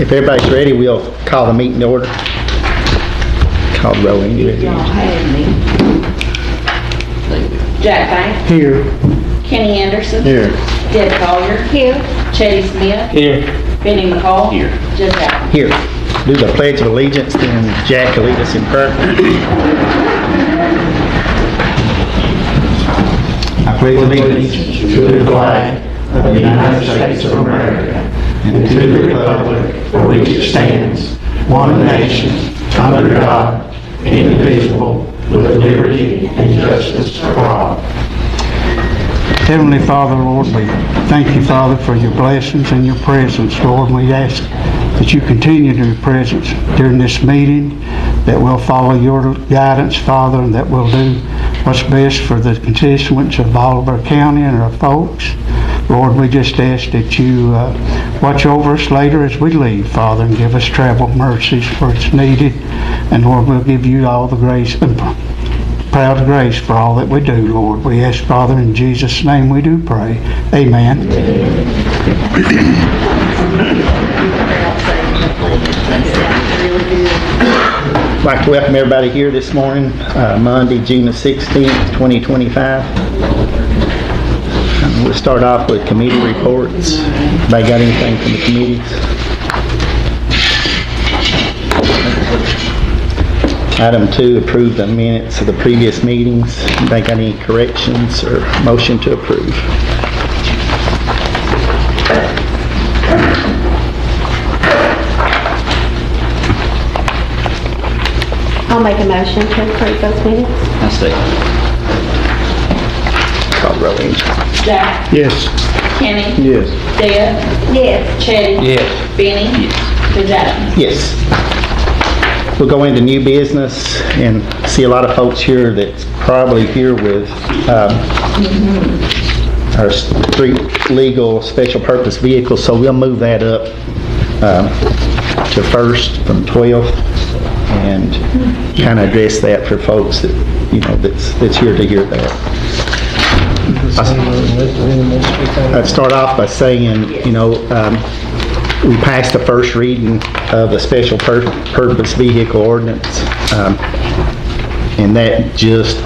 If everybody's ready, we'll call the meeting to order. Call the roll in. Y'all had me. Jack Banks. Here. Kenny Anderson. Here. Deb Collier. Here. Chetty Smith. Here. Benny McCall. Here. Jeff Allen. Here. Do the Pledge of Allegiance, then Jack will lead us in prayer. I pledge allegiance to the flag of the United States of America and to the republic for which it stands, one nation, under God, indivisible, with liberty and justice for all. Heavenly Father, Lord, we thank you, Father, for your blessings and your presence, Lord. We ask that you continue your presence during this meeting, that we'll follow your guidance, Father, and that we'll do what's best for the constituents of Bolivar County and our folks. Lord, we just ask that you watch over us later as we leave, Father, and give us travel mercies where it's needed. And Lord, we'll give you all the grace and proud grace for all that we do, Lord. We ask, Father, in Jesus' name we do pray. Amen. I'd like to welcome everybody here this morning, Monday, June the 16th, 2025. We'll start off with committee reports. Anybody got anything from the committees? Item 2, approve the minutes of the previous meetings. Anybody got any corrections or motion to approve? I'll make a motion to approve those minutes. I second. Call the roll in. Jack. Yes. Kenny. Yes. Deb. Yes. Chetty. Yes. Benny. Yes. Jeff Allen. Yes. We'll go into new business and see a lot of folks here that's probably here with our street legal special purpose vehicles, so we'll move that up to first from 12th and kind of address that for folks that, you know, that's here to hear that. I'd start off by saying, you know, we passed the first reading of the special purpose vehicle ordinance, and that just,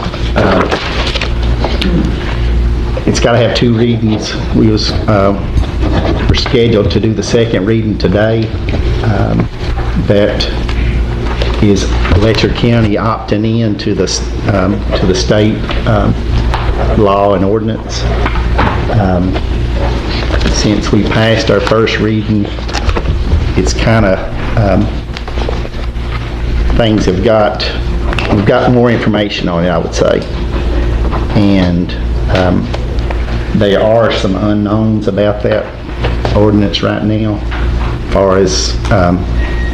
it's got to have 2 readings. We're scheduled to do the second reading today. That is Letcher County opting in to the state law and ordinance. Since we passed our first reading, it's kind of, things we've got more information on it, I would say. And there are some unknowns about that ordinance right now, as far as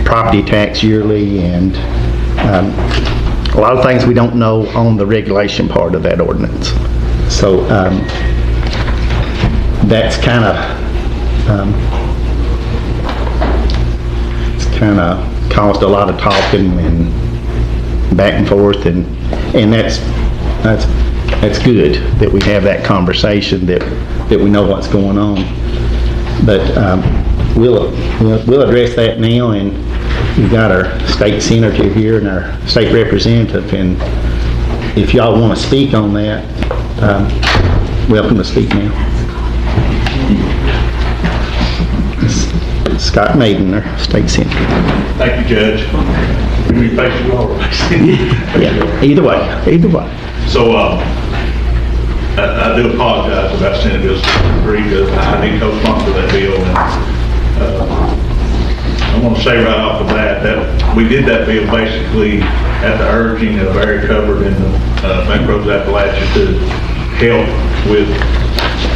property tax yearly and a lot of things we don't know on the regulation part of that ordinance. So that's kind of caused a lot of talking and back and forth, and that's good that we have that conversation, that we know what's going on. But we'll address that now, and we've got our state senator here and our state representative, and if y'all want to speak on that, welcome to speak now. Scott Maiden, our state senator. Thank you, Judge. Thank you all. Yeah, either way. So, I do apologize about Senate Bill 63, because I did co-sponsor that bill, and I want to say right off the bat that we did that bill basically at the urging of area covered in the Bank Roads Appalachia to help with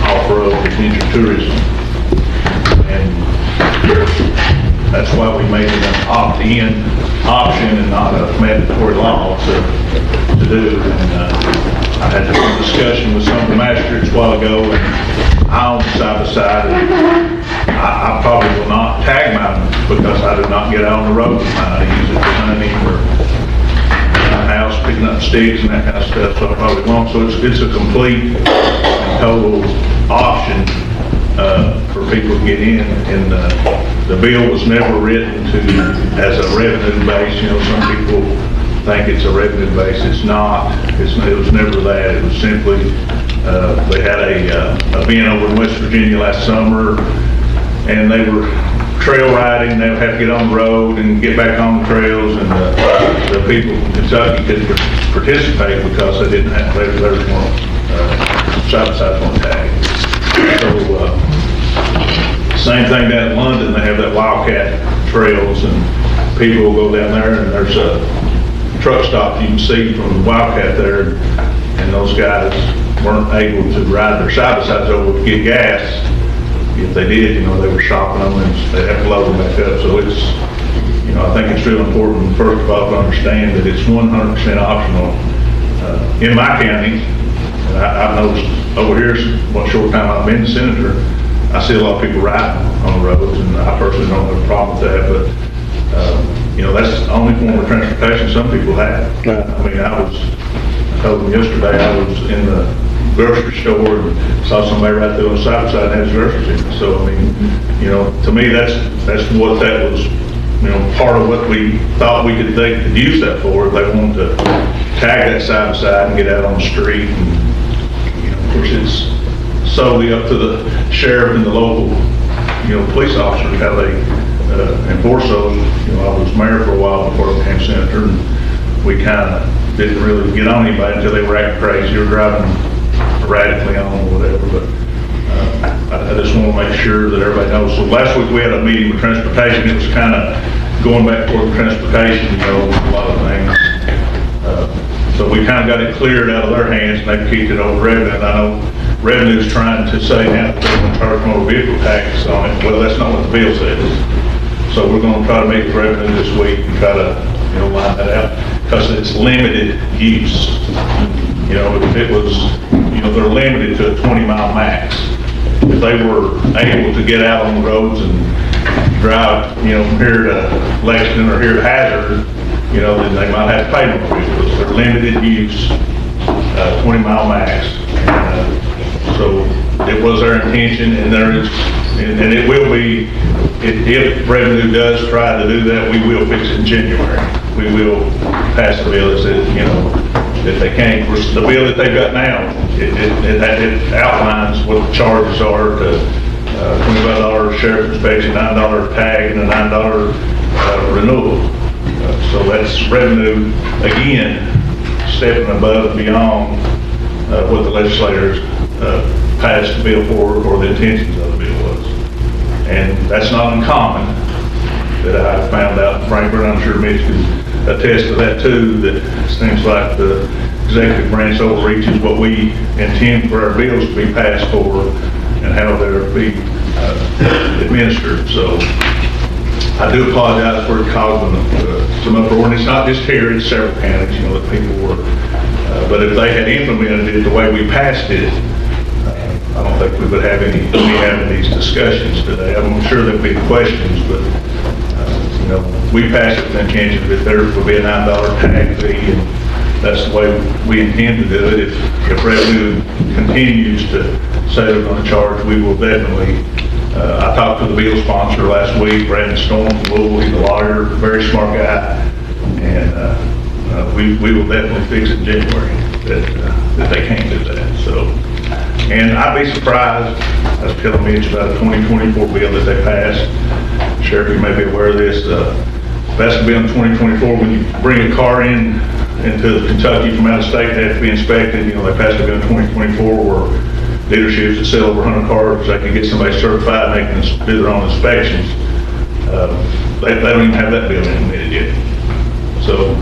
off-road adventure tourism. And that's why we made it an opt-in option and not a mandatory law to do. And I had a discussion with some of the magistrates a while ago, and I own side-by-side, and I probably will not tag mine because I do not get out on the road with mine. I use it for hunting or my house, picking up sticks and that kind of stuff, so I probably won't. So it's a complete and total option for people to get in, and the bill was never written as a revenue base. You know, some people think it's a revenue base. It's not. It was never that. It was simply, they had a event over in West Virginia last summer, and they were trail riding. They would have to get on the road and get back on the trails, and the people from Kentucky could participate because they didn't have, they weren't, side-by-sides weren't tagged. So, same thing down in London, they have that Wildcat trails, and people will go down there, and there's a truck stop you can see from the Wildcat there, and those guys weren't able to ride their side-by-sides over to get gas. If they did, you know, they were shopping them, and they'd have to load them back up. So it's, you know, I think it's real important, first of all, to understand that it's 100% optional. In my county, and I've noticed over here, what short time I've been senator, I see a lot of people riding on the roads, and I personally don't have a problem with that, but, you know, that's the only form of transportation some people have. I mean, I told them yesterday, I was in the grocery store and saw somebody right there on the side by side and had his groceries in it. So, I mean, you know, to me, that's what that was, you know, part of what we thought we could use that for. If they wanted to tag that side by side and get out on the street, and, you know, of course, it's solely up to the sheriff and the local, you know, police officers how they enforce those. You know, I was mayor for a while before I became senator, and we kind of didn't really get on anybody until they were acting crazy or driving erratically on or whatever. But I just want to make sure that everybody knows. So last week we had a meeting with transportation. It was kind of going back toward transportation, you know, a lot of things. So we kind of got it cleared out of their hands, and they kicked it over revenue. And I know revenue's trying to say now that they're going to charge motor vehicle tax on it. Well, that's not what the bill says. So we're going to try to meet the revenue this week and try to, you know, line that out, because it's limited use. You know, if it was, you know, they're limited to a 20-mile max. If they were able to get out on the roads and drive, you know, from here to Lexington or here to Hazard, you know, then they might have to pay more vehicles. They're limited use, 20-mile max. So it was our intention, and there is, and it will be, if revenue does try to do that, we will fix it in January. We will pass the bill that says, you know, that they can't. The bill that they've got now, it outlines what the charges are to $25 sheriff inspection, $9 tag, and a $9 renewal. So that's revenue, again, stepping above and beyond what the legislators passed the bill for, or the intentions of the bill was. And that's not uncommon that I found out in Frankfurt. I'm sure Mitch can attest to that too, that it seems like the executive branch overreaches what we intend for our bills to be passed for and how they're to be administered. So I do apologize for it causing some uproar, and it's not just here, it's several counties, you know, that people were, but if they had implemented it the way we passed it, I don't think we would have having these discussions today. I'm sure there'll be questions, but you know, we passed it with the intention that there would be a $9 tag fee, and that's the way we intend to do it. If revenue continues to say they're going to charge, we will definitely. I talked to the bill sponsor last week, Brandon Storm from Louisville. He's a lawyer, very smart guy, and we will definitely fix it in January that they can't do that. So, and I'd be surprised. I was telling Mitch about a 2024 bill that they passed. Sheriff, you may be aware of this. That's going to be on 2024. When you bring a car into Kentucky from out of state, they have to be inspected. You know, they passed a bill in 2024 where dealerships that sell over 100 cars, they can get somebody certified and they can do their own inspections. They don't even have that bill implemented yet. So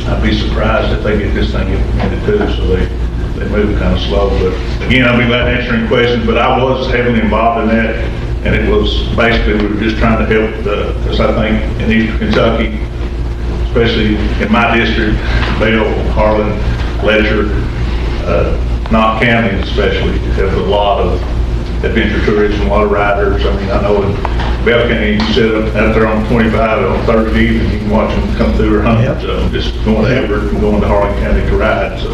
I'd be surprised if they get this thing implemented too, so they move kind of slow. But again, I'll be glad to answer any questions, but I was heavily involved in that, and it was basically, we were just trying to help, because I think in Eastern Kentucky, especially in my district, Bell, Harlan, Letcher, Knott County especially, have a lot of adventure tourism, a lot of riders. I mean, I know in Bell County, you sit up out there on 25 on Thursday evening, you can watch them come through, or hundreds of them, just going to Everett and going to Harlan County to ride. So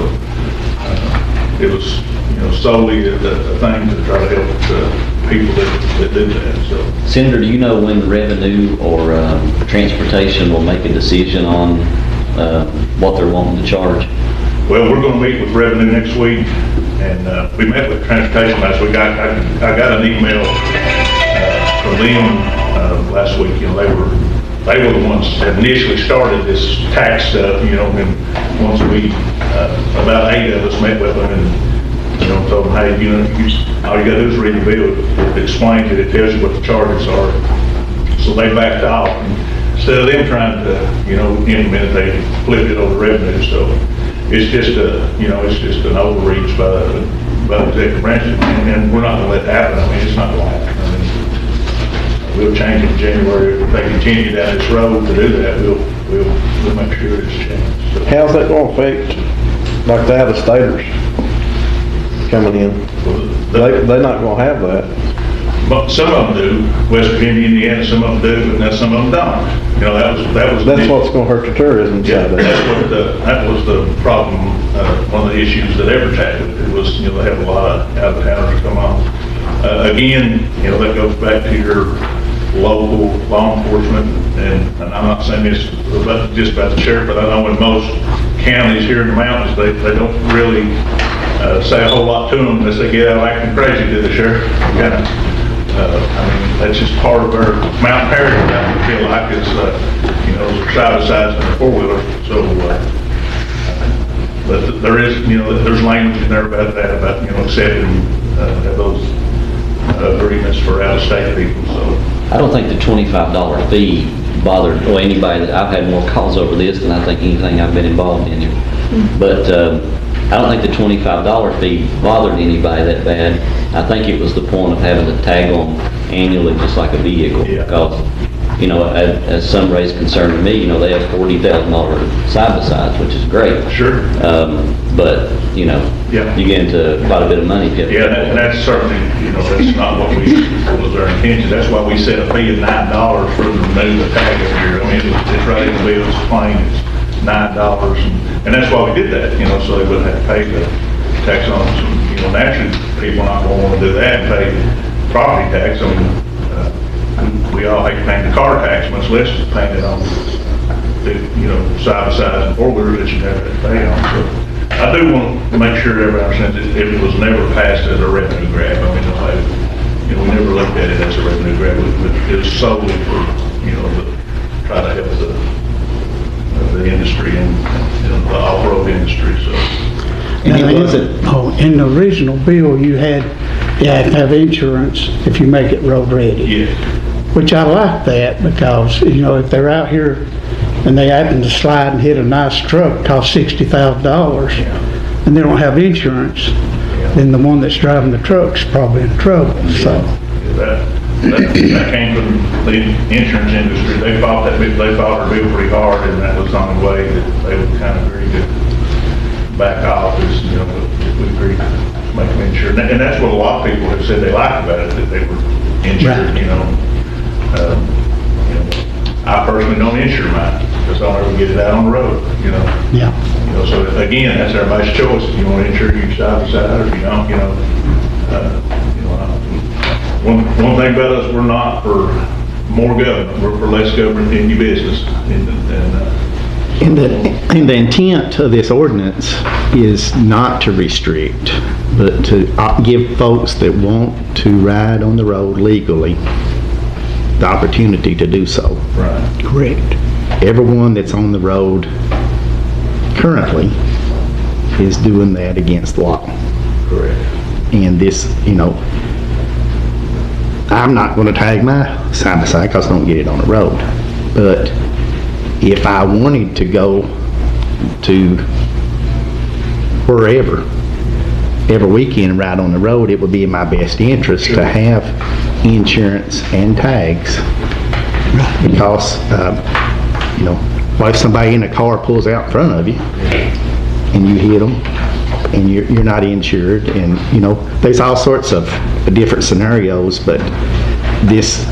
it was, you know, solely a thing to try to help people that do that, so. Senator, do you know when the revenue or transportation will make a decision on what they're wanting to charge? Well, we're gonna meet with revenue next week, and we met with transportation last week. I got an email from them last week. You know, they were the ones that initially started this tax stuff, you know, and once about 8 of us met with them and, you know, told them, hey, you know, all you gotta do is read the bill. It explains it, it tells you what the charges are. So they backed off. And instead of them trying to, you know, implement it, they flipped it over revenue. So it's just it's just an overreach by the executive branch, and we're not gonna let that happen. I mean, it's not gonna happen. I mean, we'll change it in January. If they continue down this road to do that, we'll make sure it's changed. So, How's that going to affect, like the out-of-staters coming in? They're not going to have that. but some of them do. West Virginia, Indiana, some of them do, but now some of them don't. You know, that was. That's what's going to hurt the tourism Yeah, side of it. that was the problem, one of the issues that ever tackled it was, you know, they have a lot of out-of-towners come on. Again, you know, that goes back to your local law enforcement, and I'm not saying this just about the sheriff, but I know in most counties here in the mountains, they don't really say a whole lot to them unless they get out acting crazy to the sheriff. Kind of, I mean, that's just part of our mountain heritage. I feel like it's, you know, side by sides and a four-wheeler. So, but there is, you know, there's language in there about that, about, you know, accepting those agreements for out-of-state people. So I don't think the $25 fee bothered anybody. I've had more calls over this than I think anything I've been involved in here. But I don't think the $25 fee bothered anybody that bad. I think it was the point of having to tag on annually, just like a vehicle. Yeah. Because, you know, as some raised concern to me, you know, they have $40,000 side-by-sides, which is great. sure. But, you know, Yeah. you get into quite a bit of money. If you have to- Yeah, and that's certainly, you know, that's not what was our intention. That's why we set a fee of $9 for them to remove the tag every year. I mean, it's right in the bill, it's plain, it's $9. And that's why we did that, you know, so they wouldn't have to pay the tax on it. You know, naturally, people are not going to want to do that and pay property tax. I mean, we all hate paying the car tax, much less paying it on, you know, side-by-sides and four-wheelers that you never have to pay on. So I do want to make sure everybody understands that it was never passed as a revenue grab. I mean, you know, we never looked at it as a revenue grab. It was solely for, you know, to try to help the industry and, you know, the off-road industry, so. And it wasn't, In the original bill, you have to have insurance if you make it road ready. Yeah, Which I like that because, you know, if they're out here and they happen to slide and hit a nice truck, costs $60,000, and they don't have insurance, then the one that's driving the truck's probably in trouble, so. that came from the insurance industry. They fought our bill pretty hard, and that was the only way that they would kind of agree to back off is, you know, we agreed to make them insured. And that's what a lot of people have said they liked about it, that they were insured, Right. you know. I personally don't insure mine, because I'll never get it out on the road, you know. Yeah. You know, so again, that's everybody's choice. If you want to insure your side by side, or if you don't, you know. One thing about us, we're not for more government, we're for less government in your business. and the intent of this ordinance is not to restrict, but to give folks that want to ride on the road legally the opportunity to do so. Right. Correct. Everyone that's on the road currently is doing that against law. Correct. And this, you know, I'm not going to tag my side-by-side because I don't get it on the road. But if I wanted to go to wherever, every weekend and ride on the road, it would be in my best interest to have insurance and tags. Because, you know, what if somebody in a car pulls out in front of you and you hit them and you're not insured, and, you know, there's all sorts of different scenarios, but this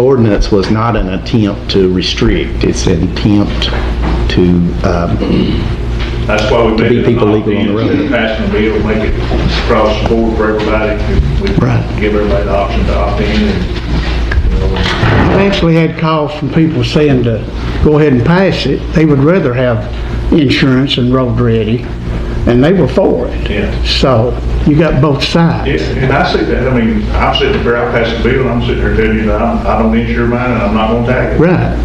ordinance was not an attempt to restrict. It's an attempt to That's why we made be it people an legal on the road. opt-in, passing the bill, make it across the board for everybody. We Right. give everybody the option to opt in and, you know, I've actually had calls from people saying to go ahead and pass it. They would rather have insurance and road ready, and they were for it. Yeah. So you got both sides. yeah, and I see that, I mean, I'm sitting there, I pass the bill, and I'm sitting there telling you that I don't insure mine, and I'm not gonna tag it. Right.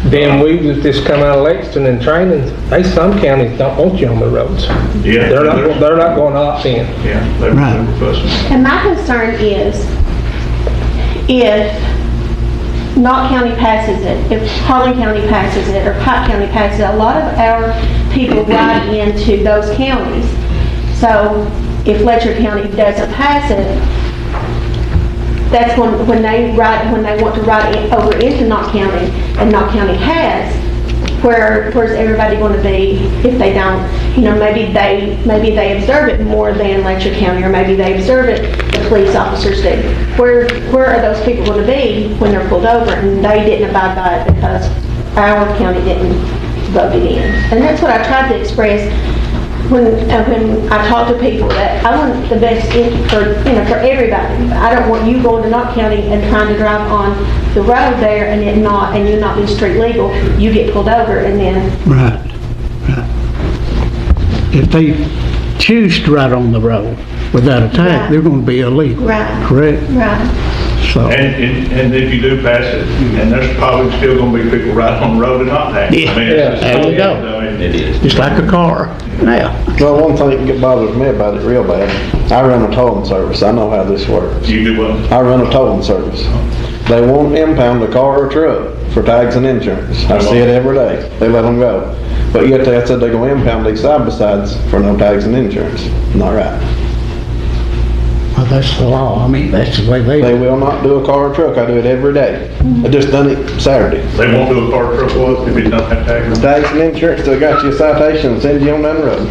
Then we just come out of Lexington and training, some counties don't want you on the roads. Yeah. They're not going to opt in. Yeah, they Right. were fussing. And my concern is, if Knott County passes it, if Harlan County passes it, or Pike County passes it, a lot of our people ride into those counties. So if Letcher County doesn't pass it, that's when they want to ride over into Knott County, and Knott County has, where's everybody going to be if they don't? You know, maybe they observe it more than Letcher County, or maybe they observe it, the police officers do. Where are those people going to be when they're pulled over and they didn't abide by it because our county didn't vote it in? And that's what I tried to express when I talk to people, that I want the best for everybody. I don't want you going to Knott County and trying to drive on the road there and you not be street legal. You get pulled over and then Right. If they choose to ride on the road without a tag, Right. they're going to be illegal. Right. Correct? right. So, And if you do pass it, and there's probably still gonna be people riding on the road and not tagged. Yeah. I mean, it's just- There we go. I mean, It is. just like a car. Yeah. Well, one thing that bothers me about it real bad, I run a towing service, I know how this works. You do what? I run a towing service. They won't impound a car or truck for tags and insurance. I see it every day. They let them go. But yet they said they're gonna impound these side-by-sides for no tags and insurance. Not right. Well, that's the law. I mean, that's the way They will not do a car or truck. I do it every day. I just done it Saturday. They won't do a car truck was if it doesn't have tags. Tags and insurance, they got you a citation and send you on down the road.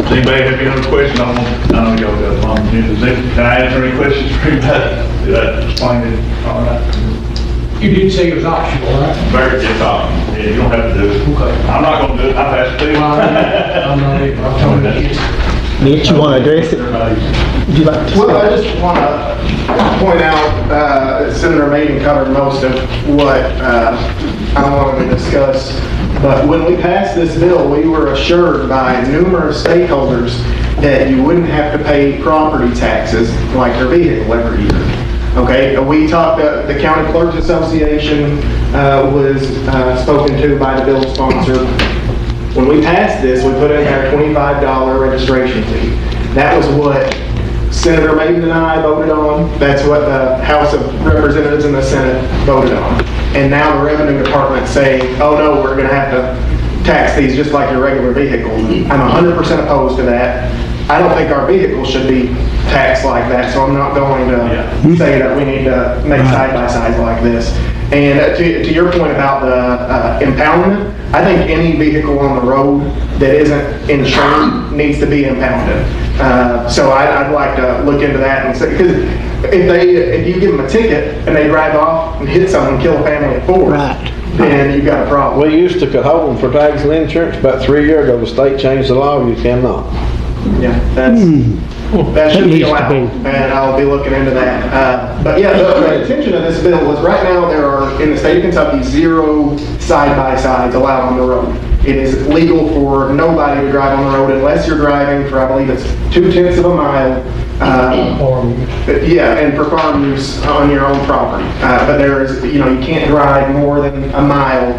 Does anybody have any other questions? I know y'all got a long agenda. Can I answer any questions for anybody? Did I explain it all right? You did say it was optional, right? Very good talk. Yeah, you don't have to do it. Okay. I'm not gonna do it. I've asked to. I'm not even, I'm telling you. Mitch, you want to address it? Would you like to? Well, I just want to point out, Senator Maiden covered most of what I wanted to discuss. But when we passed this bill, we were assured by numerous stakeholders that you wouldn't have to pay property taxes like your vehicle every year. Okay, we talked, the County Clerks Association was spoken to by the bill sponsor. When we passed this, we put in there a $25 registration fee. That was what Senator Maiden and I voted on. That's what the House of Representatives and the Senate voted on. And now the Revenue Department's saying, oh no, we're gonna have to tax these just like your regular vehicles. I'm 100% opposed to that. I don't think our vehicles should be taxed like that, so I'm not going to say that we need to make side-by-sides like this. And to your point about the impoundment, I think any vehicle on the road that isn't insured needs to be impounded. So I'd like to look into that and say, because if you give them a ticket and they drive off and hit someone, kill a family of four, Right. then you've got a problem. We used to could hold them for tags and insurance. About 3 years ago, the state changed the law, you cannot. Yeah, that should be needs to allowed, be. and I'll be looking into that. But yeah, the intention of this bill was, right now, there are, in the state of Kentucky, 0 side-by-sides allowed on the road. It is legal for nobody to drive on the road unless you're driving for, I believe it's 0.2 miles. Yeah, and for farm use on your own property. But there is, you can't drive more than a mile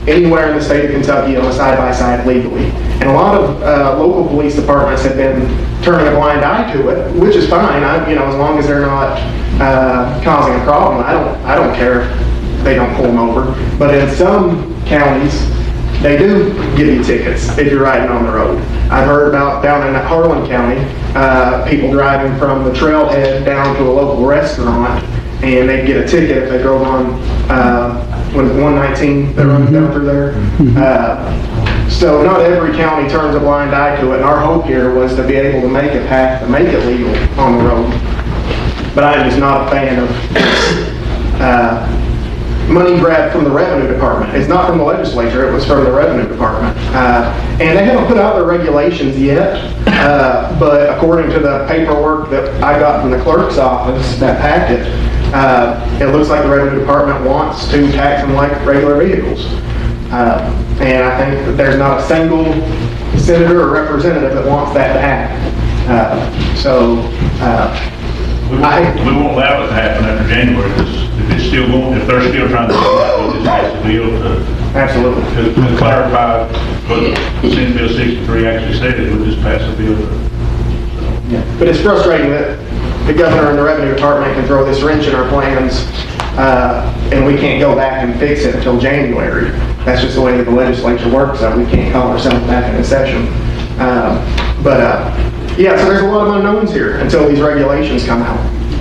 anywhere in the state of Kentucky on a side-by-side legally. And a lot of local police departments have been turning a blind eye to it, which is fine. As long as they're not causing a problem, I don't care if they don't pull them over. But in some counties, they do give you tickets if you're riding on the road. I've heard about down in Harlan County, people driving from the trailhead down to a local restaurant, and they'd get a ticket if they drove on, 119 that runs down through there. So not every county turns a blind eye to it, and our hope here was to be able to make a path to make it legal on the road. But I'm just not a fan of money grabbed from the revenue department. It's not from the legislature, it was from the revenue department. And they haven't put out their regulations yet, but according to the paperwork that I got from the clerk's office, that packet, it looks like the revenue department wants to tax them like regular vehicles. And I think that there's not a single senator or representative that wants that to happen. We won't allow it to happen after January, because if it's still going, if they're still trying to do that, we'll just pass the bill Absolutely. to clarify what Senate Bill 63 actually said, it would just pass the bill. But it's frustrating that the governor and the revenue department can throw this wrench in our plans, and we can't go back and fix it until January. That's just the way that the legislature works, so we can't call ourselves back into session. Yeah, so there's a lot of unknowns here until these regulations come out.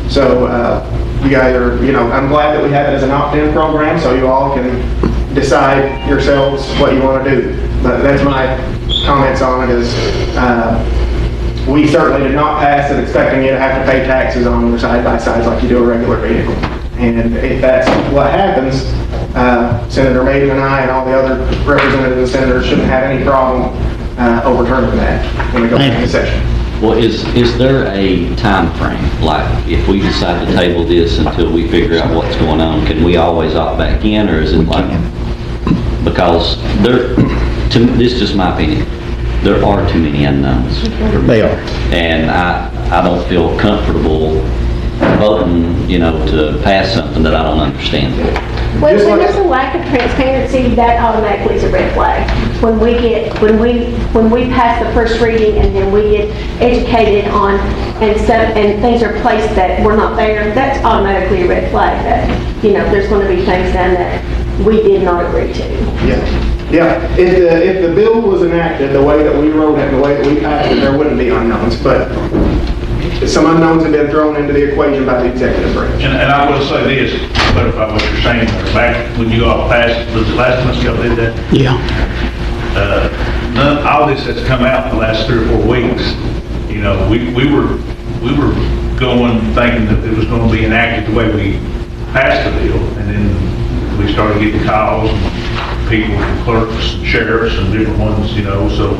So you guys are, I'm glad that we have it as an opt-in program, so you all can decide yourselves what you want to do. But that's my comments on it is, we certainly did not pass it expecting you to have to pay taxes on your side-by-sides like you do a regular vehicle. And if that's what happens, Senator Maiden and I and all the other representatives and senators shouldn't have any problem overturning that when we go into session. Well, is there a time frame? Like, if we decide to table this until we figure out what's going on, can we always opt back in, or is it like, because this is just my opinion, there are too many unknowns. They are. And I don't feel comfortable voting, to pass something that I don't understand. When there's a lack of transparency, that automatically is a red flag. When we pass the first reading and then we get educated on and things are placed that were not there, that's automatically a red flag that, there's going to be things done that we did not agree to. Yeah. If the bill was enacted the way that we wrote it, and the way that we passed it, there wouldn't be unknowns. But some unknowns have been thrown into the equation by the executive branch. And I will say this, to clarify what you're saying, back when you all passed, was it last month y'all did that? Yeah. All this that's come out in the last 3 or 4 weeks, we were going thinking that it was going to be enacted the way we passed the bill, and then we started getting calls and people, clerks and sheriffs and different ones, so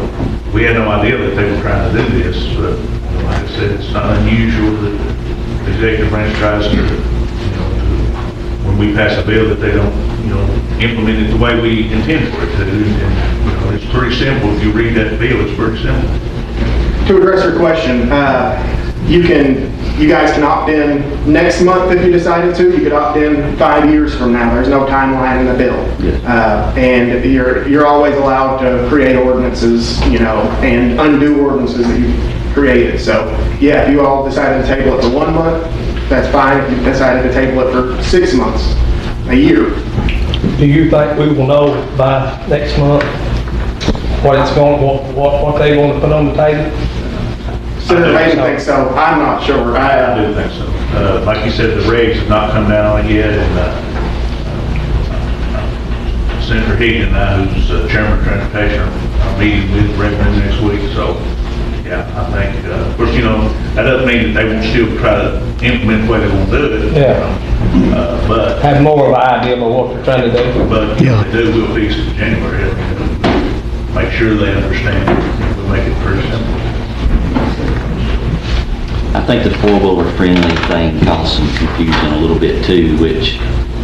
we had no idea that they were trying to do this. But like I said, it's not unusual that the executive branch tries to, when we pass a bill, that they don't, implement it the way we intend for it to. And, it's pretty simple. If you read that bill, it's pretty simple. To address your question, you guys can opt in next month if you decided to. You could opt in 5 years from now. There's no timeline in the bill. And you're always allowed to create ordinances, and undo ordinances that you created. So yeah, if you all decided to table it for 1 month, that's fine. If you decided to table it for 6 months, a year. Do you think we will know by next month what they want to put on the table? Senator Mason thinks so. I'm not sure. I do think so. Like you said, the regs have not come down yet, and Senator Higgin and I, who's Chairman of Transportation, are meeting with revenue next week. So, yeah, I think, of course, that doesn't mean that they won't still try to implement the way they want to do it. Yeah. But Have more of an idea of what they're trying to do. But if they do, we'll fix it in January. Make sure they understand. We'll make it pretty simple. I think the four-wheeler friendly thing caused some confusion a little bit too, which,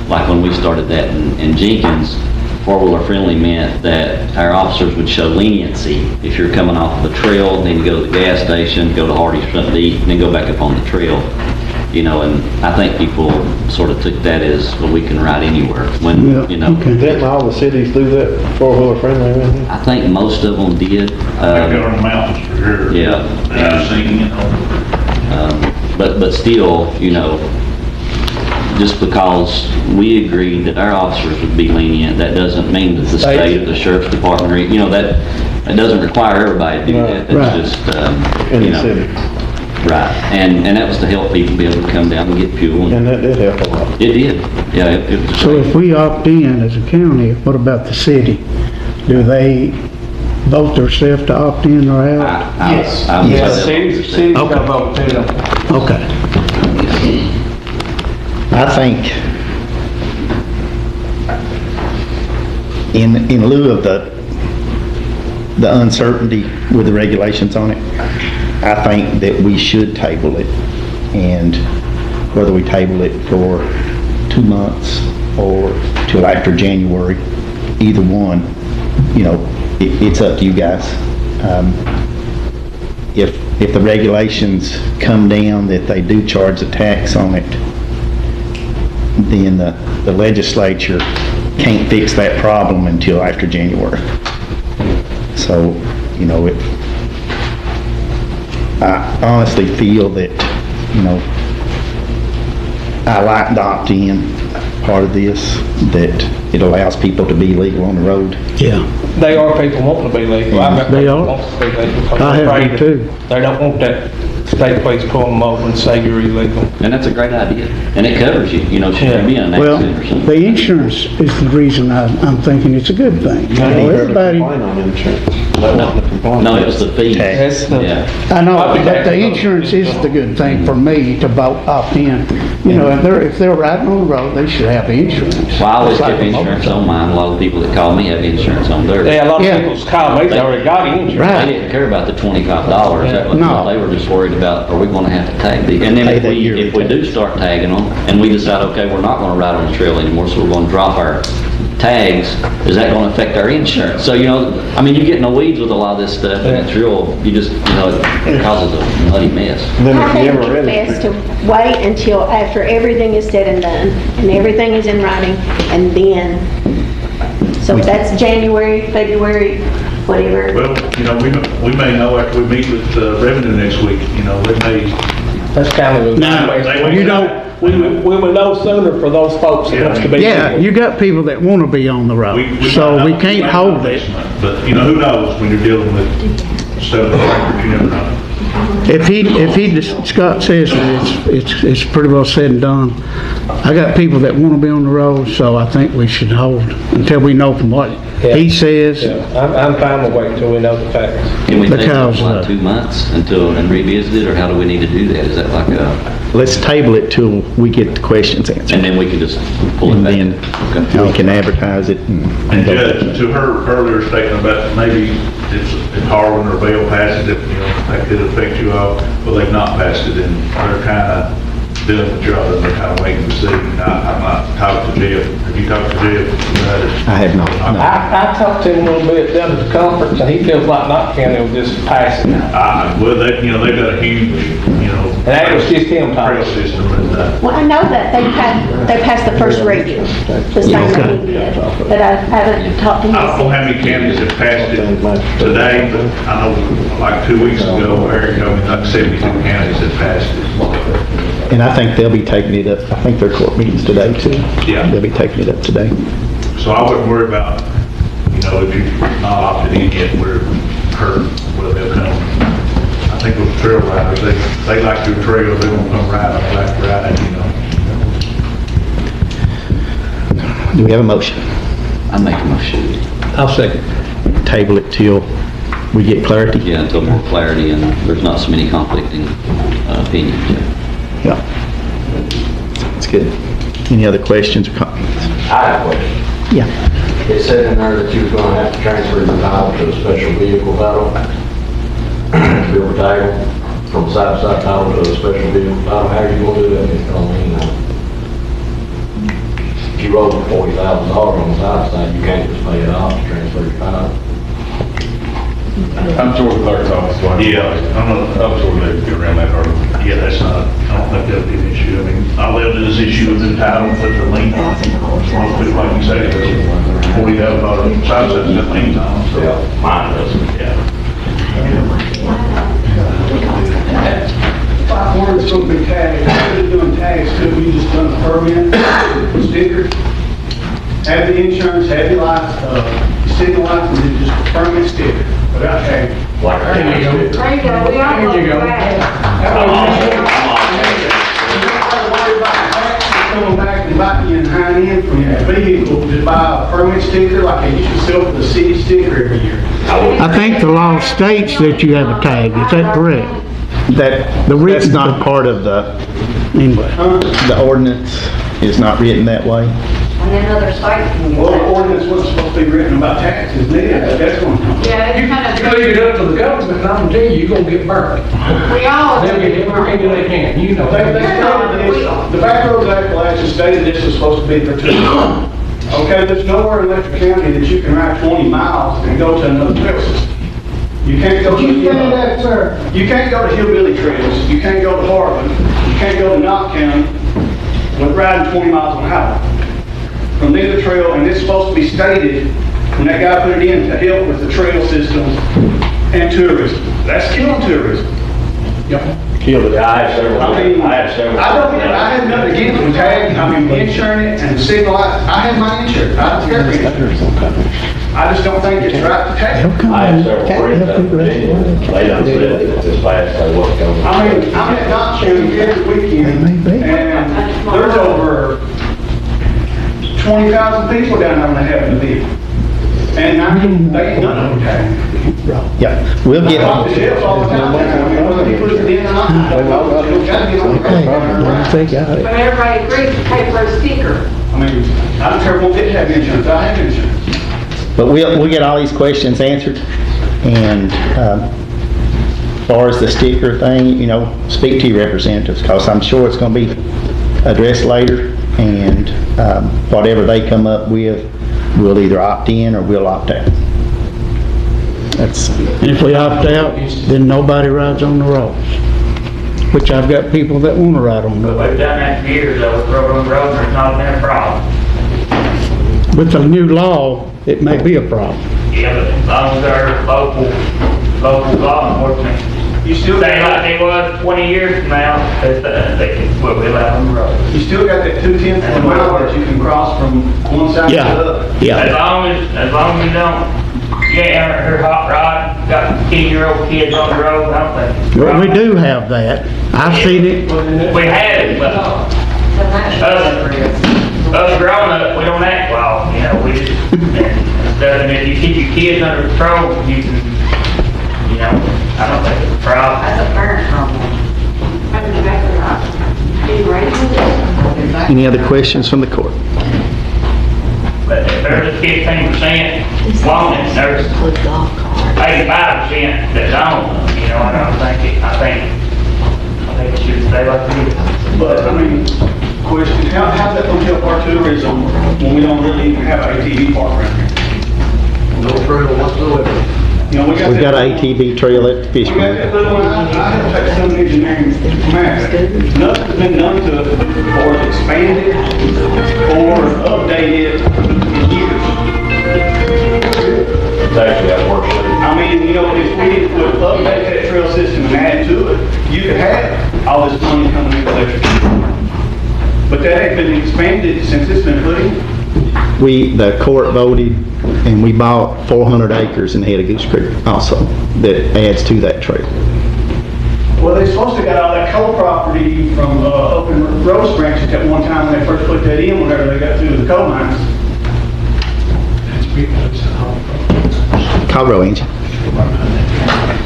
like when we started that in Jenkins, four-wheeler friendly meant that our officers would show leniency. If you're coming off of the trail, then you go to the gas station, go to Hardee's front to eat, and then go back up on the trail. And I think people sort of took that as, well, we can ride anywhere. Didn't all the cities do that four-wheeler friendly? I think most of them did. They're in the mountains for sure. Yeah. I've seen, But still, just because we agreed that our officers would be lenient, that doesn't mean that the state or the sheriff's department, that doesn't require everybody to do that. That's just, In the city. Right. And that was to help people be able to come down and get fuel. And that did help a lot. It did. Yeah. It was So if we opt in as a county, what about the city? Do they vote themselves to opt in or out? Yes. Cities got to vote too. Okay. I think in lieu of the uncertainty with the regulations on it, I think that we should table it. And whether we table it for 2 months or till after January, either one, you know, it's up to you guys. If the regulations come down that they do charge a tax on it, then the legislature can't fix that problem until after January. So, you know, I honestly feel that, you know, I like the opt-in part of this, that it allows people to be legal on the road. Yeah. They are people wanting to be legal. I've got They people are. wanting to be legal because I they're have afraid too. that they don't want that state police pulling them over and say you're illegal. And that's a great idea. And it covers you, you know, should there be an Well, accident or something. the insurance is the reason I'm thinking it's a good thing. You know, everybody, Complain on insurance. They want to complain. No, it was the fee. That's the- Yeah. I know, but the insurance is the good thing for me to vote opt-in. You know, if they're riding on the road, they should have insurance. Well, I always It's like keep a insurance motorcycle. on mine. A lot of the people that call me have insurance on theirs. Yeah, a lot of Yeah. people's call me, they already got insurance. Right. They didn't care about the $25. That was, No. they were just worried about, are we gonna have to tag these? And then Pay if that yearly we tax. do start tagging them, and we decide, okay, we're not gonna ride on the trail anymore, so we're gonna drop our tags, is that gonna affect our insurance? So, you know, I mean, you get in the weeds with a lot of this stuff, and it's real, you just, you know, it causes a muddy mess. Then I if you think ever read it's best it, to wait until after everything is said and done, and everything is in writing, and then, so that's January, February, whatever. Well, you know, we may know after we meet with revenue next week, you know, they may. That's kind of No, you don't- we will know sooner for those folks that wants to be Yeah, legal. you got people that want to be on the road, so we can't hold it. But, you know, who knows when you're dealing with stuff like you never know. Scott says that it's pretty well said and done. I got people that want to be on the road, so I think we should hold until we know from what he says. Yeah, I'm fine with waiting until we know the facts. Can we take it Because, for like 2 months and revisit it, or how do we need to do that? Is that like a, Let's table it till we get the questions answered. and then we can just pull it And back? then we can advertise it and And go. Judge, to her earlier statement about maybe if Harlan or Vail passes it, you know, that could affect you all, but they've not passed it, and they're kind of doing what you're all, they're kind of waiting to see. I'm not talking to Jeff. Have you talked to Jeff about it? I have not, no. I talked to him a little bit down at the conference, and he feels like Knox County will just pass it. Well, they, you know, they've got a huge, you know. And that was just him trail talking. system, and, Well, I know that they passed the first reading, the same way he did, but I haven't talked to him. I don't know how many counties have passed it today, but I know like 2 weeks ago, Eric told me like 72 counties had passed it. And I think they'll be taking it up, I think their court meeting's today too. Yeah. They'll be taking it up today. So I wouldn't worry about, you know, if you're not opted in yet, where they'll come. I think those trail riders, they like their trail, they won't come ride, they like to ride, you know. Do we have a motion? I make a motion. I'll second. Table it till we get clarity? Yeah, until more clarity and there's not so many conflicting opinions. Yeah. That's good. Any other questions or comments? I have a question. Yeah. It said in there that you was gonna have to transfer your title to a special vehicle title, to be able to tag them from side-by-side title to a special vehicle title. How are you gonna do that, Mr. Colleen? If you roll $40,000 on the side-by-side, you can't just pay it off to transfer your title. I'm sure the clerk's office. Yeah, I'm sure they'd be around that hurdle. Yeah, that's not, I don't think that'd be an issue. I mean, all they'll do is issue with the title, put the lien on it. Most people, like you say, it's $40,000 size, that's the lien on it, so. Yeah, mine doesn't. Yeah. Where it's gonna be tagged, instead of doing tags, could we just done a permit, sticker? Have the insurance, have your license, city license, and just a permit sticker, without tagging. Like a There you go. sticker. There you go, we all There you go. Coming back and biting you in the hind end from your vehicle, just buy a permit sticker like they used to sell for the city sticker every year. I think the law states that you have a tag, is that correct? That's not part of Anyway. the ordinance, is not written that way. And then other states can get Well, that. ordinance wasn't supposed to be written about taxes, neither, that's one. Yeah, it's kind You leave it up to the government, and I'm gonna tell you, you're gonna get burnt. we all. They'll get everything they can, you know. They stated this, the Back Roads Appalachia stated this was supposed to be for tourism. Okay, there's nowhere in Letcher County that you can ride 20 miles and go to another trail system. You can't go to, you can't go to hillbilly trails, you can't go to Harlan, you can't go to Knott County with riding 20 miles an hour. From neither trail, and it's supposed to be stated, when that guy put it in, to help with the trail systems and tourism. That's killing tourism. Kill it. I have several. I mean, I have nothing against the tag, I mean, insuring it and the signal lights. I have my insurance, I don't care. I just don't think it's right to tag. I have several friends up in Virginia. They done said that this past they wasn't coming. I mean, I'm at Knott County every weekend, and there's over 20,000 people down there when they have an event. And I mean, they ain't none of them tagged. Yeah, we'll I get, talk to Jeff all the time. I mean, one of the people that's in and out, they gotta get on the road. But everybody agrees to pay for a sticker. I mean, I don't care what they have insurance, I have insurance. but we'll get all these questions answered. And as far as the sticker thing, you know, speak to your representatives, because I'm sure it's going to be addressed later. And whatever they come up with, we'll either opt in or we'll opt out. That's, And if we opt out, then nobody rides on the roads, which I've got people that want to ride on the road. We've done that for years, though, with road on road, and it's not been a problem. With the new law, it may be a problem. Yeah, but as long as they're local law enforcement, You still stay like got, they was 20 years from now, we'll be allowed on the road. you still got that 2/10 of a mile that you can cross from one side to the other. As Yeah. long as you don't, you ain't her hot rod, got 10-year-old kids on the road, I don't think. Well, we do have that. I've seen it. We had it, but us grown-ups, we don't act wild, you know, we just, and if you keep your kids under control, you can, you know, I don't think it's a problem. That's a parent problem. That's exactly right. Do you raise it? any other questions from the court? But if there's a 15% loan, there's 85% that don't, you know, I think it should stay like it is. But, I mean, question, how's that gonna help our tourism when we don't really even have an ATV park around here? No trail whatsoever. You know, we got We've got that. an ATV trail at the fish We got that little one, I had to take some engineering math. Nothing's been done to it, or expanded, or updated in years. It's actually at work station. I mean, you know, if we would update that trail system and add to it, you could have all this money coming into Letcher County. But that ain't been expanded since it's been put in. The court voted, and we bought 400 acres in the head of Goose Creek also, that adds to that trail. Well, they supposed to got all that coal property from, up in Rose Branch at that one time when they first put that in, whenever they got through the coal mines. Cobro engine.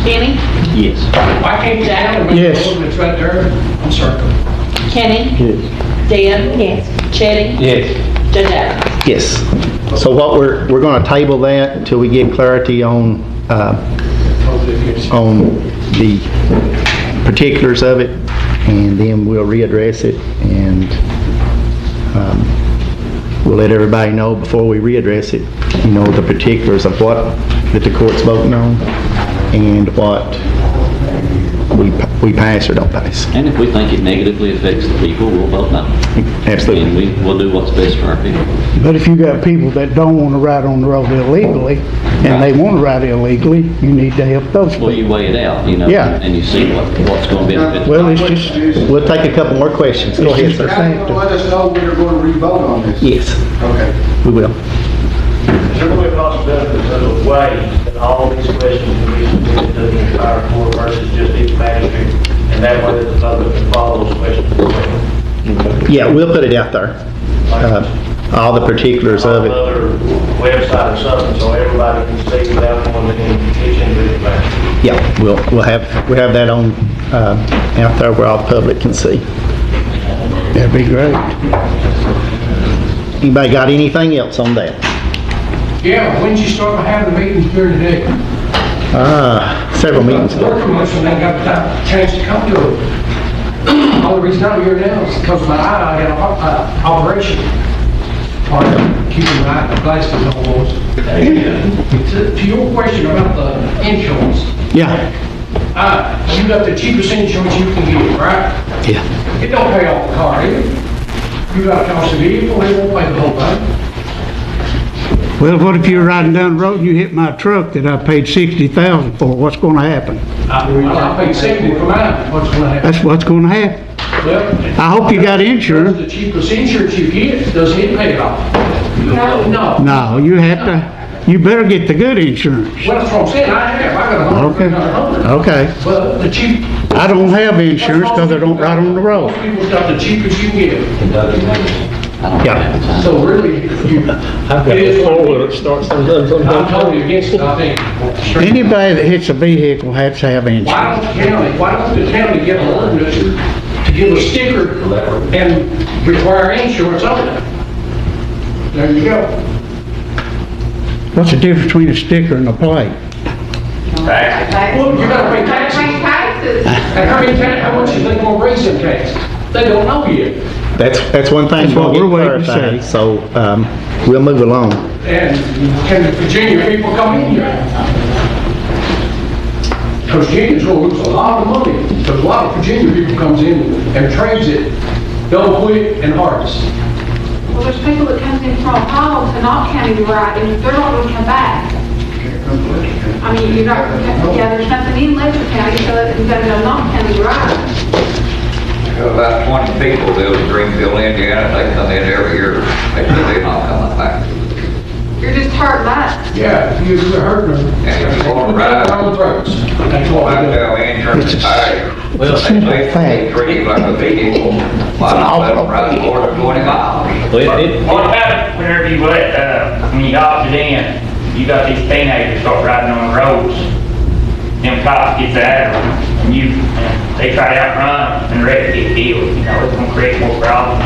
Kenny? Yes. Why can't you tell them? Yes. It's right there. I'm sorry. Kenny? Yes. Dan? Yes. Chitty? Yes. Judge Adams? Yes. So what we're going to table that until we get clarity on the particulars of it, and then we'll readdress it, and we'll let everybody know before we readdress it, you know, the particulars of what that the court's voting on and what we pass or don't pass. And if we think it negatively affects the people, we'll vote no. Absolutely. And we'll do what's best for our people. But if you got people that don't want to ride on the road illegally, and they want to ride illegally, you need to help those Well, you people. weigh it out, you know, Yeah. and you see what's going to benefit. Well, it's just, We'll take a couple more questions. Go ahead, sir. How are you gonna let us know when you're going to re-vote on this? Yes, Okay. we will. Is there going to be a possibility of a way that all these questions can be submitted to the entire court versus just each magistrate? And that way the public can follow those questions. Yeah, we'll put it out there. All the particulars of it. Other website or something, so everybody can see without going to each individual matter. Yeah, we'll have that on, out there where all the public can see. that'd be great. Anybody got anything else on that? Yeah, when did you start having the meetings during the day? Several meetings ago. Working much when they got the chance to come to it. Only reason I'm here now is because of my eye, I had an operation. Part of keeping my glasses on. To your question about the insurance, Yeah, you got the cheapest insurance you can get, right? yeah. It don't pay off the car, either. You got a cost of vehicle, it won't pay the whole thing. Well, what if you're riding down the road and you hit my truck that I paid $60,000 for? What's gonna happen? I paid 70 for mine, what's gonna happen? That's what's gonna happen. Well, I hope you got insurance. the cheapest insurance you get, doesn't it pay it off? No. No, you have to, you better get the good insurance. Well, that's what I'm saying, I got Okay. $100. Okay. But the cheap. I don't have insurance because I don't ride on the road. Most people got the cheapest you can get. Yeah. So really, I've got a four-wheeler that starts sometimes. I'm totally against it, I think. Anybody that hits a vehicle has to have insurance. Why don't the county get an ordinance to give a sticker and require insurance on it? There you go. What's the difference between a sticker and a plate? Well, you gotta pay taxes. And how much you think gonna raise them taxes? They don't know yet. That's one thing That's what we'll we're get waiting to clarified, see. so, we'll move along. And can the Virginia people come in here? Because Virginia's gonna lose a lot of money, because a lot of Virginia people comes in and trades it, double quick and harvest. Well, there's people that comes in from Ohio to Knox County to ride, and they're not gonna come back. I mean, you're not, yeah, there's nothing in Letcher County, so that you gotta go to Knox County to ride. About 20 people live in Greenville, Indiana, they come in every year, they said they're not coming back. You're just hurt back. Yeah, you're hurting them. And if you want to ride, Down the roads. That's what I we do. tell insurance tire, Well, they say treat you like a vehicle, why not let them ride more than 20 miles? What about whenever you when you opted in, you got these teenagers start riding on the roads, them cops gets after them, and they try to outrun them and ready to get killed, you know, it's gonna create more problems.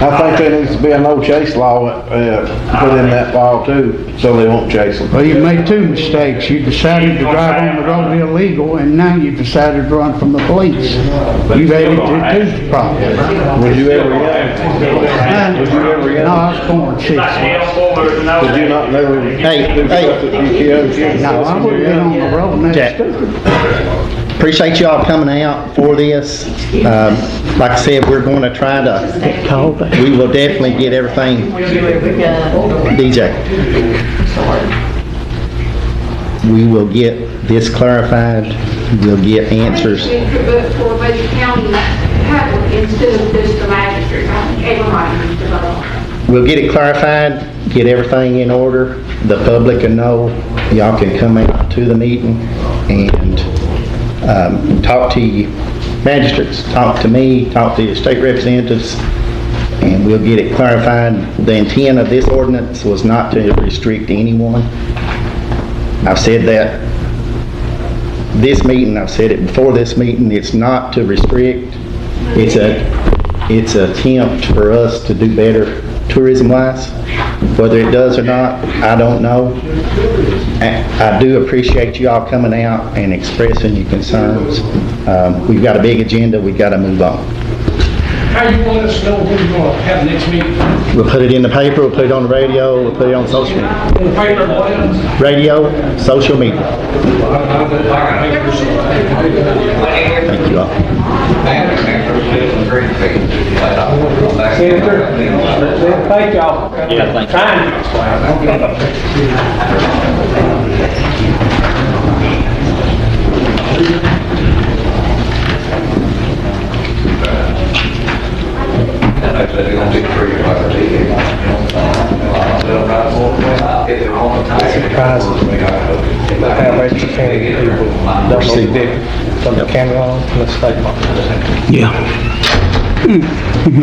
I think there needs to be a no chase law, put in that law too, so they won't chase them. Well, you made two mistakes. You decided to drive on the road illegal, and now you've decided to run from the police. You've added two problems. Would you ever get? Would you ever get? No, I was born 60. Would you not never? Hey, No, I wouldn't get on the road next Jack. to appreciate y'all coming out for this. Like I said, we're going to try to, we will definitely get everything. DJ. We will get this clarified, we'll get answers. But for Letcher County, have one instead of just the magistrate, I think everybody needs to vote. We'll get it clarified, get everything in order, the public can know, y'all can come out to the meeting and talk to you magistrates, talk to me, talk to your state representatives, and we'll get it clarified. The intent of this ordinance was not to restrict anyone. I've said that this meeting, I've said it before this meeting, it's not to restrict. It's an attempt for us to do better tourism-wise. Whether it does or not, I don't know. I do appreciate you all coming out and expressing your concerns. We've got a big agenda, we've got to move on. How you want us to know when you're gonna have the next meeting? We'll put it in the paper, we'll put it on the radio, we'll put it on social media. In the paper, what else? Radio, social media. Thank you all. Thank y'all. Yeah, thank you. I said, you're gonna be treated like a vehicle. Surprises me. I have Letcher County people don't know the difference from the county line and the state line. Yeah.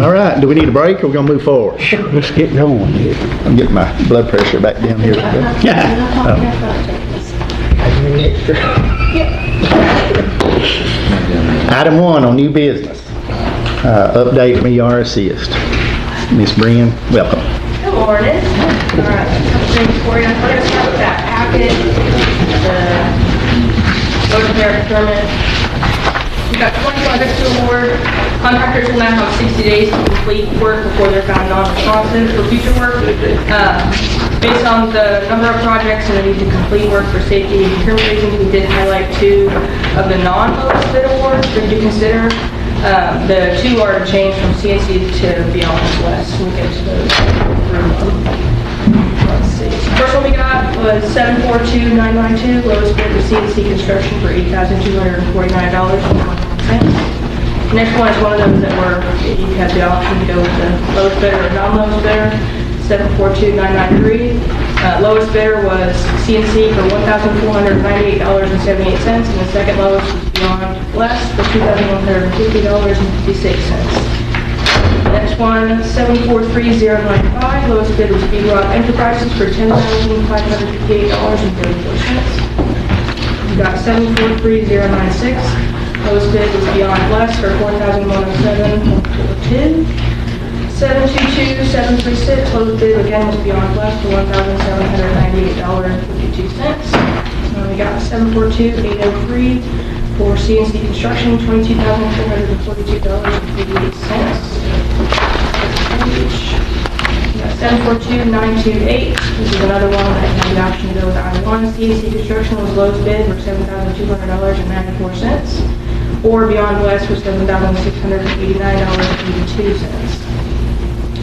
All right, do we need a break or we're gonna move forward? Let's get going. I'm getting my blood pressure back down here. Item 1 on new business. Update from ER Assist. Ms. Bryn, welcome. Good morning. All right, a couple things for you. bid, the road repair procurement. We've got 20 projects to award. Contractors will now have 60 days to complete work before they're found non-responsive for future work. Based on the number of projects and the need to complete work for safety and procurement reasons, we did highlight 2 of the non-lowest bid awards that you consider. The 2 are to change from CNC to Beyond West. We'll get to those through. Let's see. First one we got was 742992, lowest bid was CNC Construction for $8,249.21. Next one is one of those that you have the option to go with the lowest bidder or non-lowest bidder, 742993. Lowest bidder was CNC for $1,498.78, and the second lowest was Beyond West for $2,150.56. Next one, 743095, lowest bid was B-Rock Enterprises for $10,558.34. We got 743096, lowest bid was Beyond West for $4,107.42. 722736, lowest bid again was Beyond West for $1,798.52. We got 742803 for CNC Construction, $22,442.88. 742928, this is another one that had the option to go with either one. CNC Construction was lowest bid for $7,200.94, or Beyond West for $7,689.82.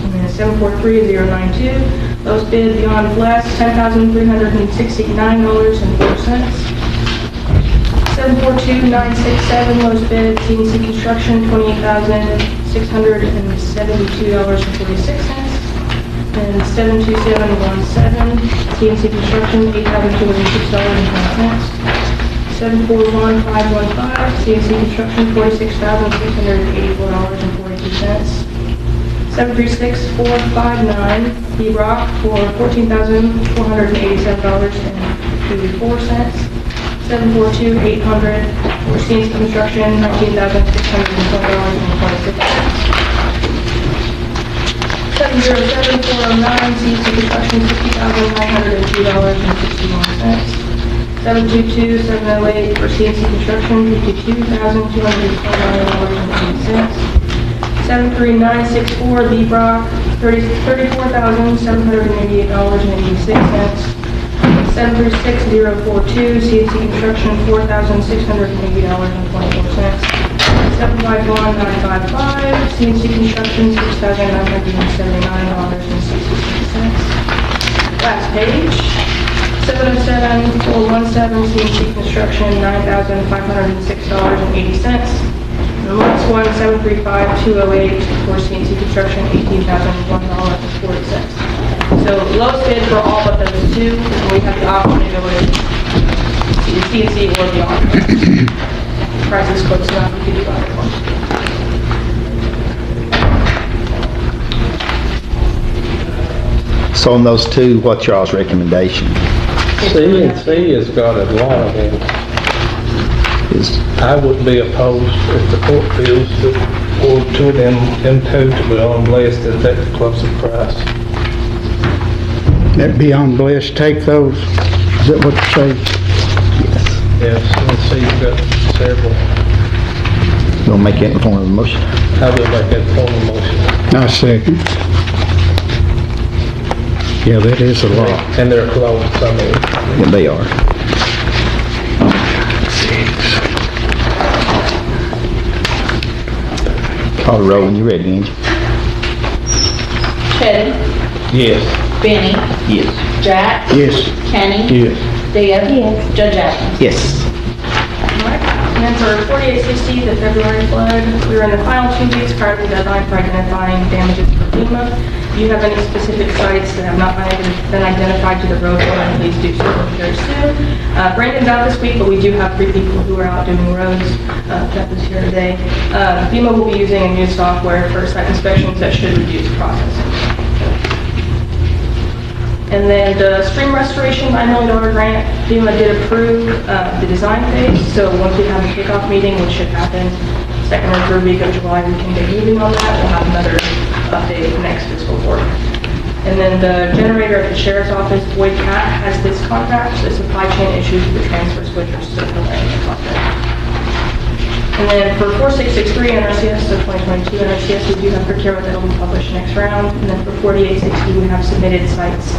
And then 743092, lowest bid Beyond West, $10,369.04. 742967, lowest bid CNC Construction, $28,672.46. And 72717, CNC Construction, $8,206.20. 741515, CNC Construction, $46,684.42. 736459, B-Rock for $14,487.84. 742800 for CNC Construction, $19,612.26. 707409, CNC Construction, $50,902.61. 722708 for CNC Construction, $52,229.80. 73964, B-Brock, $34,788.86. 736042, CNC Construction, $4,680.24. 751955, CNC Construction, $6,979.66. Last page. 707417, CNC Construction, $9,506.80. The last one, 735208, for CNC Construction, $18,001.40. So lowest bid for all but those 2, and we have the option to go with CNC or Beyond. Price is close enough, we could do either one. So on those 2, what's y'all's recommendation? CNC has got a lot of them. I would be opposed if the court feels that or 2 of them 2 to be on blessed at that closer price. That Beyond Blessed, take those, is that what you say? Yes, CNC you've got several. You want to make that in the form of a motion? I will make that form of motion. I second. Yeah, that is a lot. And they're close, I mean. Yeah, they are. Call the roll when you're ready, Angie. Teddy, Yes. Benny, Yes. Jack, Yes. Kenny, Yes. Deb, Judge Atkins. Yes. Alright, and then for 4860, the February flood, we were in the final 2 weeks prior to the deadline for identifying damages for FEMA. If you have any specific sites that have not been identified to the road line, please do so very soon. Brandon's out this week, but we do have 3 people who are out doing roads. Jeff is here today. FEMA will be using a new software for site inspections that should reduce processing. And then the stream restoration $9 million grant, FEMA did approve the design phase, so once we have a kickoff meeting, which should happen second or third week of July, we can get moving on that. We'll have another update next fiscal quarter. And then the generator at the sheriff's office, Boyd Cat, has this contract, the supply chain issues with the transfer switchers still delaying the contract. And then for 4663 NRCS, so 2022 NRCS, we do have procurement that will be published next round. And then for 4860, we have submitted sites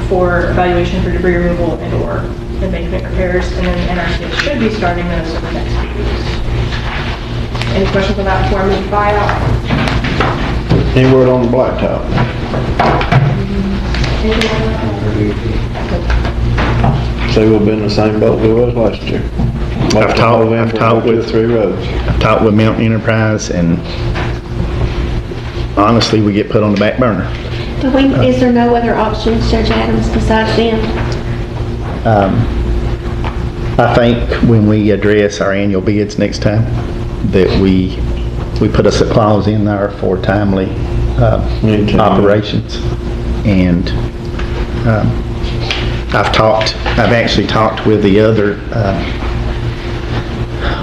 for evaluation for debris removal and/or embankment repairs. And then the NRCS should be starting those in the next few weeks. Any questions on that before I move to buyout? Any word on the blacktop? Anything on that? Say we've been in the same boat we was last year. I've talked with with 3 roads. I've talked with Mountain Enterprise, and honestly, we get put on the back burner. Is there no other options, Judge Adams, besides them? I think when we address our annual bids next time, that we put us a clause in there for timely operations. And I've actually talked with the other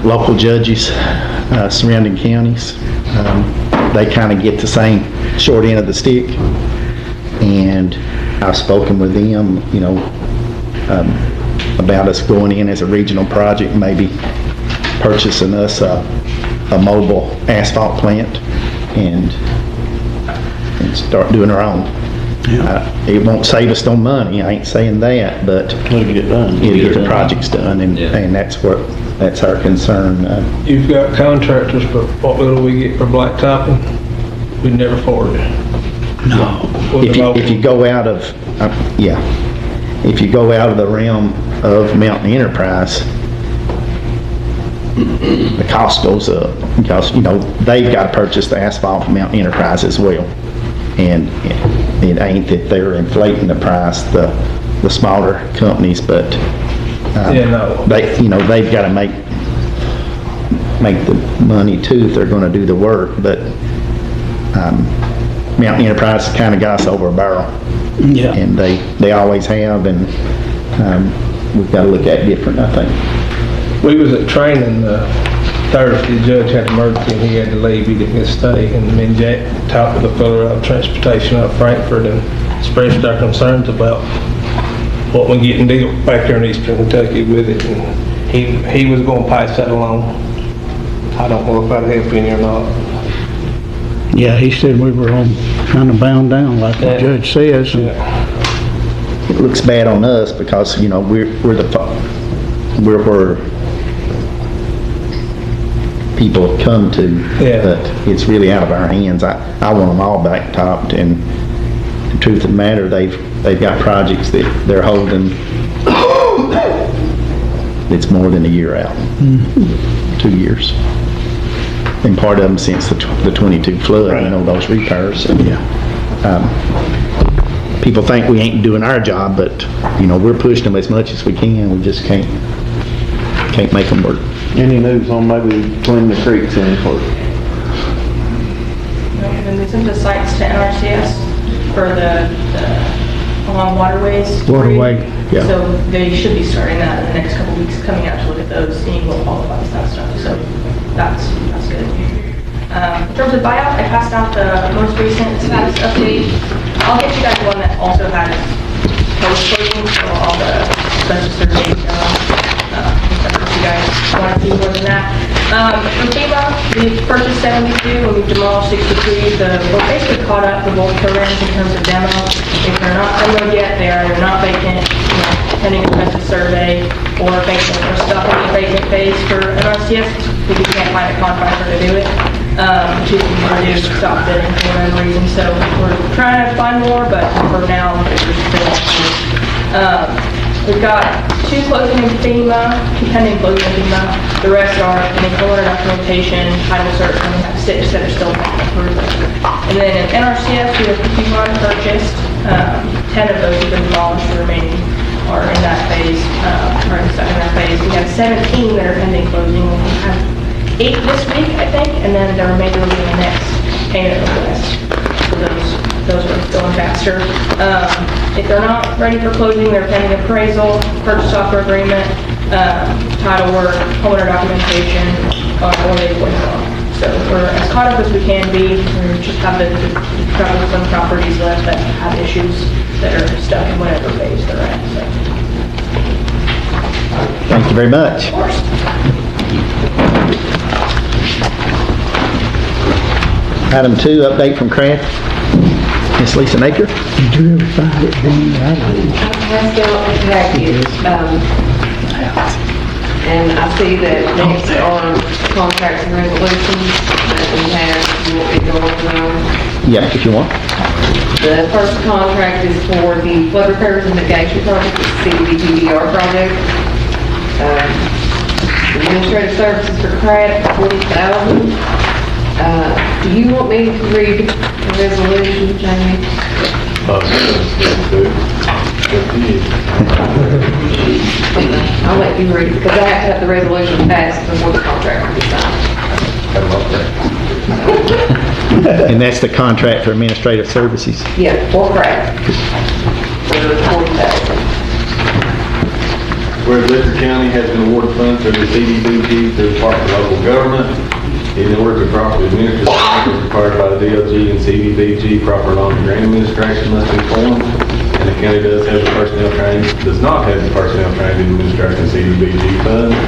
local judges surrounding counties. They kind of get the same short end of the stick, and I've spoken with them, you know, about us going in as a regional project, maybe purchasing us a mobile asphalt plant and start doing our own. It won't save us no money, I ain't saying that, but It'll get done. it'll get the projects done, and that's our concern. You've got contractors, but what little we get for blacktopping, we never afford it. No. If you go out of, if you go out of the realm of Mountain Enterprise, the cost goes up because, you know, they've got to purchase the asphalt from Mountain Enterprise as well. And it ain't that they're inflating the price, the smaller companies, but they, you know, they've got to make the money too if they're going to do the work. But Mountain Enterprise kind of got us over a barrel. Yeah. And they always have, and we've got to look at it different, I think. We was at training Thursday, the judge had an emergency and he had to leave, he didn't get to stay, and me and Jack talked with a fellow out of transportation out of Frankfurt and expressed our concerns about what we get in deal back there in eastern Kentucky with it, and he was going to pass that along. I don't know if that'll help any or not. Yeah, he said we were on kind of bound down like the judge says. And it looks bad on us because, you know, we're where people have come to, but it's really out of our hands. I want them all backtopped, and the truth of the matter, they've got projects that they're holding it's more than a year out, 2 years. And part of them since the 22 flood, you know, those repairs. And, people think we ain't doing our job, but, you know, we're pushing them as much as we can. We just can't make them work. Any news on maybe cleaning the creeks any further? And we sent the sites to NRCS for the along waterways. Waterway, yeah. So they should be starting that in the next couple of weeks, coming out to look at those, seeing what qualifies that stuff. So that's good. In terms of buyout, I passed out the most recent status update. I'll get you guys one that also has post-closing, so all the special surveys if you guys want to see more than that. For FEMA, we've purchased 72 and we've demolished 63. We're basically caught up for both programs in terms of demo. If they're not demoed yet, they are either not vacant, you know, pending a special survey, or vacant or stuck in the vacant phase for NRCS because we can't find a contractor to do it. Choosing to reduce, stop bidding for whatever reason. So we're trying to find more, but for now, we're still we've got 2 closing in FEMA, pending closing in FEMA. The rest are pending color documentation, title search, and we have 6 that are still approved. And then in NRCS, we have 51 purchased. 10 of those have been demolished. The remaining are in that phase, or in that phase. We have 17 that are pending closing. We have 8 this week, I think, and then the remainder will be in the next payment request. So those are going faster. If they're not ready for closing, they're pending appraisal, purchase offer agreement, title work, homeowner documentation, or they withdraw. So we're as caught up as we can be. We just have to cover some properties left that have issues that are stuck in whatever phase they're at, so. Thank you very much. Of course. Item 2, update from Craft. Ms. Lisa Naker. Did you ever find it being right? I still active, and I see that next are contracts and resolutions that we have, you want me to go over them? Yeah, if you want. The first contract is for the flood repairs and mitigation project, it's CDBGDR project. Administrative services for CRAD, $40,000. Do you want me to read the resolution, Jamie? I'll let you read it, because I have to have the resolution passed before the contract can be signed. And that's the contract for administrative services. Yeah, for CRAD. For $40,000. Whereas Letcher County has been awarded funds through the CDBG through the Department of Local Government, in order to properly administer the funds required by the DLG and CDBG, proper loan and grant administration must be formed. And the county does not have the personnel trained in administration of CDBG funds. The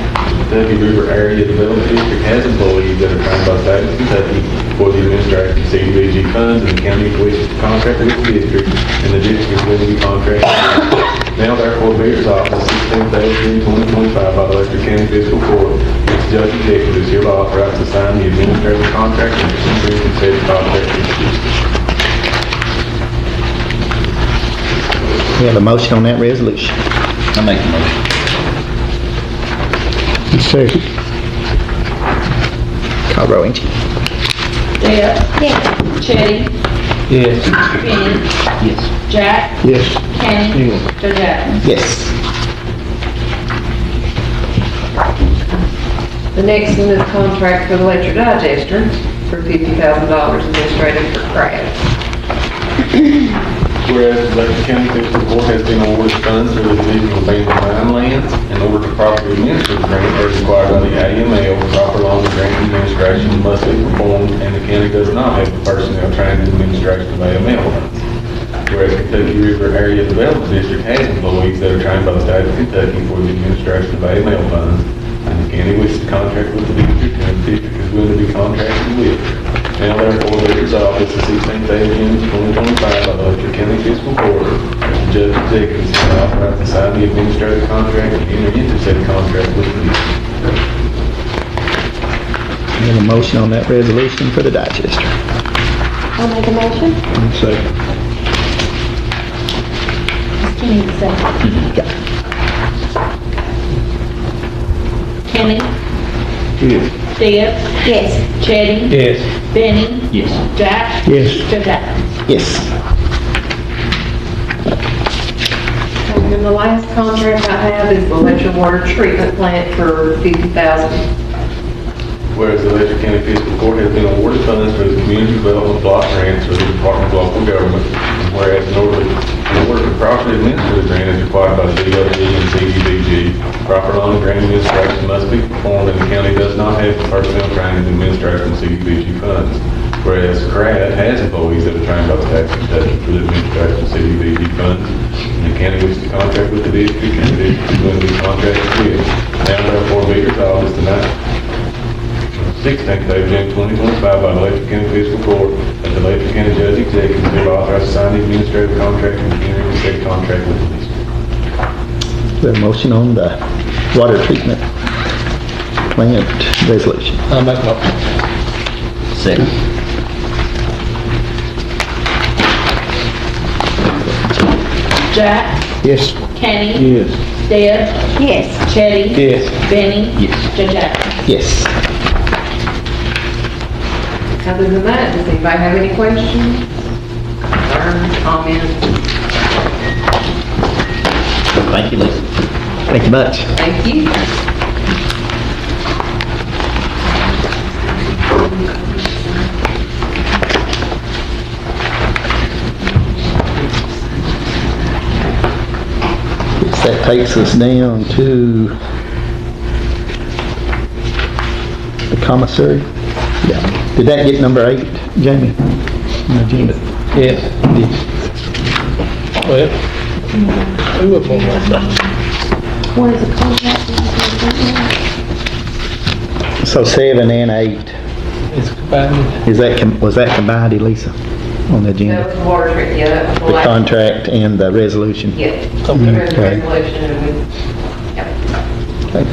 Kentucky River Area Development District has employees that are trained by the state of Kentucky for the administration of CDBG funds, and the county wishes to contract with the district, and the district is willing to be contracted. Now therefore be resolved on the 16th day of June 2025 by the Letcher County Fiscal Court, its judge executive is hereby authorized to sign the administrative contract and enter into said contract with the district. We have a motion on that resolution. I make the motion. Second. Call roll, Angie. Deb? Yes. Chitty? Yes. Benny? Yes. Jack? Yes. Kenny? Judge Atkins? Yes. The next one is a contract for the Letcher Digester for $50,000 administrative for CRAD. Whereas the Letcher County Fiscal Court has been awarded funds through the Division of Abandoned Mine Lands in order to properly administer the grant as required by the AML, proper loan and grant administration must be performed, and the county does not have the personnel trained in administration of AML funds. Whereas Kentucky River Area Development District has employees that are trained by the state of Kentucky for the administration of AML funds, and the county wishes to contract with the district, and the district is willing to be contracted with. Now therefore be resolved as the 16th day of June 2025 by the Letcher County Fiscal Court, that the judge executive is authorized to sign the administrative contract and enter into said contract with the district. We have a motion on that resolution for the digester. I'll make a motion. Second. Kenny, the second. Kenny? Yes. Deb? Yes. Chitty? Yes. Benny? Yes. Jack? Yes. Judge Atkins? Yes. And then the last contract I have is the Letcher Water Treatment Plant for $50,000. Whereas the Letcher County Fiscal Court has been awarded funds for the Community Development Block Grant through the Department of Local Government, and whereas in order to properly administer the grant as required by the DLG and CDBG, proper loan and grant administration must be performed, and the county does not have the personnel trained in administration of CDBG funds. Whereas CRAD has employees that are trained by the state of Kentucky for the administration of CDBG funds, and the county wishes to contract with the district, and the district is going to be contracted with. Now therefore be resolved as tonight, 16th day of June 2025 by the Letcher County Fiscal Court, that the Letcher County Judge Executive is authorized to sign the administrative contract and enter into said contract with the district. We have a motion on the water treatment plant resolution. I make the motion. Second. Jack? Yes. Kenny? Yes. Deb? Yes. Chitty? Yes. Benny? Yes. Judge Atkins? Yes. Other than that, does anybody have any questions? Concerns, comments? Thank you, Lisa. Thank you much. Thank you. That takes us down to the commissary. Yeah. Did that get number 8, Jamie? On the agenda? Yes. Well, we will move on. What is the contract? So 7 and 8. It's combined. Was that combined, Elisa, on the That agenda? was the water treatment, yeah, that was the The last. contract and the resolution? Yeah. Okay. There's a resolution and we, yep. Okay.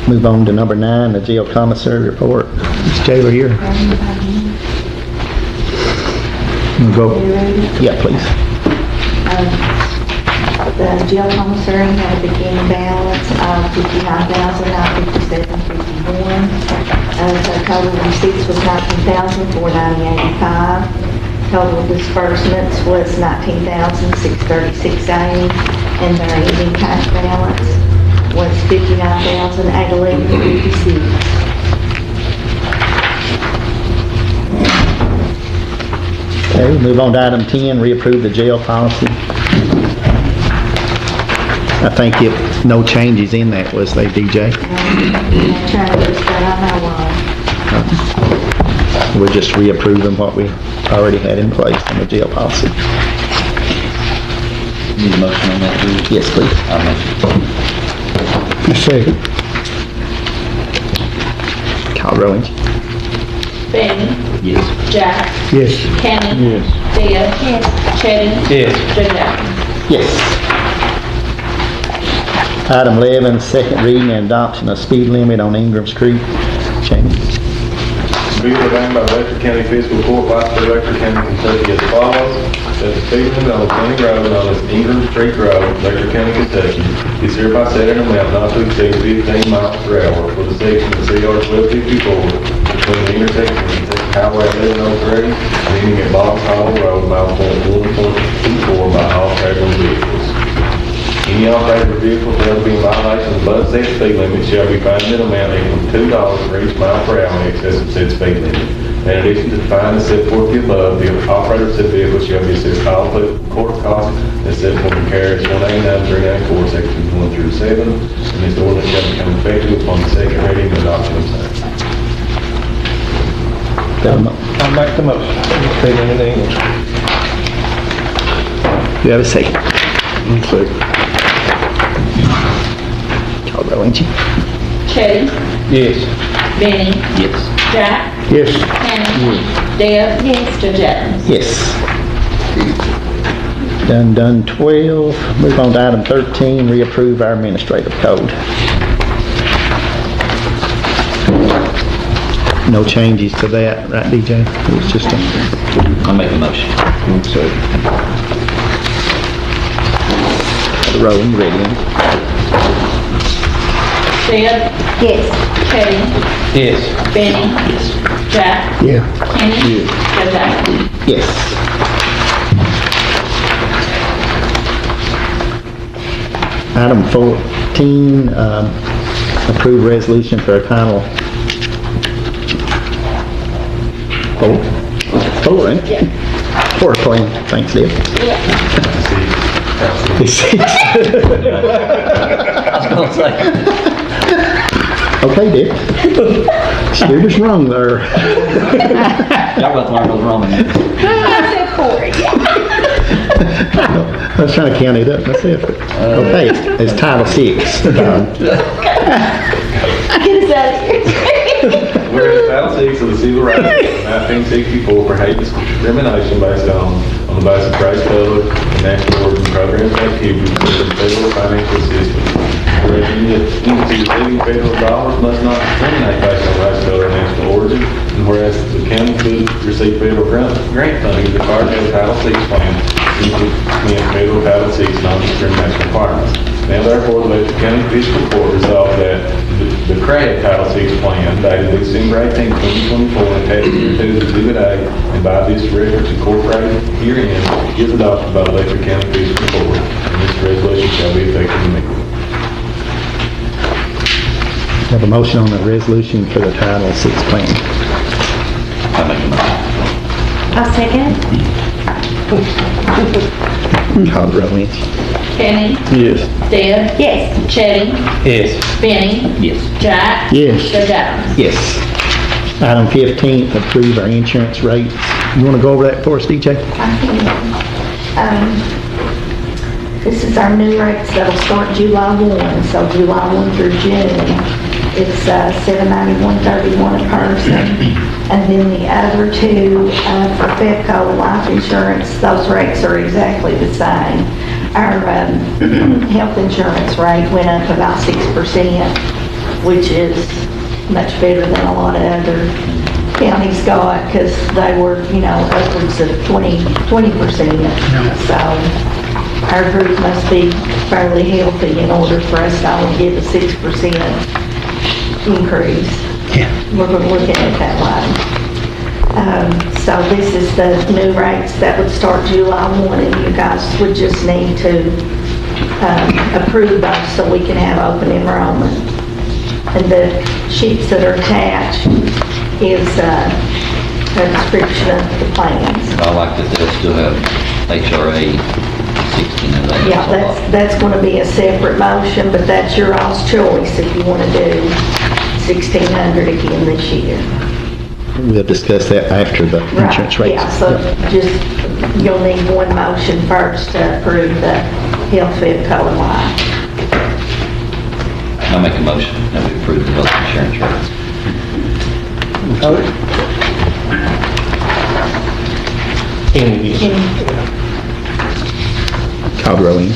Move on to number 9, the jail commissary report. Ms. Taylor here. You go. Yeah, please. The jail commissary had a beginning balance of $59,957.51. So total receipts was $19,490.85. Total disbursements was $19,636.80, and their ending cash balance was $59,811.56. Okay, we move on to item 10, reapprove the jail policy. I think no changes in that, was they, DJ? Changes that I know of. We're just reapproving what we already had in place in the jail policy. Need a motion on that, please? Yes, please. I'll motion. Second. Kyle Rowland. Benny, Yes. Jack, Yes. Kenny, Yes. Deb, Chitty, Yes. Joe Jackson. Yes. Item 11, second reading and adoption of speed limit on Ingram Street. Jamie? Be ordained by Letcher County Fiscal Court, Vice Director, County, Kentucky as follows. That the speed limit on County Road known as Ingram Street Road, Letcher County, Kentucky, is hereby set at an amount not to exceed 15 miles per hour for the section of CR 1254 between the intersection of Kentucky Highway 1103 and ending at Box Hollow Road, mile point 1.24 by all traveling vehicles. Any operator vehicle found to be in violation of the above said speed limit shall be fined an amount equal to $2 for each mile per hour in excess of said speed limit. In addition to the fine as set forth above, the operator of said vehicle shall be assessed all court costs as set forth in KRS 189394, sections 1 through 7, and this ordinance shall become effective upon the second reading and adoption of same. I'll make the motion. Speed limit in English. Do you have a second? Second. Kyle Rowland. Chitty, Yes. Benny, Yes. Jack, Yes. Kenny, Deb, Joe Jackson. Yes. Done 12. Move on to item 13, reapprove our administrative code. No changes to that, right, DJ? It was just a... I'll make a motion. The roll, you ready? Deb, Yes. Chitty, Yes. Benny, Jack, Yeah. Kenny, Joe Jackson. Yes. Item 14, approve resolution for a title. 4, ain't it? Yeah. 4 plan, thanks, Deb. I was gonna say. Okay, Deb. Steered us wrong there. Y'all got to learn those Roman. I said 4, yeah. I was trying to count it up myself. Okay, it's Title 6. Get us out of here. Whereas Title 6 of the Civil Rights Act of 1964 prohibits discrimination based on the basis of race, color, and national origin programs and activities within federal financial assistance. Whereas entities receiving federal dollars must not discriminate based on race, color, and national origin. And whereas the county could receive federal grant funding required to have Title 6 plan to implement federal Title 6 non-discrimination requirements. Now therefore, the Letcher County Fiscal Court resolved that the CRAD Title 6 plan dated December 18, 2024, attached to Exhibit A, and by this reference incorporated herein, is adopted by the Letcher County Fiscal Court, and this resolution shall be effective immediately. Have a motion on the resolution for the Title 6 plan. I'll make a motion. I'll second. Call the roll, Nancy. Kenny, Yes. Deb. Yes. Chitty, Yes. Benny, Yes. Jack. Yes. Judge Adams. Yes. Item 15, approve our insurance rates. You want to go over that for us, DJ? This is our new rates that'll start July 1, so July 1 through June, it's $791.31 a person. And then the other two, for Fiscal and life insurance, those rates are exactly the same. Our health insurance rate went up about 6%, which is much better than a lot of other counties got, because they were, upwards of 20%. So our group must be fairly healthy in order for us to only get a 6% increase. Yeah. We're looking at it that way. So this is the new rates that would start July 1, and you guys would just need to approve those so we can have open enrollment. And the sheets that are attached is a description of the plans. I like that they'll still have HRA 16 of that. Yeah, that's going to be a separate motion, but that's your all's choice if you want to do 1,600 again this year. We'll discuss that after the insurance rates. Yeah, so just, you'll need one motion first to approve the health, Fiscal, and life. I'll make a motion that we approve the health insurance rates. Kenny, yes. Call the roll, Angie.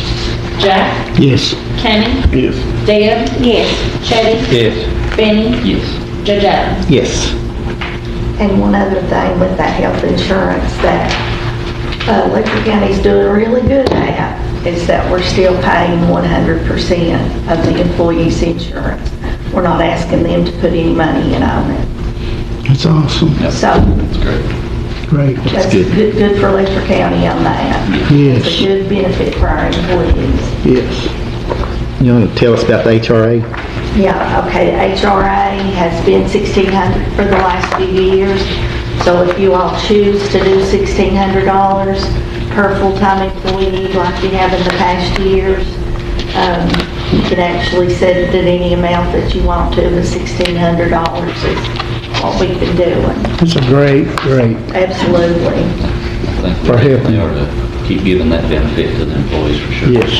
Jack. Yes. Kenny, Yes. Deb. Yes. Chitty, Yes. Benny, Yes. Judge Adams. Yes. And one other thing with that health insurance that Letcher County's doing really good at is that we're still paying 100% of the employee's insurance. We're not asking them to put any money in on it. That's awesome. So That's great. Great. that's good for Letcher County on that. It's a Yes. good benefit for our employees. Yes. You want to tell us about the HRA? Yeah, okay, the HRA has been $1,600 for the last few years. So if you all choose to do $1,600 per full-time employee like you have in the past years, you can actually set it at any amount that you want to. The $1,600 is what we've been doing. That's a great. Absolutely. I think For helping. they ought to keep giving that benefit to the employees for sure. Yes.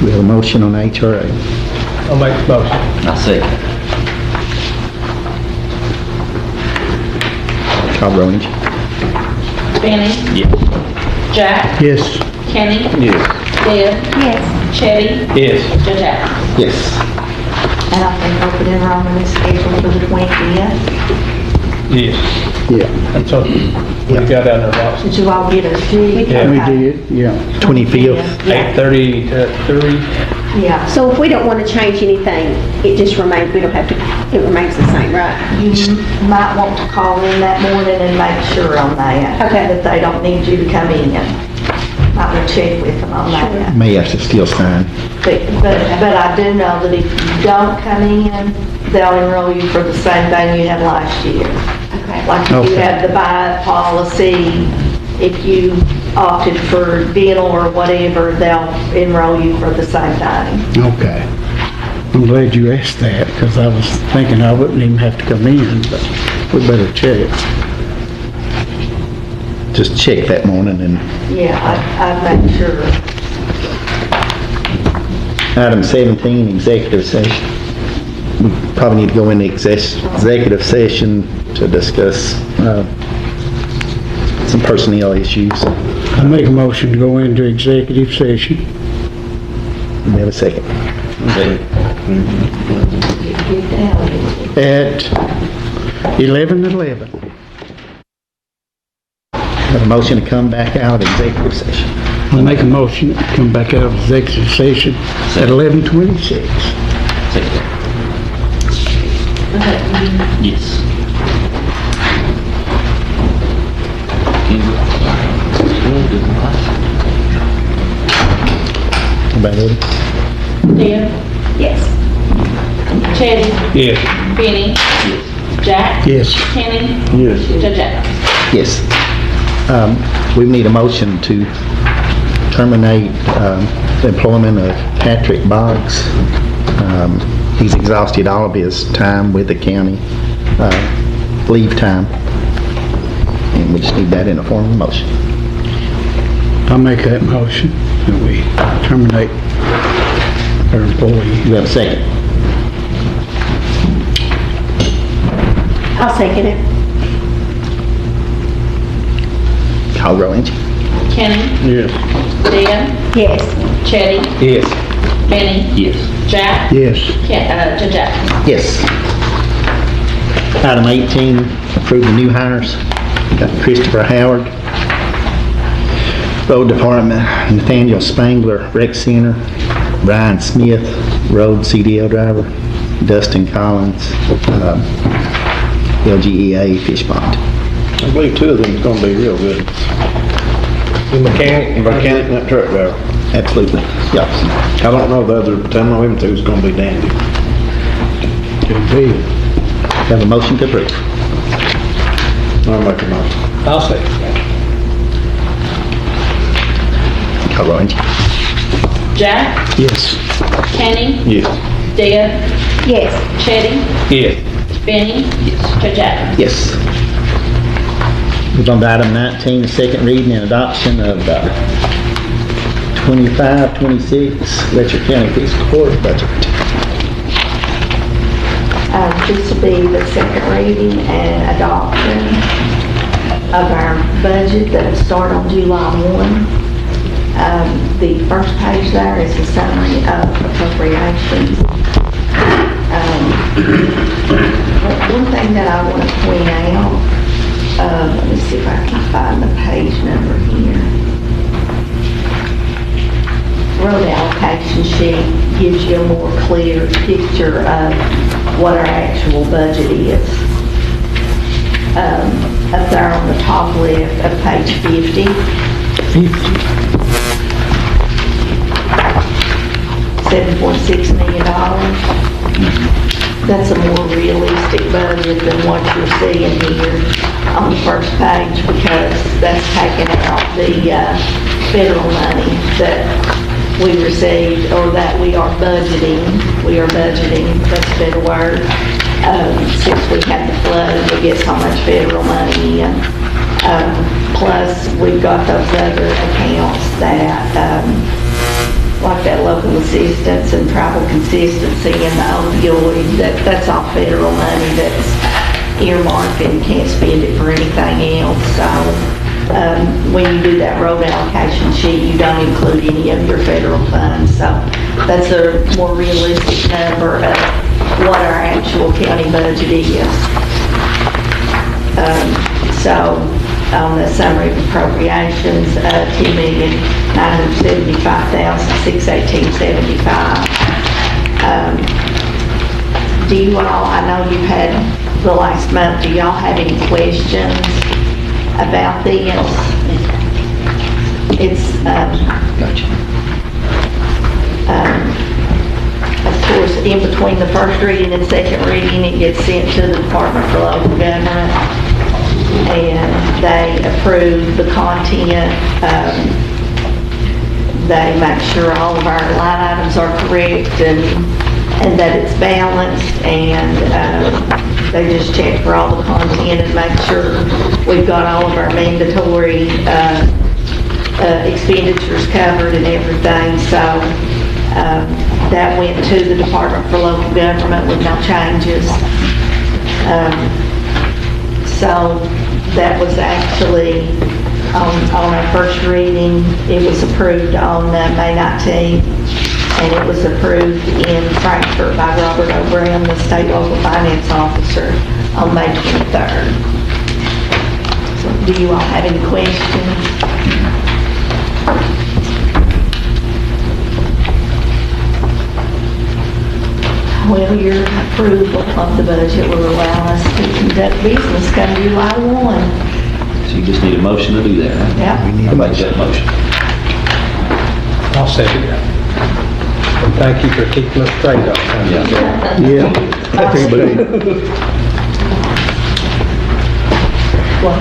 We have a motion on HRA. I'll make the motion. I second. Call the roll, Angie. Benny, Yes. Jack. Yes. Kenny, Yes. Deb. Yes. Yes. Chitty, Judge Adams. Yes. And I think open enrollment is scheduled for the 20th. Yes. Yeah. That's what we got out in our box. Did you all get a sheet? Yeah. We Okay. did, yeah. 25th. Yeah. 8:30 to 3. Yeah. So if we don't want to change anything, it just remains, we don't have to, it remains the same, right? You might want to call in that morning and make sure on that. Okay. That they don't need you to come in. I will check with them on that. May have to still sign. But I do know that if you don't come in, they'll enroll you for the same thing you had last year. Okay. Like if you Okay. had the buy policy, if you opted for dental or whatever, they'll enroll you for the same thing. Okay. I'm glad you asked that, because I was thinking I wouldn't even have to come in, but we better check. Just check that morning and Yeah, I'd make sure. Item 17, executive session. We probably need to go into executive session to discuss some personnel issues. I make a motion to go into executive session. We have a second. Get down. At 11:11. Have a motion to come back out of executive session. I make a motion to come back out of executive session at 11:26. Second. Yes. Everybody ready? Deb. Yes. Chitty, Yes. Benny, Jack. Yes. Kenny, Yes. Judge Adams. Yes. We need a motion to terminate the employment of Patrick Boggs. He's exhausted all of his time with the county, leave time, and we just need that in a form of motion. I'll make that motion that we terminate our employee. You have a second? I'll second it. Call roll, Angie. Kenny? Yes. Dan? Yes. Chitty? Yes. Benny? Yes. Jack? Yes. Judge Atkins? Yes. Item 18, approve the new hires. Got Christopher Howard, Road Department, Nathaniel Spangler, Rec Center, Brian Smith, Road CDL driver, Dustin Collins, LGEA Fish Pond. I believe two of them is gonna be real good. The mechanic. Mechanic and that truck driver. Absolutely. Yes. I don't know the other, but I know him two's gonna be dandy. Good deal. Have a motion to approve. I'll make a motion. I'll say. Call roll, Angie. Jack? Yes. Kenny? Yes. Dan? Yes. Chitty? Yes. Benny? Yes. Judge Atkins? Yes. Move on to item 19, the second reading and adoption of 25-26 Letcher County Fiscal Court budget. This will be the second reading and adoption of our budget that will start on July 1. The first page there is a summary of appropriations. One thing that I want to point out, let me see if I can find the page number here. Road allocation sheet gives you a more clear picture of what our actual budget is. Up there on the top left of page 50. $7.6 million. That's a more realistic budget than what you're seeing here on the first page, because that's taking out the federal money that we received, or that we are budgeting. We are budgeting, that's a better word. Since we had the flood, we get so much federal money in. Plus, we've got those other accounts that, like that local assistance and travel consistency and the opioid, that's all federal money that's earmarked and can't spend it for anything else. So when you do that road allocation sheet, you don't include any of your federal funds. So that's a more realistic number of what our actual county budget is. So on the summary of appropriations, $10,975,618.75. Do you all, I know you've had the last month, do y'all have any questions about this? It's, of course, in between the first reading and second reading, it gets sent to the Department for Local Government, and they approve the content. They make sure all of our line items are correct and that it's balanced, and they just check for all the content and make sure we've got all of our mandatory expenditures covered and everything. So that went to the Department for Local Government with no changes. So that was actually on our first reading. It was approved on May 19th, and it was approved in Frankfurt by Robert O'Brien, the state local finance officer, on May 23rd. So do you all have any questions? Well, your approval of the budget will allow us to conduct business come July 1. So you just need a motion to do that, right? Yeah. We need I'll a make motion. that motion. I'll second that. And thank you for keeping us straight all the time. Yeah. What,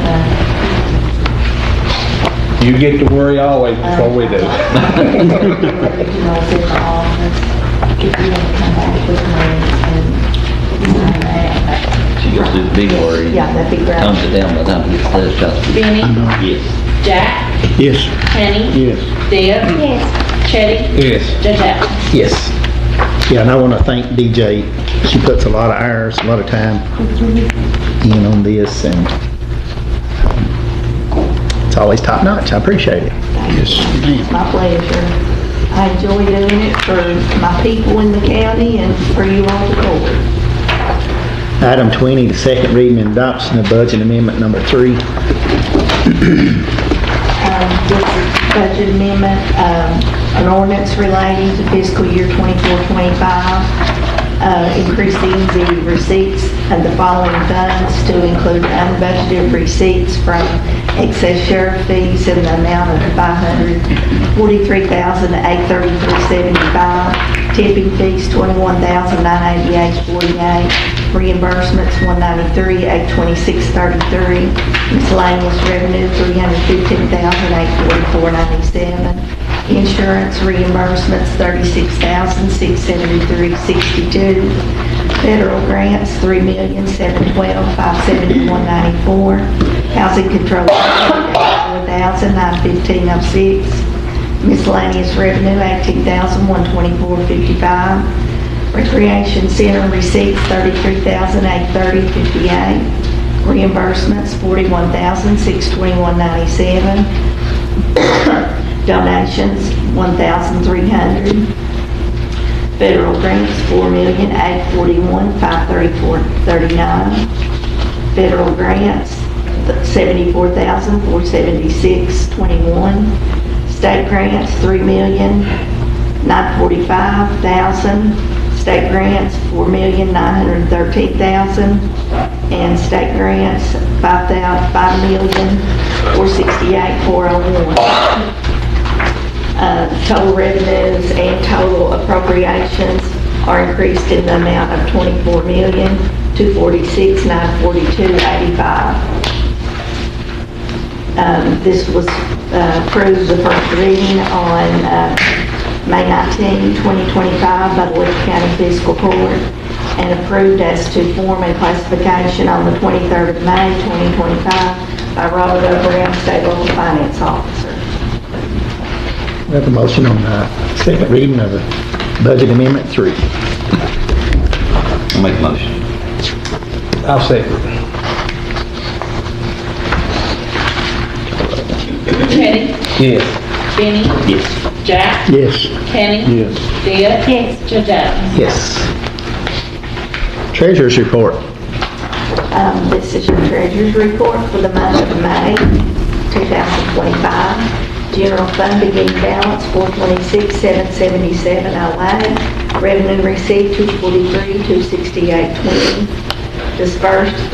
You get to worry always before we do. You know, it's in the office, if you want to come back with me and sign that. She goes through the big worry. Yeah, that'd be great. Calms it down by the time it gets to that shot. Benny? Yes. Jack? Yes. Kenny? Yes. Deb? Yes. Chetty? Yes. Judge Allen? Yes. Yeah, and I want to thank DJ. She puts a lot of hours, a lot of time in on this, and it's always top notch. I appreciate it. Yes, ma'am. My pleasure. I enjoy doing it for my people in the county and for you all to court. Item 20, the second reading and adoption of budget amendment number 3. This is budget amendment, an ordinance relating to fiscal year 24-25, increasing the receipts of the following funds to include unbudgeted receipts from excess sheriff fees in the amount of $543,833.75, tipping fees $21,988.48, reimbursements $193,826.33, miscellaneous revenue $315,844.97, insurance reimbursements $36,673.62, federal grants $3,712,571.94, housing control $4,915.06, miscellaneous revenue $18,124.55, recreation center receipts $33,830.58, reimbursements $41,621.97, donations $1,300, federal grants $4,841,534.39, federal grants $74,476.21, state grants $3,945,000, state grants $4,913,000, and state grants $5,468,401. Total revenues and total appropriations are increased in the amount of $24,246,942.85. This was approved the first reading on May 19, 2025 by the Letcher County Fiscal Court and approved as to form and classification on the 23rd of May, 2025 by Robert O'Brien, State Local Finance Officer. We have a motion on second reading of budget amendment 3. I'll make a motion. I'll second. Chetty? Yes. Benny? Yes. Jack? Yes. Kenny? Yes. Deb? Yes. Judge Allen? Yes. Treasurer's report. This is your treasurer's report for the month of May 2025. General fund beginning balance $426,777.08. Revenue received $243,268.20. Disbursed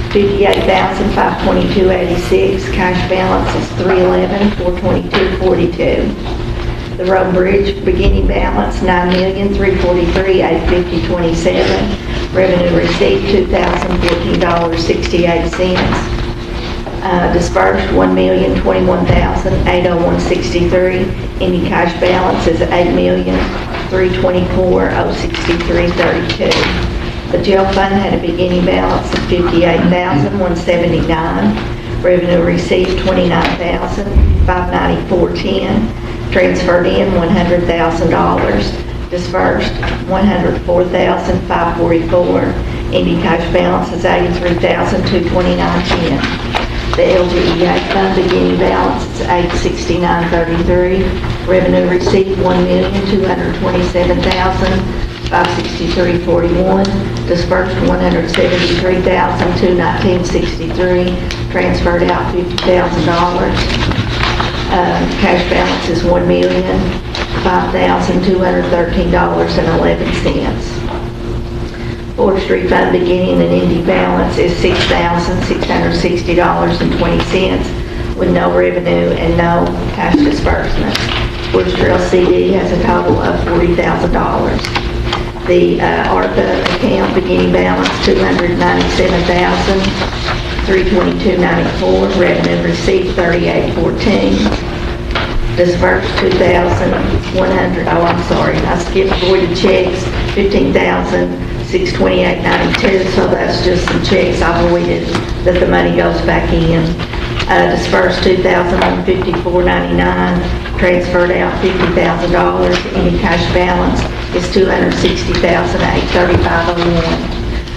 $58,522.86. Cash balance is $311,422.42. The road and bridge beginning balance $9,343,850.27. Revenue received $2,014.68. Disbursed $1,021,801.63. Ending cash balance is $8,324,063.32. The jail fund had a beginning balance of $58,179. Revenue received $29,594.10. Transferred in $100,000. Disbursed $104,544. Ending cash balance is $83,229.10. The LGEA fund beginning balance is $869.33. Revenue received $1,227,563.41. Disbursed $173,219.63. Transferred out $50,000. Cash balance is $1,005,213.11. Forestry fund beginning and ending balance is $6,660.20 with no revenue and no cash disbursements. Forestry LCD has a total of $40,000. The ARPA account beginning balance $297,000. $322.94, revenue received $38.14, dispersed $2,100, oh, I'm sorry, I skipped voided checks, $15,628.92, so that's just some checks I voided that the money goes back in. Dispersed $2,154.99, transferred out $50,000, any cash balance is $260,835.01.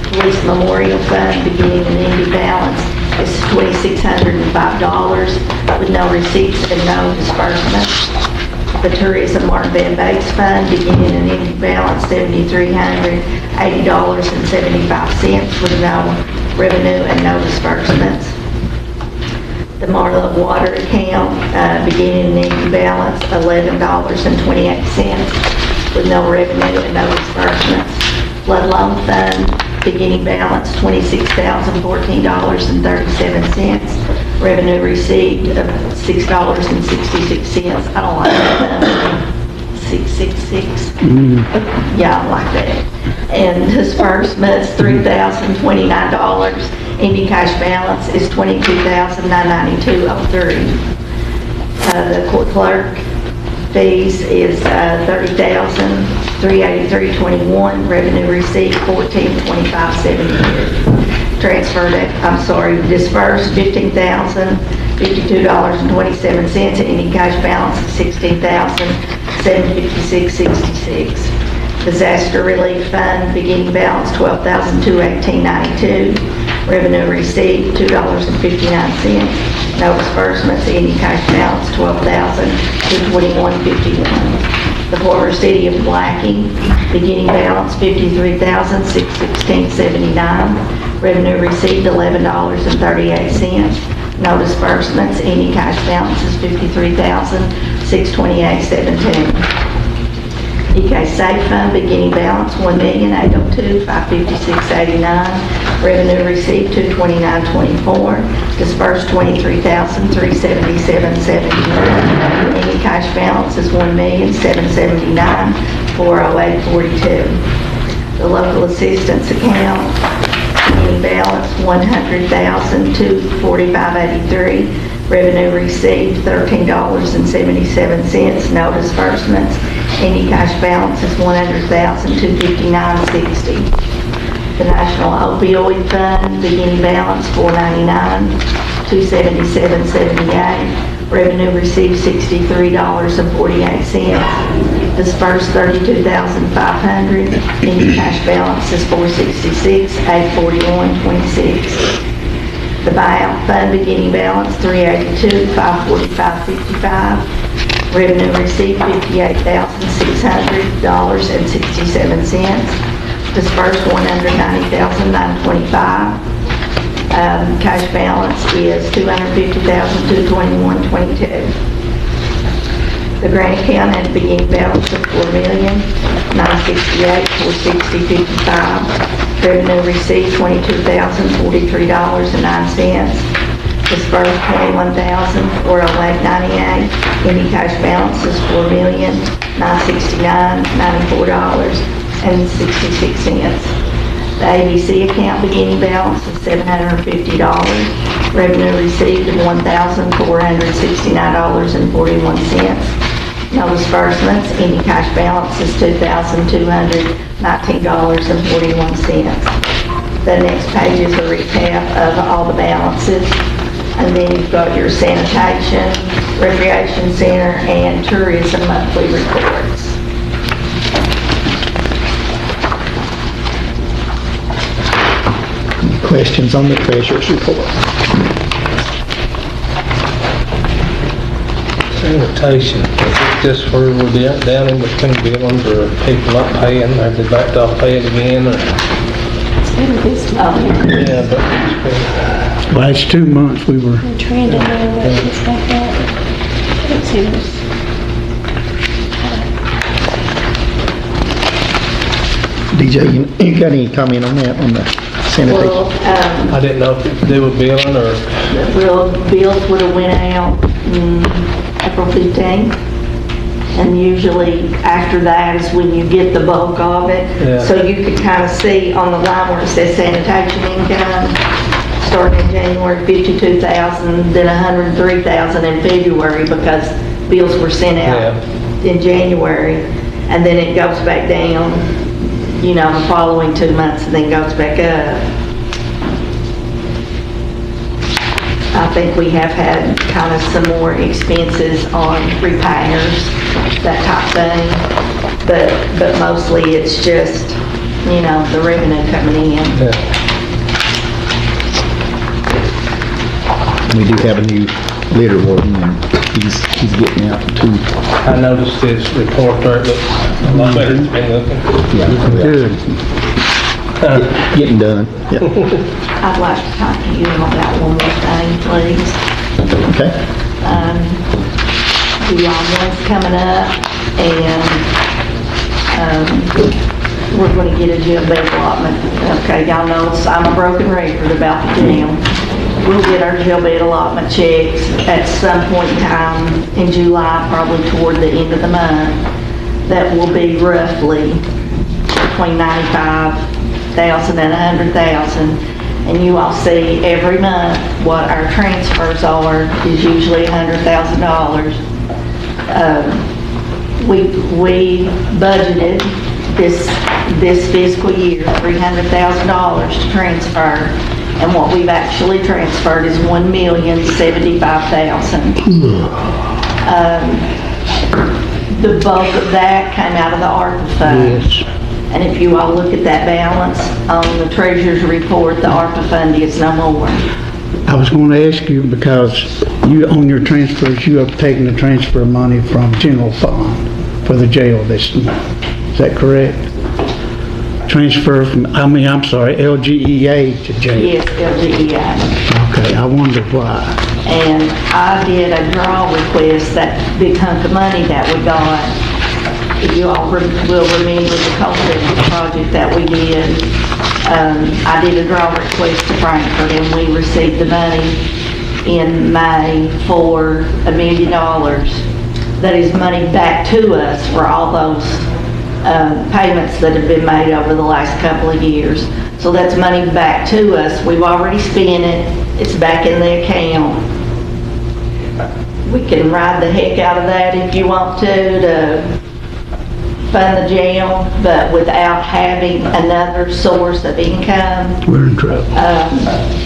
Police Memorial Fund, beginning and ending balance is $2,605 with no receipts and no disbursements. The Tourism Martin Van Bates Fund, beginning and ending balance $7,380.75 with no revenue and no disbursements. The Marla Water account, beginning and ending balance $11.28 with no revenue and no disbursements. Flood Loan Fund, beginning balance $26,014.37. Revenue received of $6.66. I don't like that number. 666. Yeah, I like that. And disbursements, $3,029. Ending cash balance is $22,992.03. The court clerk fees is $30,383.21. Revenue received $14,25.72. Dispersed $15,052.27. Ending cash balance is $16,756.66. Disaster Relief Fund, beginning balance $12,218.92. Revenue received $2.59. No disbursements. Ending cash balance $12,221.51. The former City of Blackie, beginning balance $53,616.79. Revenue received $11.38. No disbursements. Ending cash balance is $53,628.17. EK Safe Fund, beginning balance $1,802,556.89. Revenue received $229.24. Dispersed $23,377.79. Ending cash balance is $1,779,408.42. The local assistance account, beginning balance $100,245.83. Revenue received $13.77. No disbursements. Ending cash balance is $100,259.60. The National Opioid Fund, beginning balance $499,277.78. Revenue received $63.48. Dispersed $32,500. Ending cash balance is $466,841.26. The Buyout Fund, beginning balance $382,545.55. Revenue received $58,600.67. Dispersed $190,925. Cash balance is $250,221.22. The grant account had a beginning balance of $4,968,460.55. Revenue received $22,043.09. Dispersed $21,408.98. Ending cash balance is $4,969,94.66. The ABC account beginning balance is $750. Revenue received $1,469.41. No disbursements. Ending cash balance is $2,219.41. The next page is a recap of all the balances. And then you've got your sanitation, recreation center, and tourism monthly reports. Questions on the treasurer's report? Sanitation, is it just where we're down in between billings, or people not paying, or they backed off paying again, or? Yeah, but Last 2 months, we were, Trending now, it's like that. Let's see this. DJ, you got any comment on that, on the sanitation? Well, I didn't know if it they were billing, or? the bills would have went out April 15th. And usually after that is when you get the bulk of it. Yeah. So you could kind of see on the line where it says sanitation income, starting in January, 52,000, then 103,000 in February because bills were sent out in January. And then it goes back down, you know, the following 2 months and then goes back up. I think we have had kind of some more expenses on repairs, that type thing. But mostly it's just, you know, the revenue coming in. We do have a new litter warden, and he's getting out too. I noticed his report there, it looks a lot better than it's been looking. Yeah, Good. getting done. Yeah. I'd like to talk to you about one more thing, please. Okay. The one's coming up, and we're going to get a jail bed allotment. Okay, y'all know I'm a broken record about the jail. We'll get our jail bed allotment checks at some point in time in July, probably toward the end of the month. That will be roughly between 95,000 and 100,000. And you all see every month what our transfers are is usually $100,000. We budgeted this fiscal year $300,000 to transfer, and what we've actually transferred is $1,075,000. The bulk of that came out of the ARPA fund. Yes. And if you all look at that balance on the treasurer's report, the ARPA fund is no more. I was going to ask you because you, on your transfers, you have taken the transfer money from general fund for the jail this month. Is that correct? Transfer from, I'm sorry, LGEA to jail. Yes, LGEI. Okay, I wonder why. And I did a draw request, that big hunk of money that we got. If you all will remember the cost project that we did, I did a draw request to Frankfurt, and we received the money in May for $1 million. That is money back to us for all those payments that have been made over the last couple of years. So that's money back to us. We've already spent it. It's back in the account. We can ride the heck out of that if you want to fund the jail, but without having another source of income. We're in trouble.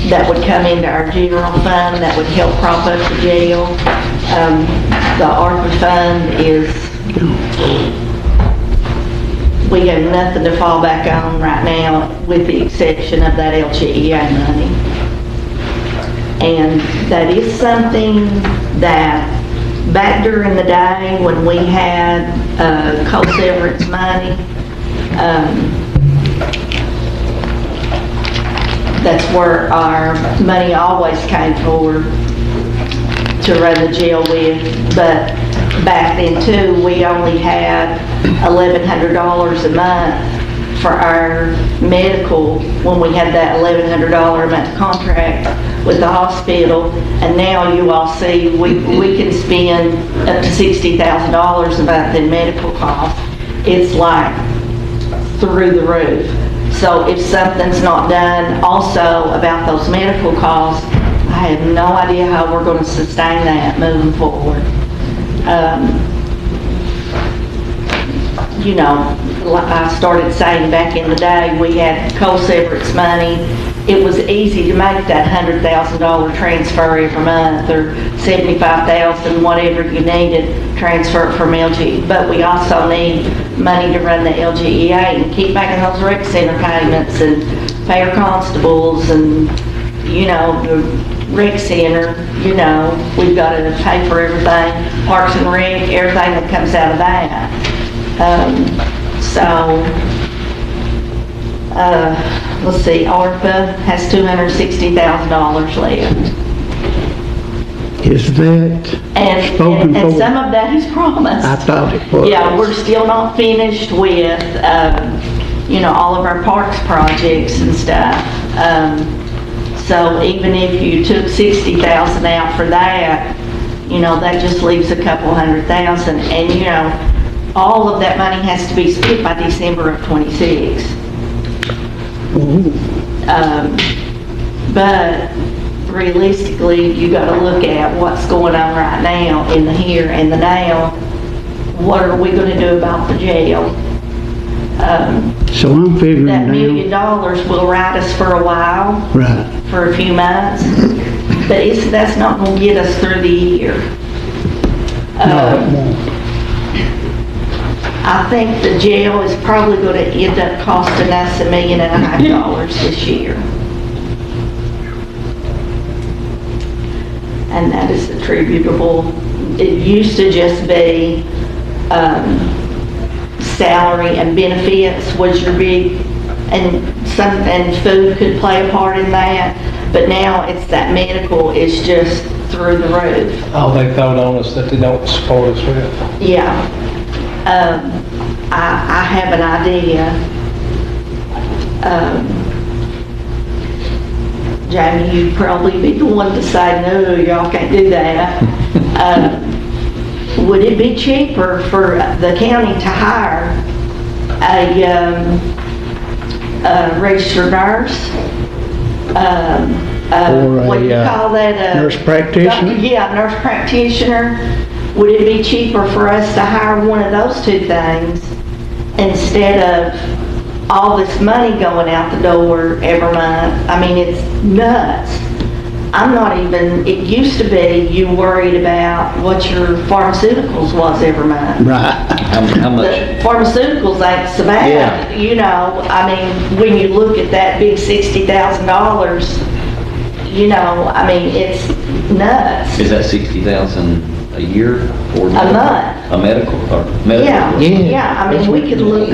That would come into our general fund, that would help prop up the jail. The ARPA fund is, we have nothing to fall back on right now with the exception of that LGEA money. And that is something that back during the day when we had coal severance money, that's where our money always came for to run the jail with. But back then too, we only had $1,100 a month for our medical when we had that $1,100 a month contract with the hospital. And now you all see we can spend up to $60,000 a month in medical costs. It's like through the roof. So if something's not done also about those medical costs, I have no idea how we're going to sustain that moving forward. You know, like I started saying back in the day, we had coal severance money. It was easy to make that $100,000 transfer every month, or $75,000, whatever you needed, transfer from LG. But we also need money to run the LGEA and keep making those rec center payments and pay our constables and, you know, the rec center, you know, we've got to pay for everything, Parks and Rec, everything that comes out of that. Let's see, ARPA has $260,000 left. Is that spoken And for? some of that is promised. I thought it was. Yeah, we're still not finished with, you know, all of our parks projects and stuff. So even if you took $60,000 out for that, you know, that just leaves a couple $100,000. And, you know, all of that money has to be spent by December of '26. But realistically, you gotta look at what's going on right now in the here and the now. What are we gonna do about the jail? So I'm figuring That $1 million now, will ride us for a while, right, for a few months, but that's not gonna get us through the year. no, it won't. I think the jail is probably gonna end up costing us $1.5 million this year. And that is attributable, it used to just be, salary and benefits was your big, and food could play a part in that, but now it's that medical is just through the roof. All they thought on us that they don't support us with. Yeah. I have an idea. Jamie, you'd probably be the one to say, no, y'all can't do that. Would it be cheaper for the county to hire a registered nurse? Or What do you a, call that? nurse practitioner? Yeah, nurse practitioner. Would it be cheaper for us to hire one of those two things instead of all this money going out the door every month? I mean, it's nuts. I'm not even, it used to be you worried about what your pharmaceuticals was every month. Right. How much? The pharmaceuticals ain't so bad, you know, I mean, when you look at that big $60,000, you know, I mean, it's nuts. Is that 60,000 a year or? A month. A medical, or medical? Yeah, I mean, we could look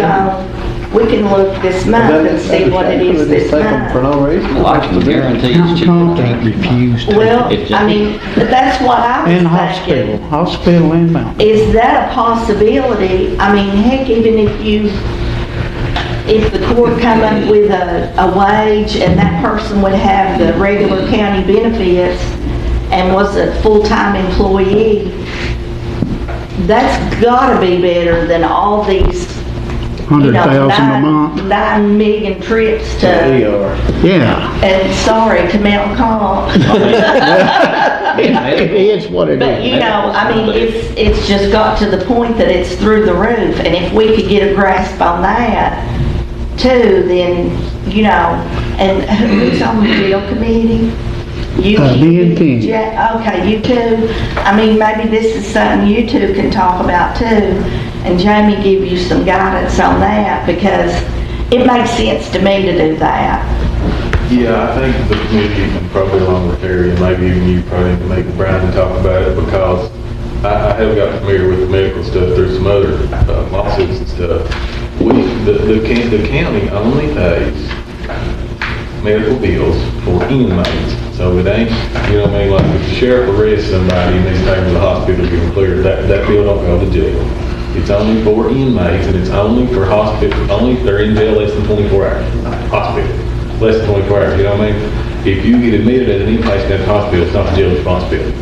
this month and see what it is this month. For no reason. Well, I can guarantee it's cheaper. Can't refuse to. Well, If- I mean, but that's what I And was hospital, thinking. hospital and mountain. Is that a possibility? I mean, heck, even if the court come up with a wage and that person would have the regular county benefits and was a full-time employee, that's gotta be better than all these, you know, 100,000 a month. 9 million trips to, Yeah. and sorry, to Mount Comp. It is what it But is. you know, I mean, it's just got to the point that it's through the roof, and if we could get a grasp on that too, then, you know, and who's on the jail committee? You, me and Kenny. Okay, you two. I mean, maybe this is something you two can talk about too, and Jamie give you some guidance on that, because it makes sense to me to do that. Yeah, I think the committee and probably along with Terry and maybe even you probably need to make Brian talk about it, because I have got familiar with the medical stuff through some other lawsuits and stuff. The county only pays medical bills for inmates. So it ain't, you know what I mean, like if the sheriff arrests somebody and they take them to the hospital to get them cleared, that bill don't go to jail. It's only for inmates, and it's only for hospital, only if they're in jail less than 24 hours. Hospital, less than 24 hours, you know what I mean? If you get admitted as an inpatient at the hospital, it's not the jail's responsibility.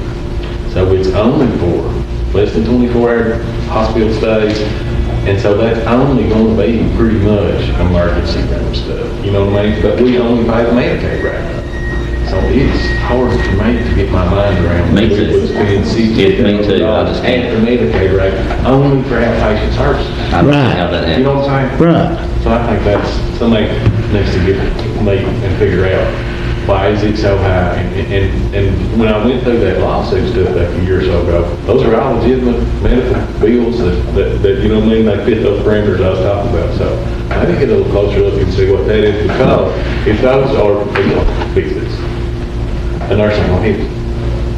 So it's only for less than 24-hour hospital stays, and so that's only going to be pretty much emergency room stuff, you know what I mean? But we only pay the Medicaid right now. So it's hard for me to get my mind around. Me too. It's being Me too, I understand. after Medicaid rate, only for outpatient services. I don't see how that You know happens. what I'm saying? Right. So I think that's something needs to get me and figure out, why is it so high? And when I went through that lawsuit stuff back a year or so ago, those are all legitimate medical bills that, you know what I mean, they fit those parameters I was talking about. So I need to get a little closer look and see what that is, because if those are fixes, a nursing home is,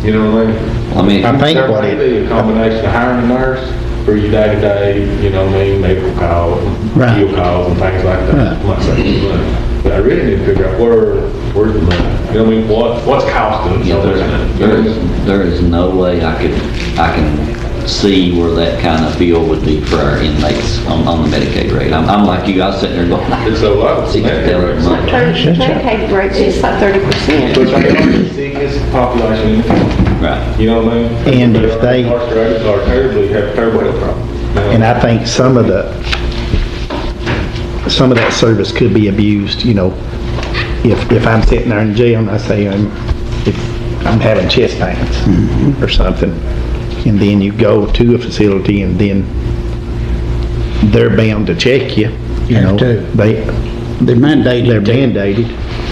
you know what I mean? I mean, There may be a combination of hiring a nurse for your day-to-day, you know what I mean, medical calls, Right. field calls and things like that. Right. I'm not saying it's money, but I really need to figure out where's the money? You know what I mean, what's costing us? yeah, there is no way I can see where that kind of bill would be for our inmates on the Medicaid rate. I'm like you, I was sitting there going, It's so low. Medicaid rate is like 30%. But they are the sickest population in the country. right. You know what I mean? And if they- Incarcerated are have terrible health problems. And I think some of that service could be abused, you know, if I'm sitting there in jail and I say if I'm having chest pains or something, and then you go to a facility and then they're bound to check you, you know. They're mandated. They're mandated,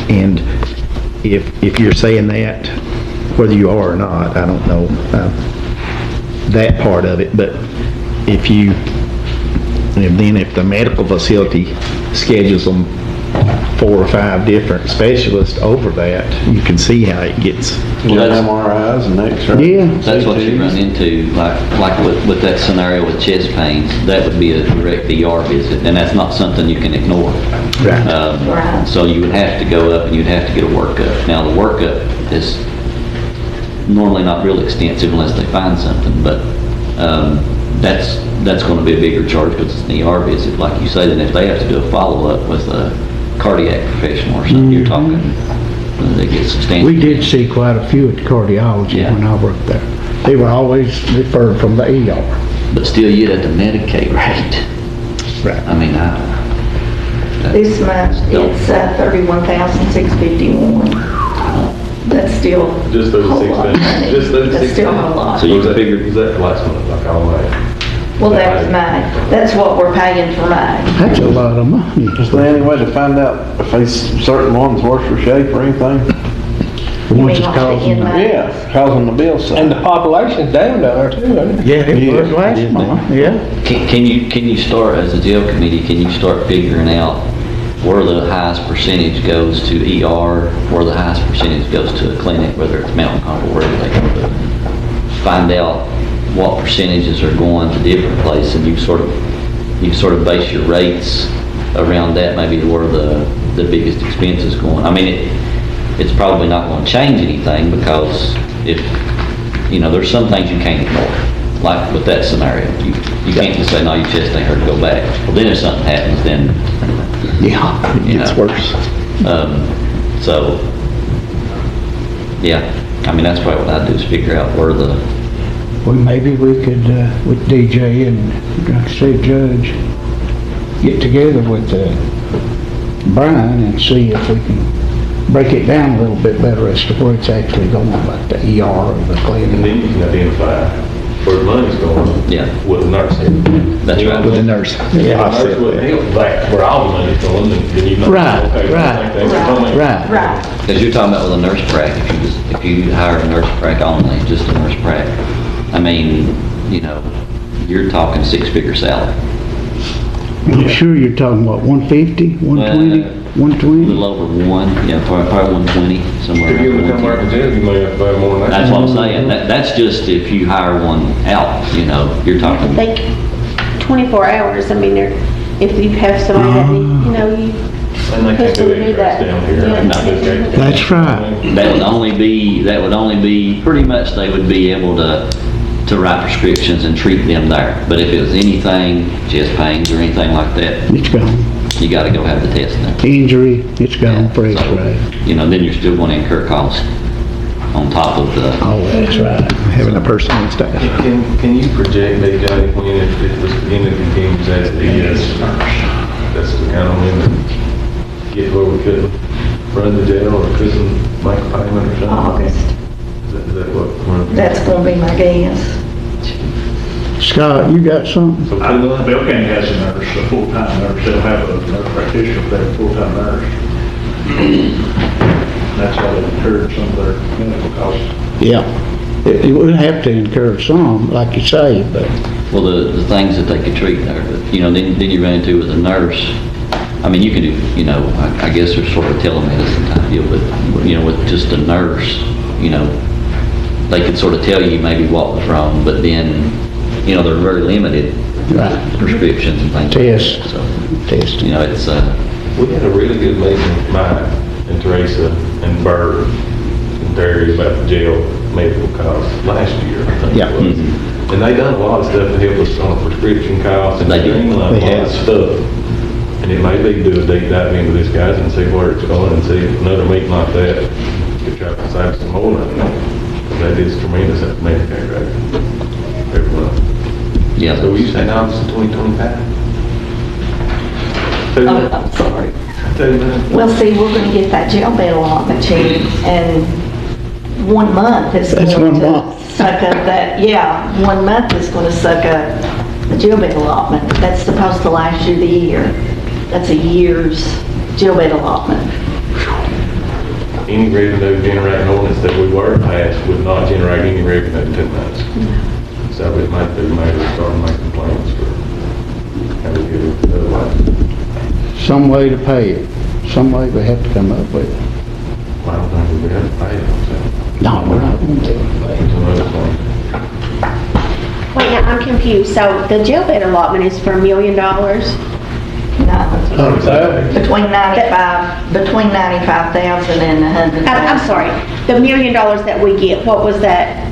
and if you're saying that, whether you are or not, I don't know that part of it, but if the medical facility schedules them 4 or 5 different specialists over that, you can see how it gets. Well, MRIs and X-rays. Yeah. That's what you run into, like with that scenario with chest pains, that would be a direct ER visit, and that's not something you can ignore. Right. So you would have to go up and you'd have to get a workup. Now, the workup is normally not real extensive unless they find something, but that's going to be a bigger charge because it's an ER visit. Like you say, then if they have to do a follow-up with a cardiac professional or something, you're talking, they get substantial. We did see quite a few at the cardiology when I worked there. They were always referred from the ER. But still, you'd have to medicate, right? Right. I mean, This month, it's $31,651. That's still Just a those whole 6 lot of money. Just those That's 6 still a lot. So you was figured, is that last month, like all May? Well, that was May. That's what we're paying for May. That's a lot of money. Is there any way to find out if these certain ones worse for shape or anything? The You ones mean that's like the causing inmates? Yeah, causing the bill side. And the population's down there too, isn't it? Yeah, it was last month, yeah. can you start, as a jail committee, can you start figuring out where the highest percentage goes to ER, where the highest percentage goes to a clinic, whether it's Mountain Home or wherever they go to? Find out what percentages are going to different places, and you sort of base your rates around that, maybe where the biggest expense is going. I mean, it's probably not going to change anything because if, you know, there's some things you can't ignore. Like with that scenario, you can't just say, no, your chest ain't hurt, go back. Well, then if something happens, then, Yeah, it gets worse. So, yeah, I mean, that's probably what I'd do is figure out where the, Well, maybe we could, with DJ and, like I said, Judge, get together with Brian and see if we can break it down a little bit better as to where it's actually going, like the ER or the And clinic. then you can identify where the money's going. Yeah. With the nursing. That's right. With the nurse. Yeah, the nurse wouldn't help that, where all the money's going, then you know. Right, okay, right, I think that's coming. Right. Right. because you're talking about with a nurse prac, if you hire a nurse prac only, just a nurse prac, I mean, you know, you're talking 6-figure salary. I'm sure you're talking, what, 150, 120, A 120? little over 1, yeah, probably 120, somewhere If you around would come work 120. at jail, you may have to pay more than that. That's what I'm saying. That's just if you hire one out, you know, you're talking. They, 24 hours, I mean, if you have somebody that, you know, you, And they can't who's do gonna do that? interest down here. Yeah. Not this case. That's right. That would only be, pretty much they would be able to write prescriptions and treat them there. But if it was anything, chest pains or anything like that, It's gone. you gotta go have the test done. Injury, it's gone for So, X-ray. you know, then you're still gonna incur costs on top of the, Oh, that's right. Having a person on staff. Can you project, DJ, when if it was beginning to continue as it is? That's the kind of when to get where we couldn't run the jail or couldn't make a payment or something? August. Is that what? That's gonna be my guess. Scott, you got something? So Bill County has a nurse, a full-time nurse, they'll have a nurse practitioner, they're a full-time nurse. That's how they incurred some of their medical costs. Yeah. It would have to incur some, like you say, but well, the things that they could treat there. But, you know, then you run into with a nurse. I mean, you can do, you know, I guess there's sort of telemedicine type deal, but, you know, with just a nurse, you know, they could sort of tell you maybe what was wrong, but then, you know, they're very limited prescriptions and things Test. like that. So, test. you know, it's, we had a really good meeting with Mike and Teresa and Bird and Terry about the jail medical costs last year, I think Yeah. it was. And they done a lot of stuff to help us on prescription costs and They did. streamline a They lot of have. stuff. And it may be do a deep dive into this, guys, and see where it's going and see if another meeting like that could try to save some more money. That is tremendous at Medicare, right? Every month. yeah. So you say now it's 2025? Oh, I'm sorry. Well, see, we're gonna get that jail bed allotment check, and 1 month is That's going 1 to month. suck up that, yeah, 1 month is gonna suck up the jail bed allotment. That's supposed to last you the year. That's a year's jail bed allotment. Any revenue generating ordinance that we were passed would not generate any revenue to us. So it might be made to start making plans for how we get it otherwise. Some way to pay it, some way we have to come up with. I don't think we would have to pay it. No, we're not going to. It's another thing. Wait, now, I'm confused. So the jail bed allotment is for $1 million? No, between 95,000 and 100,000. I'm sorry, the $1 million that we get, what was that?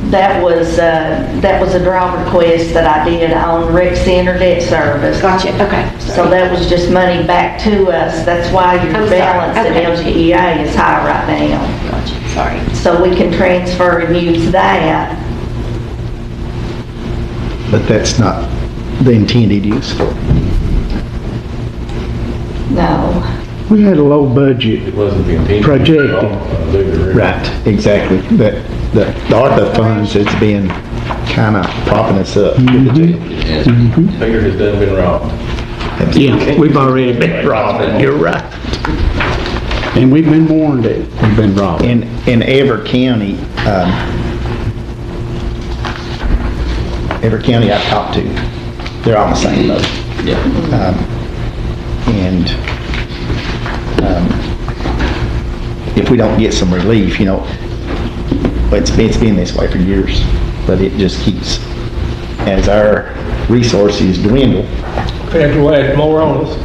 That was a draw request that I did on rec center debt service. Gotcha, okay. So that was just money back to us. That's why your I'm sorry, balance at okay. LGEA is high right now. Gotcha, sorry. So we can transfer and use that. But that's not the intended use for it. No. We had a low budget It wasn't the intention. projected. Right, exactly. The ARPA funds has been kind of propping us up with the jail. Yes. Finger has done been robbed. Yeah, we've already been robbed, you're right. And we've been warned that we've been robbed. In every county I've talked to, they're all the same though. Yeah. And if we don't get some relief, it's been this way for years, but it just keeps, as our resources dwindle. We have to add more on us.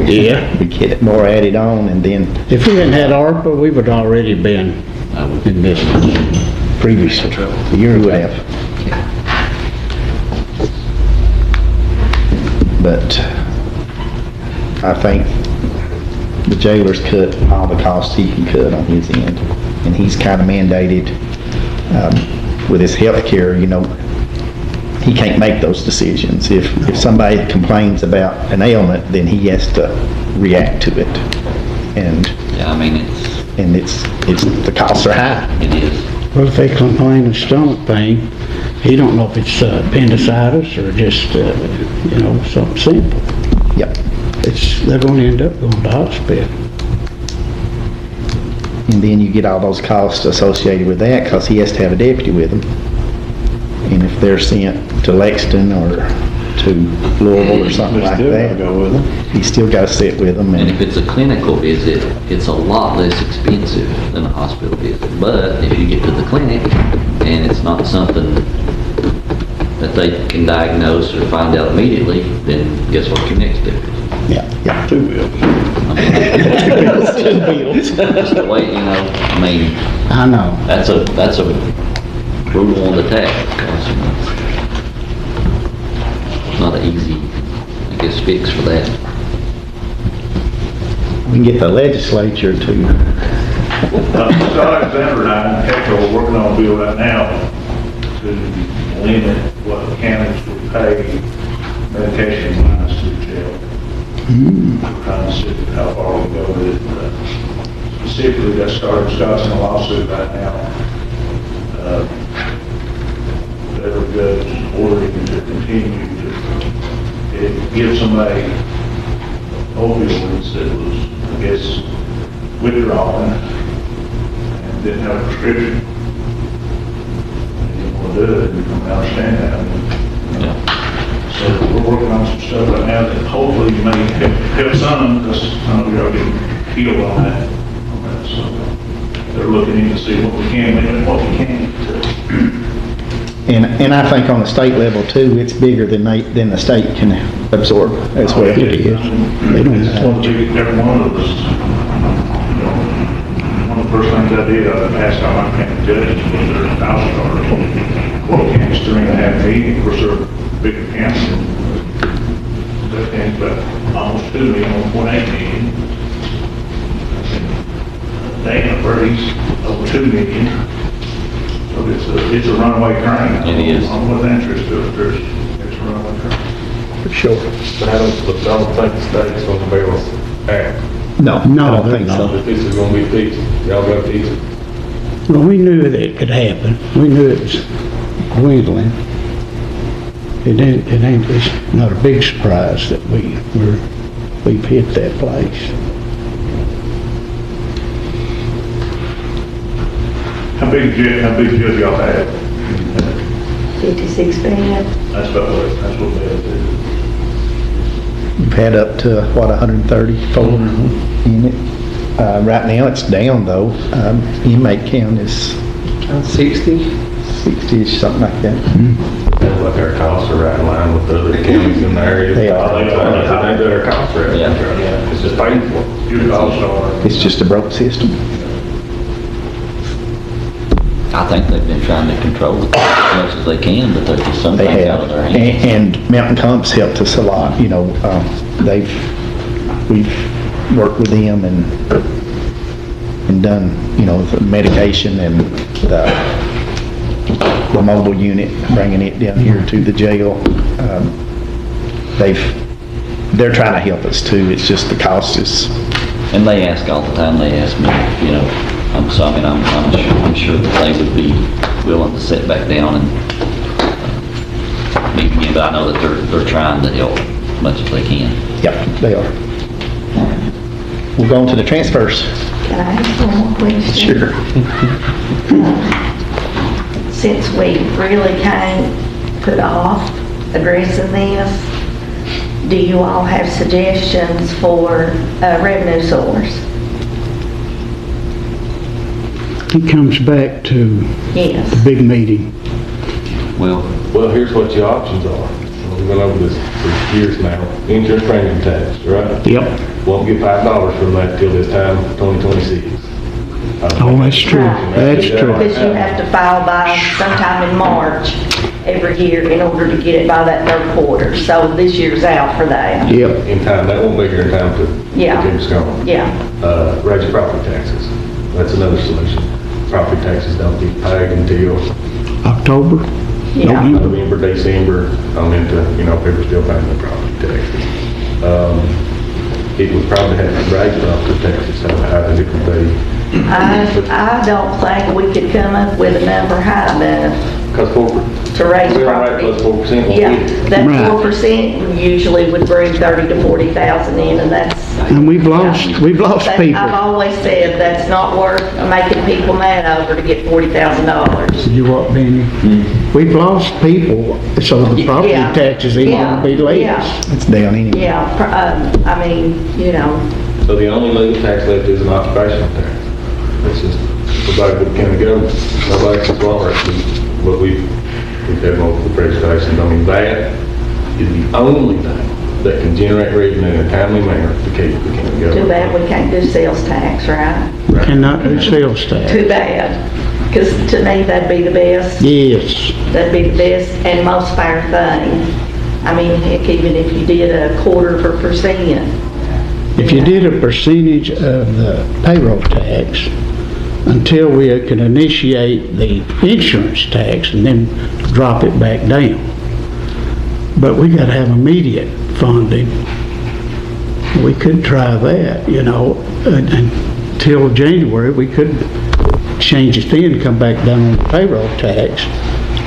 Yeah. We get more added on, and then If we hadn't had ARPA, we would already been in business. previously, a year and a half. But I think the jailer's cut all the costs he can cut on his end. And he's kind of mandated, with his health care, he can't make those decisions. If somebody complains about an ailment, then he has to react to it. And Yeah, I mean, it's the costs are high. it is. Well, if they complain of stomach pain, he don't know if it's appendicitis or just, something simple. Yep. They're gonna end up going to hospital. And then you get all those costs associated with that, because he has to have a deputy with him. And if they're sent to Lexington or to Louisville or something like that, he still got to sit with them. And if it's a clinical visit, it's a lot less expensive than a hospital visit. But if you get to the clinic and it's not something that they can diagnose or find out immediately, then guess what your next step is? Yeah. Two bills. That's the way, I know. that's a rule on the tax, because, it's not an easy, I guess, fix for that. We can get the legislature to, Scott Alexander and I, in Hector, we're working on a bill right now to limit what counties will pay medication wise to the jail. We're trying to see how far we go with it. Specifically, got started, Scott's in a lawsuit right now. Federal judge ordering to continue to give somebody opioids that was, I guess, withdrawing and didn't have a prescription. They didn't want to do it, and I understand that. So we're working on some stuff right now that hopefully may help some, because some of you are getting killed on that. So they're looking in to see what we can and what we can't do. and I think on the state level too, it's bigger than the state can absorb as well. It is. They don't It's one of every one of us. One of the first things I did, I asked all my county judges for their house stars. Well, counties 3.5 million, of course, they're bigger counties. That county's about almost 2 million, 1.8 million. Dana Brady's over 2 million. So it's a runaway train. It is. I'm with interest to it, there's a runaway train. for sure. But I don't think the state's gonna bail us out. No, I don't think so. If this is gonna be fixed, y'all gotta fix it. Well, we knew that it could happen. We knew it was dwindling. It's not a big surprise that we've hit that place. How big jail y'all have? 56 bed. That's what they have to. We've had up to, 134 in it. Right now, it's down, though. Inmate count is 60-ish, something like that. Sounds like our costs are right in line with the other counties in the area. They are. I think that our costs are, yeah, it's just painful. Your costs are. It's just a broke system. I think they've been trying to control it as much as they can, but they're just They sometimes have. out of their hands. And Mountain Comp's helped us a lot, you know. We've worked with them and done, you know, the medication and the mobile unit, bringing it down here to the jail. They're trying to help us too. It's just the cost is. And they ask all the time, they ask me, you know, I'm sure that they would be willing to sit back down and meet me, but I know that they're trying to help as much as they can. Yep, they are. We'll go on to the transfers. Can I ask one more question? Sure. Since we really can't put off addressing this, do you all have suggestions for a revenue source? It comes back to Yes. the big meeting. Well, here's what your options are. We've been over this for years now. Insurance premium tax, right? Yep. Won't get $5 from that till this time, 2026. Oh, that's true. That's true. Because you have to file by sometime in March every year in order to get it by that third quarter. So this year's out for that. Yep. In time, that won't be here in time to Yeah. keep us going. Yeah. Raise your property taxes. That's another solution. Property taxes don't get paid until October? Yeah. November, December, on into, you know, people still paying their property taxes. It would probably have to raise property taxes, so high that it would be. I don't think we could come up with a number high enough Because to raise we're property. right plus 4%. won't Yeah, get it. that Right. 4% usually would bring 30 to 40,000 in, and that's. And we've lost people. I've always said that's not worth making people mad over to get $40,000. You what, Benny? We've lost people, so the property Yeah. taxes ain't gonna be less. Yeah. It's down anyway. Yeah, I mean, you know, So the only legal tax left is an occupational tax. It's just provided with the county government. Nobody can swallow it. But we've had multiple presentations. I mean, that is the only thing that can generate revenue in a timely manner to keep the county too government. bad we can't do sales tax, right? Cannot do sales tax. Too bad, because to me, that'd be the best. Yes. That'd be the best and most fair thing. I mean, heck, even if you did a 1/4%. If you did a percentage of the payroll tax until we can initiate the insurance tax and then drop it back down. But we gotta have immediate funding. We could try that, you know, until January, we could change it then, come back down on the payroll tax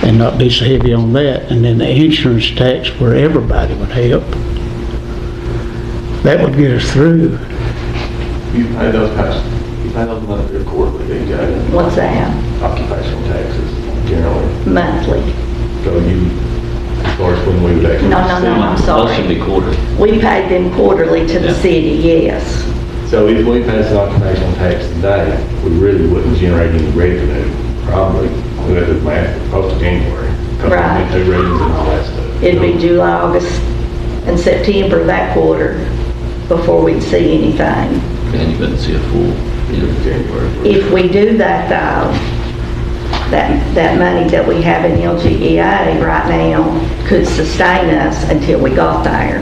and not be so heavy on that, and then the insurance tax where everybody would help. That would get us through. You pay those monthly or quarterly, DJ? What's that? Occupational taxes, generally. Monthly. So you, as far as when we would actually. No, I'm those sorry. should be quarterly. We paid them quarterly to the city, yes. So if we pass an occupational tax today, we really wouldn't generate any revenue, probably. We have to math post January. Right. Two readings and all that stuff. It'd be July, August, and September that quarter before we'd see anything. And you couldn't see a full, January. If we do that though, that money that we have in LGEA right now could sustain us until we got there.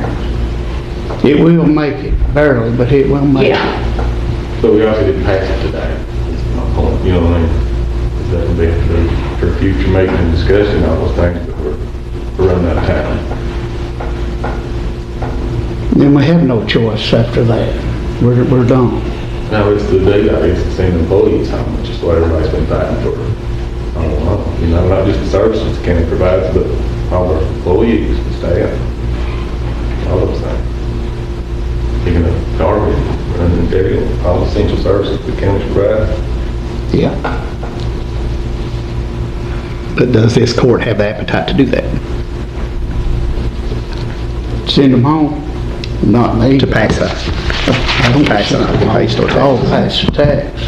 It will make it, barely, but it will make it. Yeah, But we also didn't pass it today. That's my point, you know what I mean? That would be for future making and discussion, all those things, but we're running out of time. Then we have no choice after that. We're done. Now, it's the database, it's same employees, how much is what everybody's been fighting for. I don't know, you know, not just the services the county provides, but all our employees, the staff, all those things. Picking up garbage, running the jail, all the essential services the county provides. Yeah. But does this court have the appetite to do that? Send them home. Not me. To pass a, pass a pay store tax? Oh, pass the tax.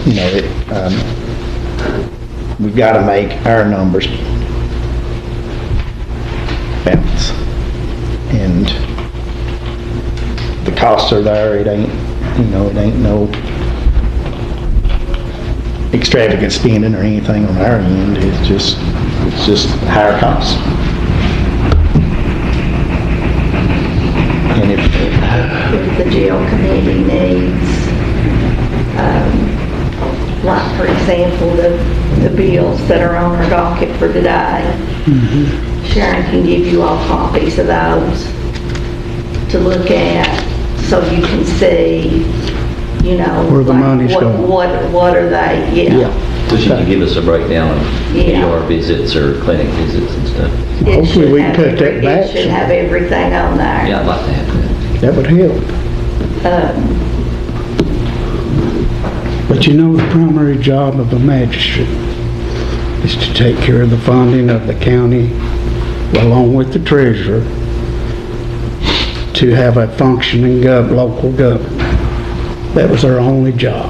You know, we've got to make our numbers balance. And the costs are there, it ain't, you know, it ain't no extravagant spending or anything on our end, it's just higher costs. And if the jail committee needs, like for example, the bills that are on our docket for today, Sharon can give you all copies of those to look at, so you can see, you know, Where the money's going. what are they, Yeah. So she can give us a breakdown of Yeah. ER visits or clinic visits and stuff. Hopefully we can cut that back. It should have everything on there. Yeah, I'd like to have that. That would help. But you know, the primary job of a magistrate is to take care of the funding of the county, along with the treasurer, to have a functioning local government. That was our only job.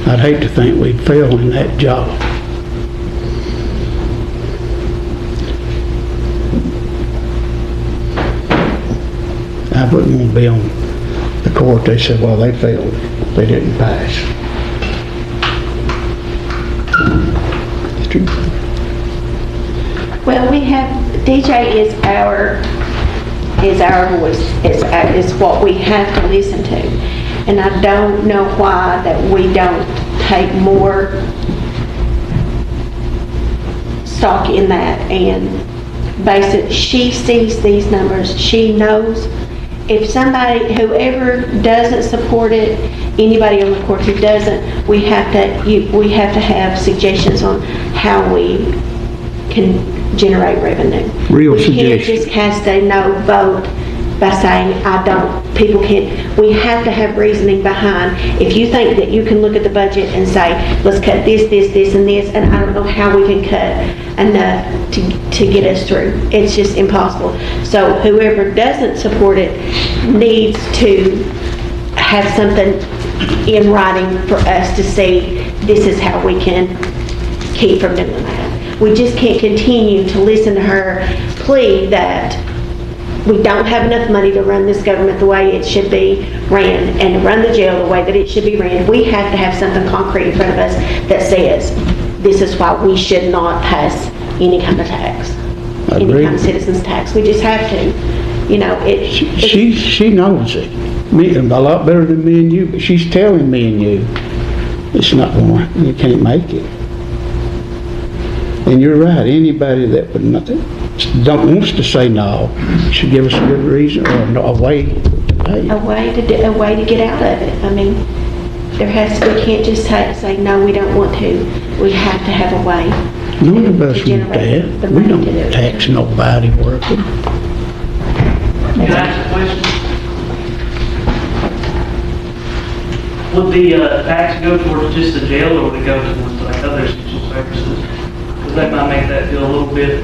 I'd hate to think we'd fail in that job. I wouldn't want to be on the court. They said, well, they failed. They didn't pass. It's true. Well, we have, DJ is our voice, is what we have to listen to. And I don't know why that we don't take more stock in that and base it. She sees these numbers, she knows. If somebody, whoever doesn't support it, anybody on the court who doesn't, we have to have suggestions on how we can generate revenue. Real suggestions. We can't just cast a no vote by saying, I don't, people can't, we have to have reasoning behind. If you think that you can look at the budget and say, let's cut this, this, this, and this, and I don't know how we can cut enough to get us through. It's just impossible. So whoever doesn't support it needs to have something in writing for us to see this is how we can keep from doing that. We just can't continue to listen to her plea that we don't have enough money to run this government the way it should be ran and to run the jail the way that it should be ran. We have to have something concrete in front of us that says this is why we should not pass any kind of tax, any kind of citizen's tax. We just have to, you know, She knows it. Me, a lot better than me and you, but she's telling me and you, it's not going, you can't make it. And you're right, anybody that would not, wants to say no should give us a good reason or a way to pay. a way to get out of it. I mean, we can't just say no, we don't want to. We have to have a way. None of us want that. We don't tax nobody working. Can I ask a question? Would the tax go towards just the jail, or would it go towards like other essential services? Because that might make that feel a little bit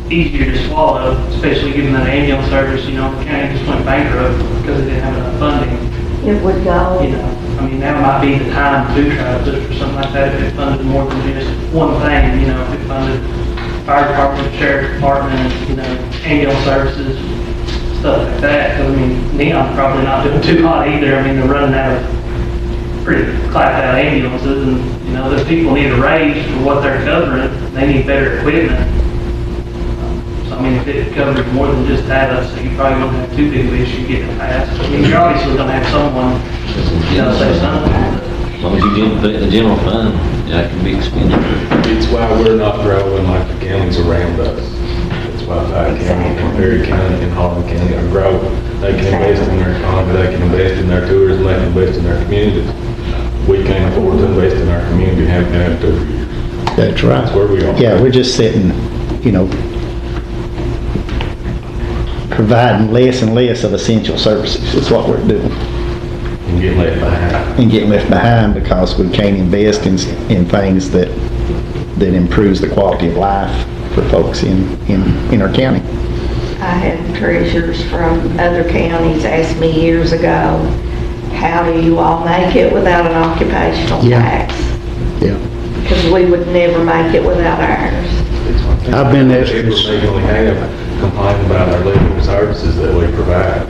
easier to swallow, especially given that ambulance service, you know, the county just went bankrupt because they didn't have enough funding. It would go. You know, I mean, now might be the time to try to push for something like that if it funded more than just one thing, you know, if it funded fire department, sheriff department, you know, ambulance services, stuff like that. Because, I mean, Neon's probably not doing too hot either. I mean, they're running out of pretty clapped out ambulances, and, you know, those people need a raise for what they're covering. They need better equipment. So, I mean, if it covers more than just that, so you probably won't have too big of an issue getting it passed. I mean, you're obviously going to have someone, you know, say something. As long as you put it in the general fund, yeah, it can be expended. It's why we're not growing like the counties around us. That's why about Dye County and Perry County and Harlan County are growing. They can invest in their economy, they can invest in their tourism, they can invest in their communities. We can't afford to invest in our community, haven't had to for years. That's right. That's where we are. Yeah, we're just sitting, you know, providing less and less of essential services. That's what we're doing. And getting left behind. And getting left behind because we can't invest in things that improves the quality of life for folks in our county. I had treasurers from other counties ask me years ago, how do you all make it without an occupational tax? Yeah. Because we would never make it without ours. I've been there. People they only have complaining about our legal services that we provide.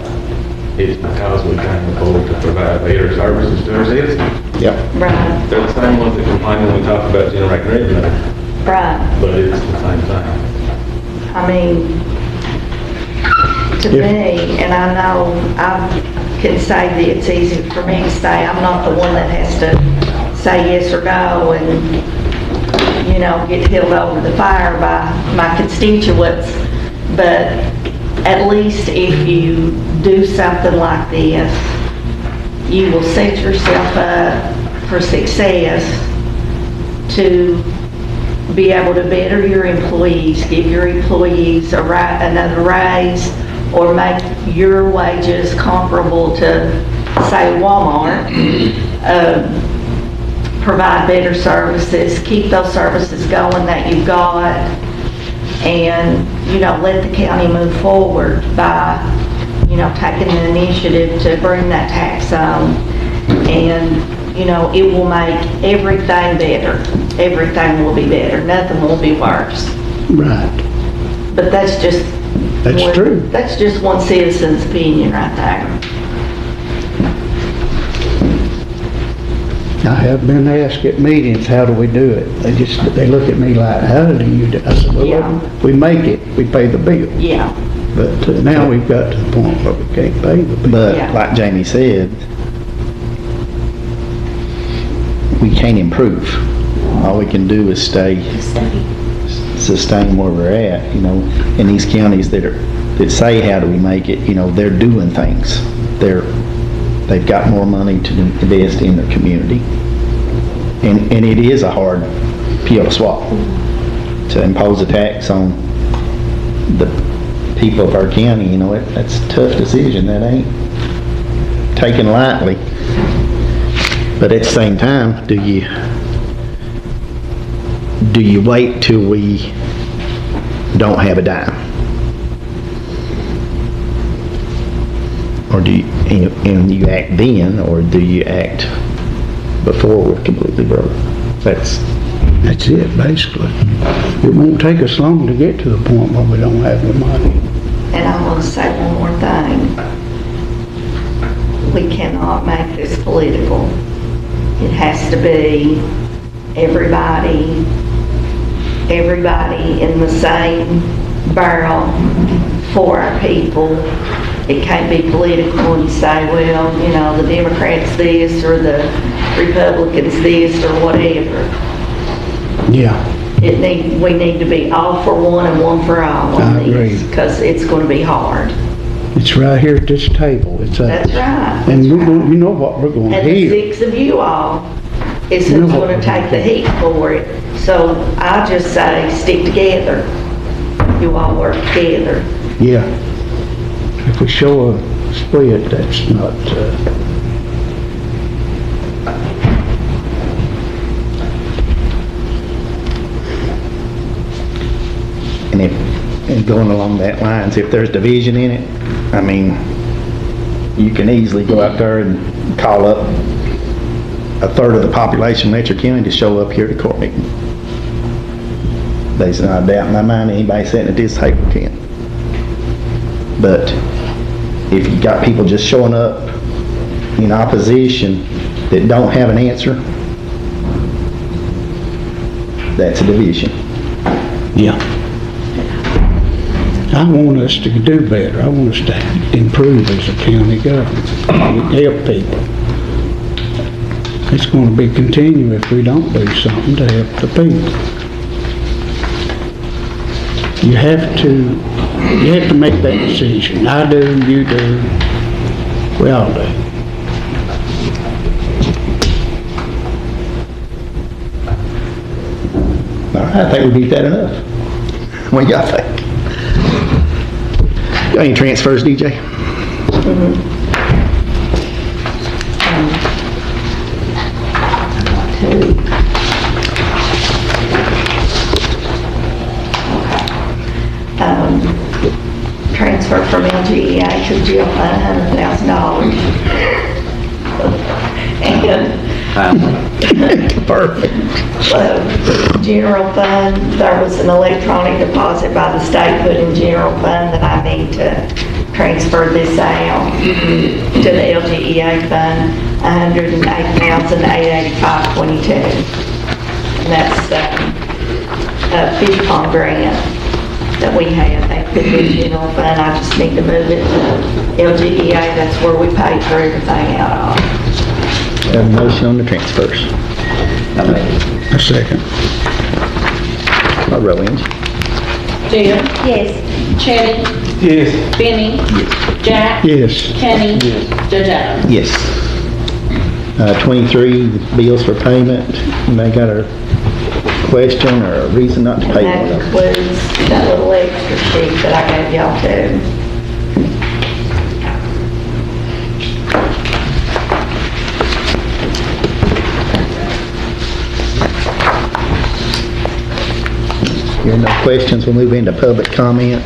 It's because we can't afford to provide better services to our citizens. Yep. Right. They're the same ones that complain when we talk about generating revenue. Right. But it's the same thing. I mean, to me, and I know I can say that it's easy for me to say, I'm not the one that has to say yes or no and, you know, get held over the fire by my constituents. But at least if you do something like this, you will set yourself up for success to be able to better your employees, give your employees another raise, or make your wages comparable to, say, Walmart. Provide better services, keep those services going that you've got, and, you know, let the county move forward by, you know, taking the initiative to bring that tax on. And, you know, it will make everything better. Everything will be better. Nothing will be worse. Right. But that's just... That's true. That's just one citizen's opinion right there. I have been asked at meetings, how do we do it? They look at me like, how do you do it? I said, well, we make it, we pay the bill. Yeah. But now we've got to the point where we can't pay the bill. But like Jamie said, we can't improve. All we can do is sustain where we're at, you know. In these counties that say how do we make it, you know, they're doing things. They've got more money to invest in their community. And it is a hard pill to swallow, to impose a tax on the people of our county. You know, that's a tough decision. That ain't taken lightly. But at the same time, do you wait till we don't have a dime? Or do you, and you act then, or do you act before we're completely broke? That's it, basically. It won't take us long to get to the point where we don't have the money. And I want to say one more thing. We cannot make this political. It has to be everybody in the same barrel for our people. It can't be political and say, well, you know, the Democrats this or the Republicans this or whatever. Yeah. We need to be all for one and one for all on these, because it's going to be hard. It's right here at this table. That's right. And you know what we're going to And hear. the six of you all is who's going to take the heat for it. So I just say, stick together. You all work together. Yeah. If we show a split, that's not, and going along that lines, if there's division in it, I mean, you can easily go out there and call up a third of the population of Letcher County to show up here to court meeting. There's not a doubt in my mind anybody sitting at this table can. But if you got people just showing up in opposition that don't have an answer, that's a division. yeah. I want us to do better. I want us to improve as a county government, help people. It's going to be continuing if we don't do something to help the people. You have to make that decision. I do, you do, we all do. All right, I think we beat that enough. What do y'all think? Got any transfers, DJ? Transfer from LGEA to jail fund, $100,000. And Perfect. General fund, there was an electronic deposit by the state put in general fund that I need to transfer this out to the LGEA fund, $108,885.22. And that's a Fiscal grant that we have. They put in general fund. I just need to move it to LGEA. That's where we pay for everything out of. Have a motion on the transfers. A second. I'll roll in. Jim? Yes. Chad? Yes. Benny? Jack? Yes. Kenny? Judge Adams? Yes. 23, bills for payment. Anybody got a question or a reason not to And pay that one of them? includes that little extra sheet that I gave y'all too. Hearing no questions, we'll move into public comment.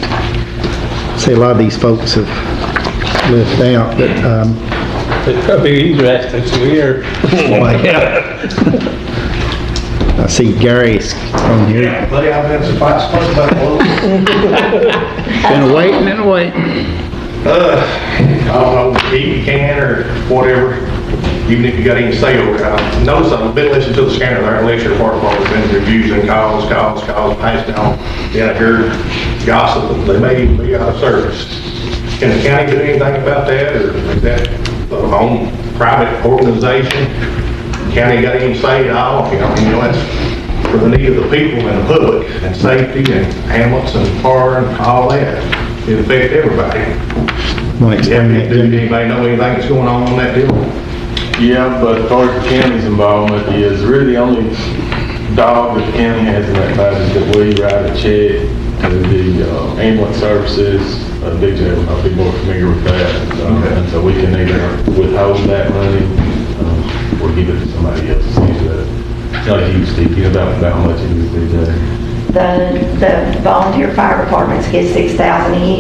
See, a lot of these folks have left out, but, It's probably easier actually to hear. I see Gary's on here. Buddy, I've been surprised about a little. Been waiting and waiting. I don't know, eat you can or whatever, even if you got any say over it. I noticed I've been listening to the scanner there in Letcher County, has been refusing calls, passed down. Yeah, I heard gossip, that they may even be out of service. Can the county do anything about that, or is that a own private organization? County got any say at all? You know, that's for the need of the people and the public, and safety, and ambulance, and fire, and all that. It affects everybody. Want to explain that, Does anybody know anything that's going on that deal? Yeah, but as far as the county's involvement is really the only dog that the county has in that matter is that we write a check to the ambulance services. DJ will be more familiar with that. And so we can either withhold that money or give it to somebody else. It's not a huge sticky about how much it is, DJ. The volunteer fire departments get $6,000 a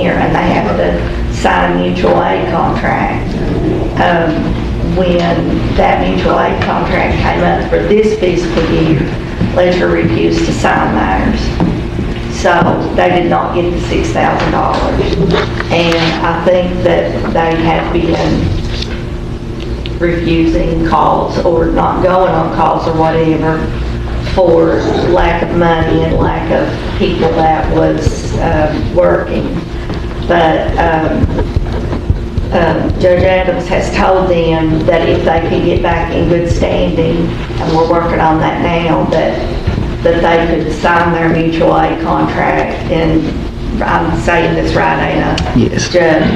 year, and they have to sign a mutual aid contract. When that mutual aid contract came up for this fiscal year, Letcher refused to sign theirs. So they did not get the $6,000. And I think that they have been refusing calls or not going on calls or whatever for lack of money and lack of people that was working. But Judge Adams has told them that if they can get back in good standing, and we're working on that now, that they could sign their mutual aid contract, and I'm saying this right, ain't I? Yes. Judge.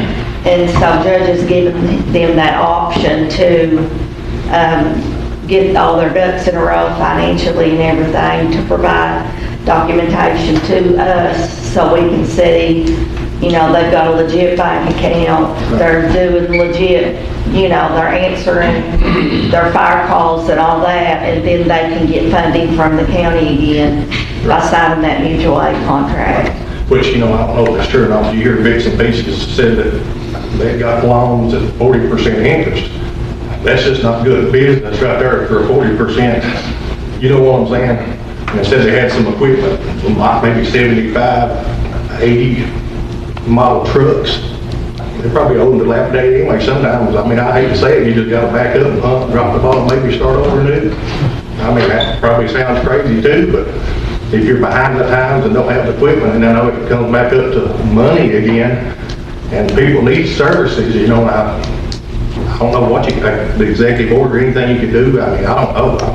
And so Judge has given them that option to get all their ducks in a row financially and everything, to provide documentation to us so we can see, you know, they've got a legit bank account, they're doing legit, you know, they're answering their fire calls and all that, and then they can get funding from the county again by signing that mutual aid contract. Which, you know, I don't know if it's true or not. You hear bits and pieces said that they got loans at 40% interest. That's just not good business right there for 40%. You know what I'm saying? And it says they had some equipment, like maybe 75, 80 model trucks. They're probably old and dilapidated anyway sometimes. I mean, I hate to say it, you just gotta back up and pump, drop the ball, maybe start over new. I mean, that probably sounds crazy too, but if you're behind the times and don't have the equipment, and I know it comes back up to money again, and people need services, you know, I don't know what the executive order, anything you could do. I mean, I don't know.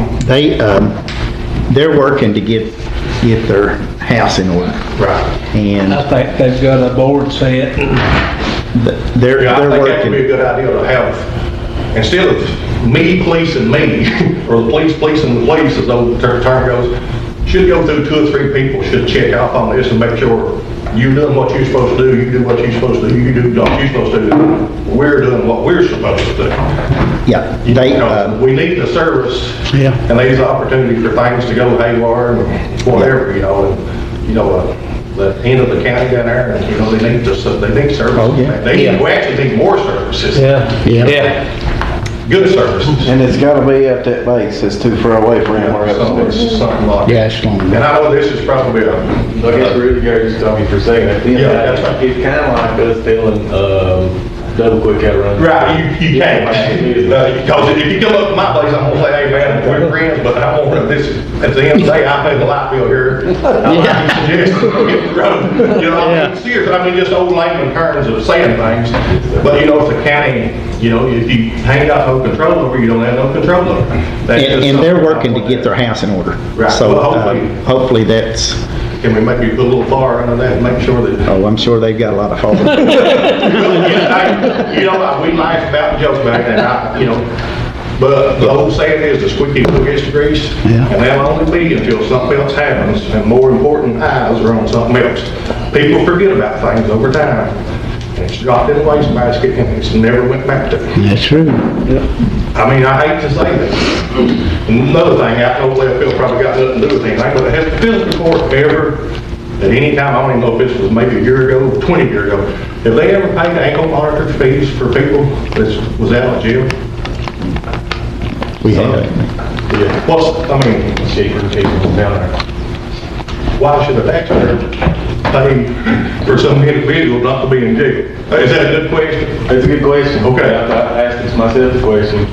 They're working to get get their house in order. Right. And I think they've got a board set. they're Yeah, I think that would working. be a good idea to have, instead of me policing me, or the police policing the police, as the old term goes, should go through 2 or 3 people, should check off on this and make sure you're doing what you're supposed to do, you do what you're supposed to do, you do what you're supposed to do, we're doing what we're supposed to do. Yeah, You know, we need the service, Yeah. and there's opportunity for things to go haywire and whatever, you know, and, you know, the end of the county down there, and, you know, they need service. Oh, yeah. We actually need more services. Yeah. Good services. And it's gotta be at that base, it's too far away from anywhere else. Something like that. Yeah, it's long. And I know this is probably a, I guess really, Gary, just stop you for a second. At the end Yeah, of that's the right. day, it's kind of like us telling, double quick out run. right, you can't, because if you come up to my place, I'm gonna say, hey, man, we're friends, but I want this, at the end of the day, I pay the light bill here. I might suggest get the road, you know, I mean, seriously, I mean, just old layman terms of saying things, but you know, if the county, you know, if you ain't got no control over, you don't have no control over. That's just And they're something working to get their house in order. Right. So Well, hopefully- that's, Can we maybe put a little fire under that and make sure that oh, I'm sure they've got a lot of fault. you know, we laugh about and joke about it, and you know, but the old saying is, the squeaky wheel gets the grease, Yeah. and that'll only be until something else happens, and more important, eyes are on something else. People forget about things over time, and it's dropped in the wastebasket, and it's never went back to. That's true. I mean, I hate to say that. Another thing, I know left field probably got nothing to do with anything, but has the fiscal court ever, at any time, I don't even know if this was maybe a year ago, 20 years ago, have they ever paid ankle monitor fees for people that was out of jail? We have. Yeah. What's, I mean, Cheaper down there. why should a taxpayer pay for some individual not to be in jail? Is that a good question? That's a good question. Okay. I asked this myself the question.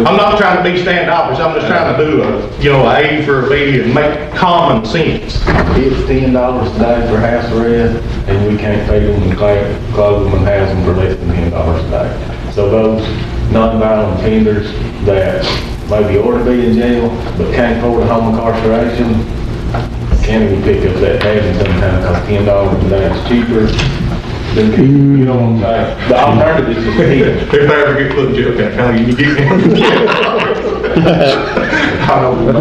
I'm not trying to be standoffish, I'm just trying to do a, you know, A for a B and make common sense. It's $10 today for house arrest, and we can't pay them and close them and house them for less than $10 a day. So those non-violent offenders that maybe ought to be in jail, but can't afford a home incarceration, county will pick up that tab and sometimes cost $10 a day, it's cheaper. You know what I'm saying? The alternative is just If I ever get put in jail, can I tell you, you get me? I don't know.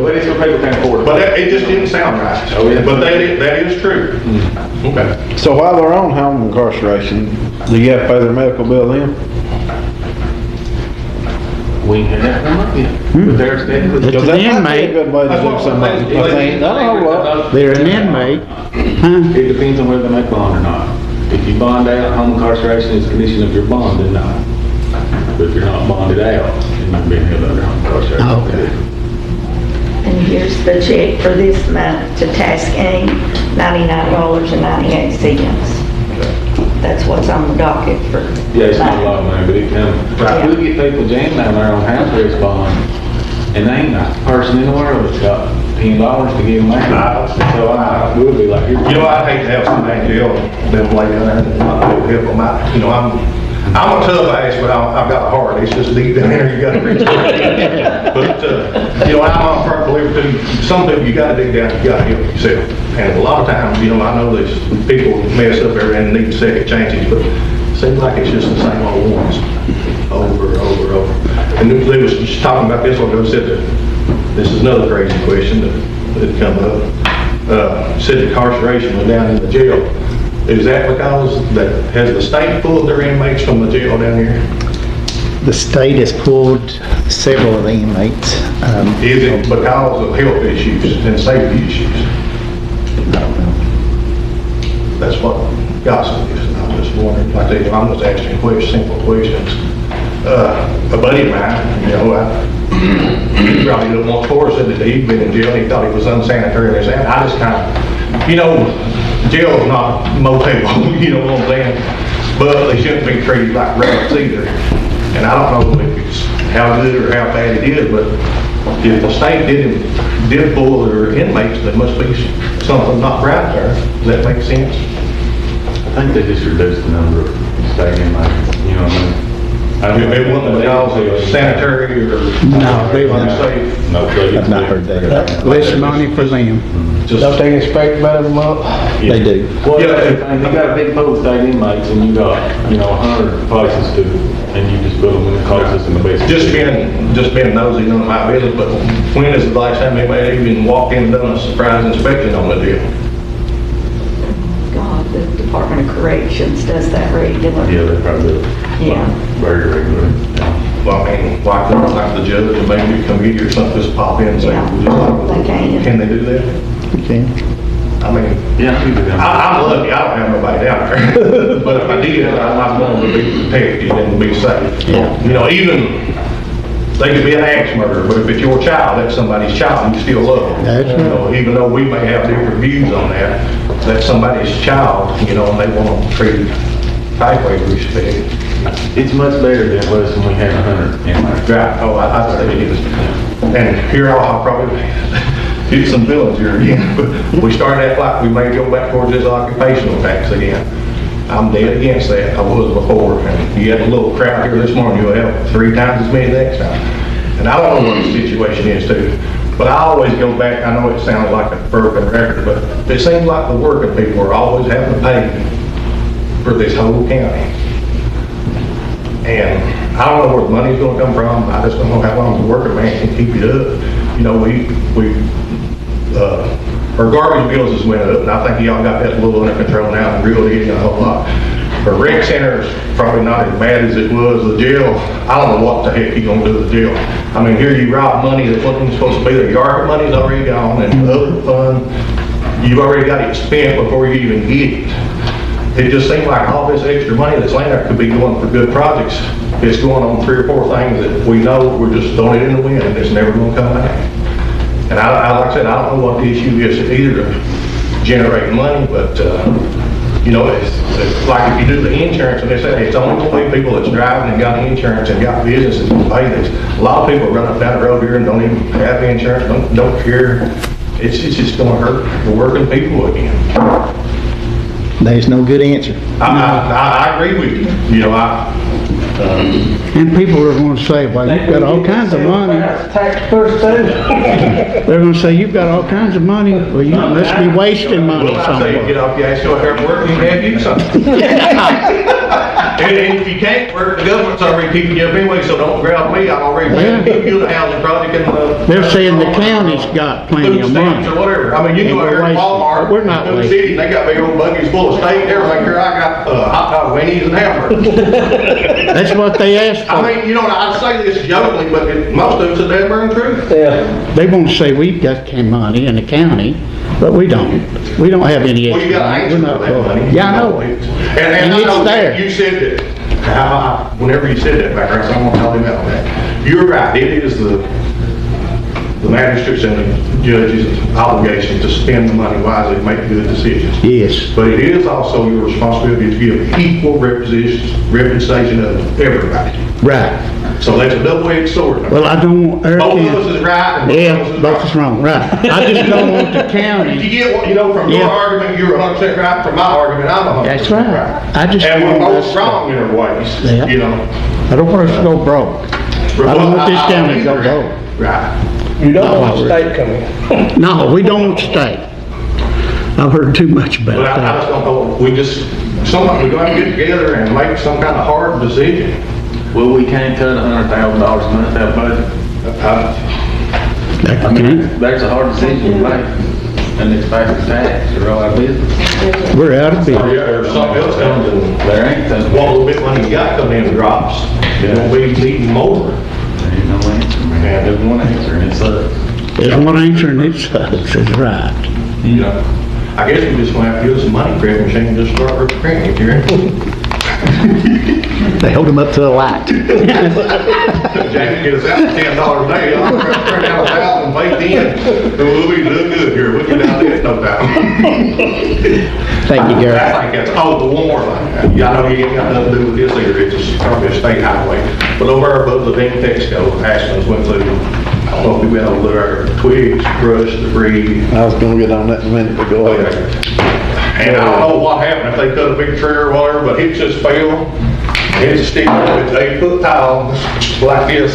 But it's for people can't afford it. But it just didn't sound right. Oh, yeah. But that is true. Okay. So while they're on home incarceration, do you have to pay their medical bill then? We ain't had that come up yet. But they're expected. It's Because an that might be a inmate. good way to do something. I think, not a whole lot. They're an inmate. It depends on whether they make bond or not. If you bond out, home incarceration is a condition of your bond, then no. But if you're not bonded out, then you're being held under home incarceration. Okay. And here's the check for this month to Task Inc., $99.98. That's what's on the docket for. Yeah, it's not a lot of money, but it comes. Yeah. We'll get people jammed down there on house arrest bond, and they ain't not a person in the world that's got $10 to give them out. So we'll be like, You know, I'd hate to have somebody in jail, them lay down there and not able to help them out. You know, I'm a tough ass, but I've got a heart. It's just deep down there, you gotta reach. But, you know, I'm a firm believer too, some people you gotta dig down, you gotta help yourself. And a lot of times, you know, I know there's people mess up there and need second chances, but it seems like it's just the same old ones, over and over and over. And they was just talking about this one, they said that, this is another crazy question that come up. Said incarceration was down in the jail. Is that because has the state pulled their inmates from the jail down here? The state has pulled several of the inmates. Is it because of health issues and safety issues? I don't know. That's what gossip is. I'm just wondering, like I tell you, I'm just asking questions, simple questions. A buddy of mine, you know, he probably didn't want for said that he'd been in jail, he thought he was unsanitary, and I just kind of, you know, jail is not a motel, you know what I'm saying? But they shouldn't be treated like rats either. And I don't know if it's how good or how bad it is, but if the state did pull their inmates, there must be something not right there. Does that make sense? I think they just reduced the number of state inmates, you know what I mean? It wasn't because of sanitary or No, they won't. unsafe. No, I've not heard that. Less money for them. Don't they inspect about every month? They do. Well, and you got a big pool state inmates and you got, 100 places to, and you just put them in the closest in the best. Just being nosy, none of my business, but when is the last time anybody even walked in and done a surprise inspection on the deal? God, the Department of Corrections does that regularly. Yeah, they probably do. Yeah. Very regular. Well, I mean, like the judge, and maybe come get you or something, just pop in and say, They can. can they do that? Okay. I mean, Yeah, you do that. I'm lucky, I don't have nobody down there. But if I did, I'm going to be protected and be safe. Yeah. Even, they could be an axe murderer, but if it's your child, that's somebody's child, you still love them. That's right. Even though we may have different views on that, that's somebody's child, and they want them treated type with respect. It's much better than it was when we had 100 inmates. Right, oh, I say it is. And here I'll probably hit some villains here again, but we started that like we may go back towards this occupational tax again. I'm dead against that. I was before. And you have a little crowd here this morning, you'll have 3 times as many next time. And I don't know what the situation is too. But I always go back, I know it sounds like a broken record, but it seems like the working people are always having to pay for this whole county. And I don't know where the money's gonna come from. I just don't know how long the working man can keep it up. Our garbage bills has went up, and I think y'all got that a little under control now, and really ain't a whole lot. The rec center is probably not as bad as it was. The jail, I don't know what the heck you gonna do with the jail. I mean, here you rob money that wasn't supposed to be there. Your money's already gone, and the other fund, you've already got it spent before you even get it. It just seems like all this extra money that's laying there could be going for good projects. It's going on 3 or 4 things that we know we're just throwing it in the wind, and it's never gonna come back. And like I said, I don't know what the issue is either to generate money, but, it's like if you do the insurance, and they say, hey, it's only 20 people that's driving and got insurance and got businesses and pay this. A lot of people run up down the road here and don't even have insurance, don't care. It's just gonna hurt the working people again. There's no good answer. I agree with you. And people are gonna say, well, you've got all kinds of money. Tax first too. They're gonna say, you've got all kinds of money, well, you must be wasting money Well, I say, get somewhere. off your ass, go out there and work, and you have you something. And if you can't work, the government's already keeping you up anyway, so don't grab me, I'm already paying to give you the housing project and They're saying the county's got plenty food of stamps money. or whatever. I mean, you go out here at Walmart, We're not in the wasting. city, they got big old buggies full of steak, they're like, here, I got hot dog weenies and hamburgers. That's what they asked for. I mean, I say this jokingly, but most of it's a damn burn truth. Yeah. They won't say we've got money in the county, but we don't. We don't have any Well, extra you got money. to answer We're not for that poor. money. Yeah, I know. And And I it's know there. you said that, whenever you said that back there, so I'm gonna call him out on that. You're right, it is the magistrates and the judges' obligation to spend the money wisely and make good decisions. Yes. But it is also your responsibility to give equal representation of everybody. Right. So that's a double-edged sword. Well, I don't want Eric. Both of us is right and both of us Yeah, is both wrong. is wrong, right. I just don't want the If county. you get what, from your Yeah. argument, you're 100% right, from my argument, I'm 100% That's right. I just And we're want both us- wrong in our ways, Yeah. I I don't want us to go broke. I don't want this county to go broke. Right. You don't No, want the we're- state coming in. No, we don't want state. I've heard too much about But I that. just don't know, we're going to get together and make some kind of hard decision. Well, we can't cut $100,000 a month out of budget. I mean, there's a hard decision to make, and it's passing tax, or all our business. We're out of Or business. yeah, or something else comes and There ain't, what little bit of money you got coming in drops, you're going to be needing more. there ain't no answer, man. There's one answer, and it sucks. There's one answer and it sucks, it's right. I guess we just want to have to get us a money print machine and just start printing it here. They hold them up to the light. Jamie get us out $10 a day, I'll print out 1,000, pay 10. We'll be doing good here, we'll get out there in no time. Thank you, Gary. I think that's, the one more thing. I know you ain't got nothing to do with this either, it's probably a state highway. But over above the big Fiscal, Ashland's went through, I don't know if we went over there, twigs, brush, debris. I was gonna get on that in a minute, but go ahead. And I don't know what happened, if they cut a big tree or whatever, but it just fell. It's a stick, it's 8-foot tall, it's like this,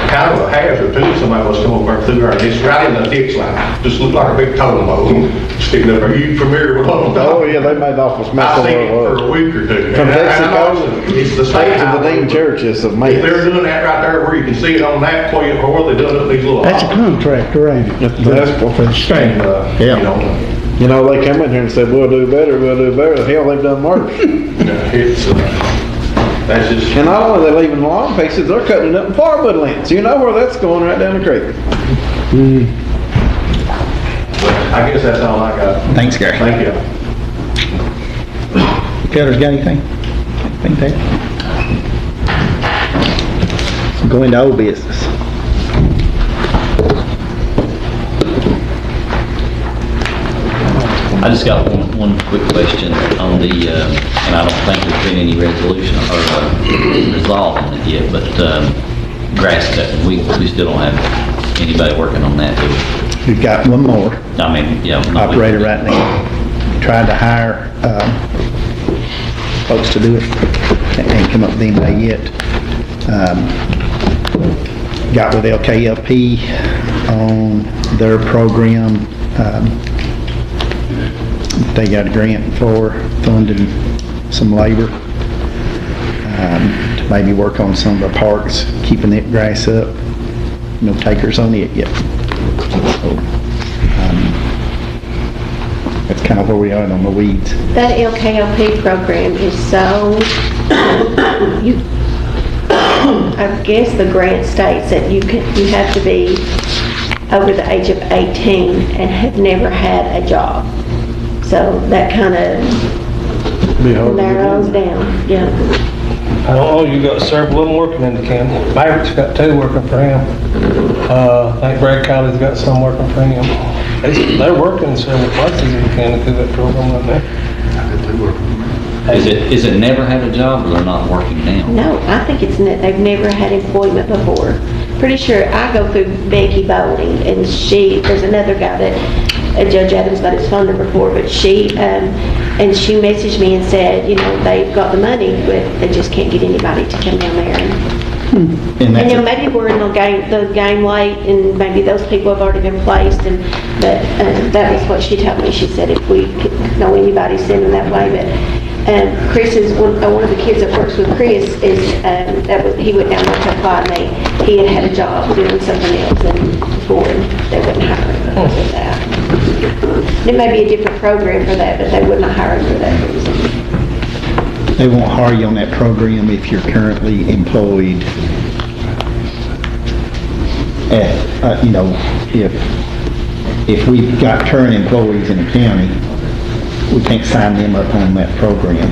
kind of a hazard too, somebody was coming over through there, and it's right in the ditch line, just looked like a big totem pole, sticking up there. You familiar with one of those? Oh, yeah, they made awful I've mess of seen it for a it. week or two. From And I know Mexico, it's the straight state to the highway. Dean churches of If Memphis. they're doing that right there where you can see it on that, or they're doing it these little. That's a contractor, ain't it? That's For the state. And, you know, You know, they come in here and said, we'll do better. Hell, they've done worse. it's, that's just. And not only are they leaving the long pieces, they're cutting it up in firewood lengths. You know where that's going, right down the creek. I guess that's all I got. Thanks, Gary. Thank you. Keller's got anything? Anything, Dave? Go into old business. I just got one quick question on the, and I don't think there's been any resolution or resolve on it yet, but grass cutting, we still don't have anybody working on that, do we? We've got one more I mean, yeah. operator right now. Tried to hire folks to do it. Ain't come up with anybody yet. Got with LKLP on their program. They got a grant for funding some labor to maybe work on some of the parks, keeping that grass up. No takers on it yet. So, that's kind of where we are on the weeds. That LKLP program is so, I guess the grant states that you have to be over the age of 18 and have never had a job. So that kind of narrows down, yeah. I don't know, you got several of them working in the county. Maverick's got 2 working for him. I think Bragg County's got some working for him. They're working several places in the county through that program right there. Is it never had a job or they're not working now? No, I think they've never had employment before. Pretty sure I go through Becky Bowling, and there's another guy that Judge Adams got his phone number for, but she messaged me and said, you know, they've got the money, but they just can't get anybody to come down there. And you know, maybe we're in the game late, and maybe those people have already been placed, but that was what she told me. She said if we could know anybody, send them that way. But Chris is one of the kids that works with Chris he went down there to apply, and he had a job doing something else, and before they wouldn't hire him because of that. There may be a different program for that, but they would not hire him for that reason. They won't hire you on that program if you're currently employed. You know, if we've got current employees in the county, we can't sign them up on that program.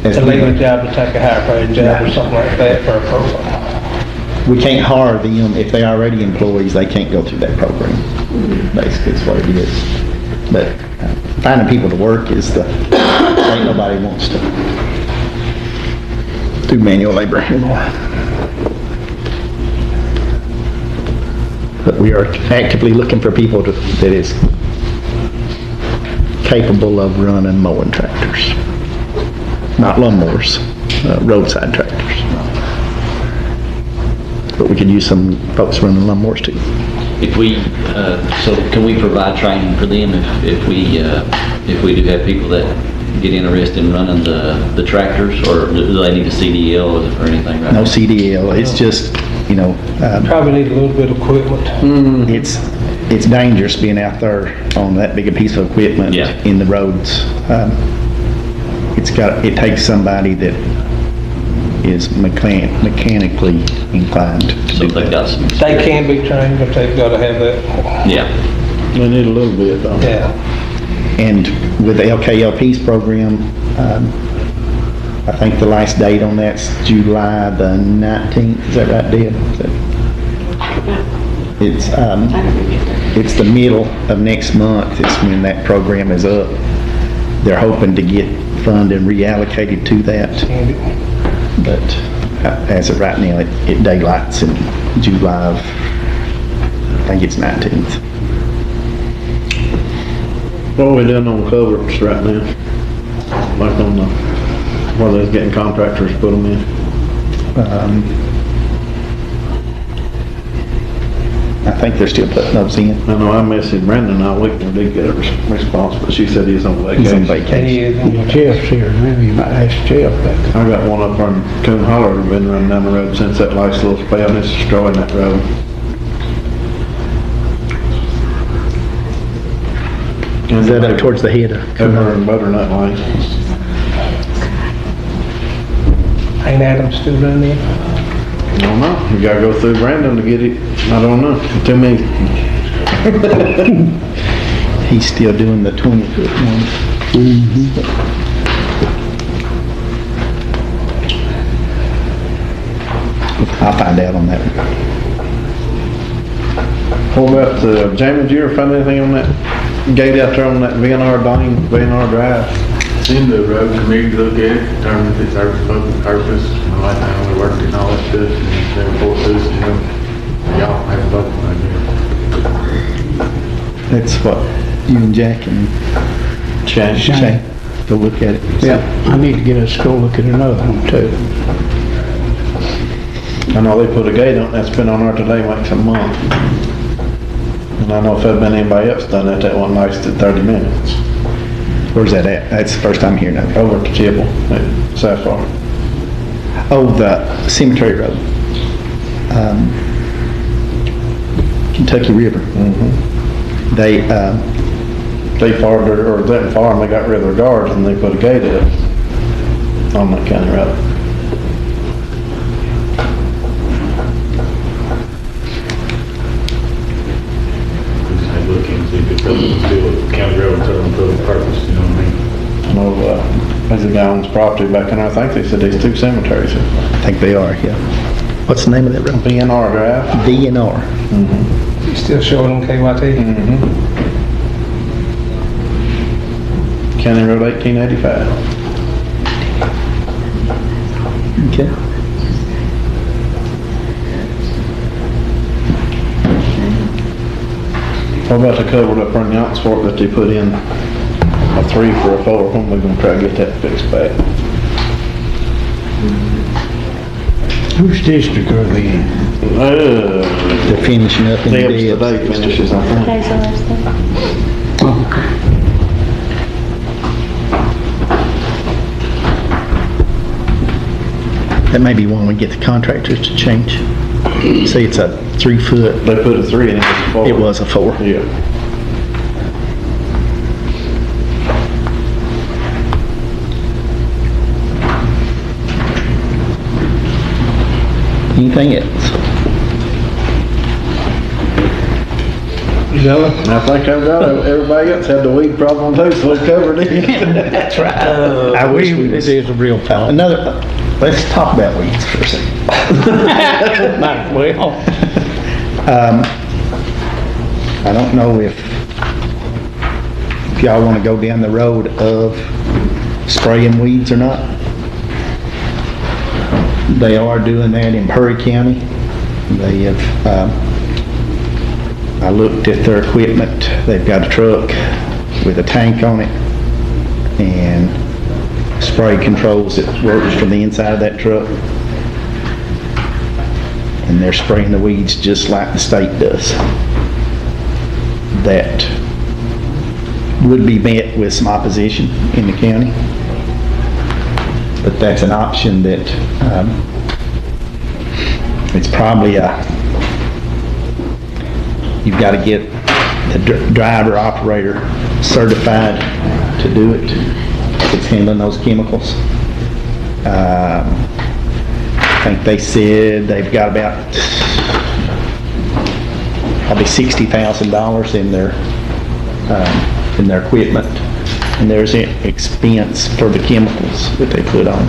To leave a job to take a higher paid job or something like that for a program. We can't hire them if they're already employees. They can't go through that program. Basically, is what it is. But finding people to work is ain't nobody wants to do manual labor anymore. But we are actively looking for people that is capable of running mowing tractors, not lawnmowers, roadside tractors. But we could use some folks running lawnmowers too. If we, so can we provide training for them if we do have people that get interested in running the tractors, or do they need a CDL or anything? Right? No CDL. It's just, you know. Probably need a little bit of equipment. It's dangerous being out there on that big a piece of equipment in the roads. It takes somebody that is mechanically inclined to do that. They can be trained, but they've got to have that. Yeah. They need a little bit though. Yeah. And with the LKLP's program, I think the last date on that's July the 19th. Is that right, Deb? It's the middle of next month is when that program is up. They're hoping to get funding reallocated to that. But as of right now, it daylights in July of, I think it's 19th. What are we doing on culverts right now? like on the, where they was getting contractors to put them in? I think they're still putting those in. I know I messaged Brandon all week and did get a response, but she said he's on He's on vacation. vacation. Jeff's here, maybe you might ask Jeff that. I got one up on Coon Holler, been running down the road since that last little spell, and it's destroying that road. Is that up towards the head of? Over in Butternut Lane. Ain't Adam still doing it? I don't know, you gotta go through Brandon to get it, I don't know, too many. He's still doing the 20-foot one. I'll find out on that. What about, Jamie, did you ever find anything on that gate out there on that VNR Lane, VNR Drive? It's in the road committee to look at it, determine if it serves a public purpose, and right now we're working and all that stuff, and they report to us, y'all have a vote, I guess. That's what you and Jack and Shane go look at it. Yeah, I need to get us to go look at another one too. I know they put a gate on, that's been on there today like some month. And I know if there'd been anybody else done that, that one lasted 30 minutes. Where's that at? That's the first time hearing of it. Over at the Chippewa, at Sapphire. Oh, the Cemetery Road. Kentucky River. They farmed, or that farm, they got rid of their guards and they put a gate up on that county road. Look and see if it's still a county road and serving a public purpose, you know what I mean? I know, there's a guy owns property back in there, I think they said there's 2 cemeteries. I think they are, yeah. What's the name of that road? VNR Drive. VNR. You still showing on KYT? County Road 1885. Okay. What about the cover up on the Oxford that they put in a 3 for a 4? When we gonna try to get that fixed back? Whose district are they in? They're finishing up in Deb's Deb's. today finishes, I think. Today's the last day. That may be one we get the contractors to change. See, it's a 3-foot. They put a 3 in it, It was a 4. Yeah. Anything else? I think I've got it. Everybody else had the weed problem too, so we covered it. That's right. I wish we was. It is a real problem. Let's talk about weeds for a second. Might as well. I don't know if y'all want to go down the road of spraying weeds or not. They are doing that in Perry County. They have, I looked at their equipment. They've got a truck with a tank on it and spray controls that works from the inside of that truck. And they're spraying the weeds just like the state does. That would be met with some opposition in the county. But that's an option that it's probably you've got to get the driver operator certified to do it. It's handling those chemicals. I think they said they've got about probably $60,000 in their equipment, and there's an expense for the chemicals that they put on.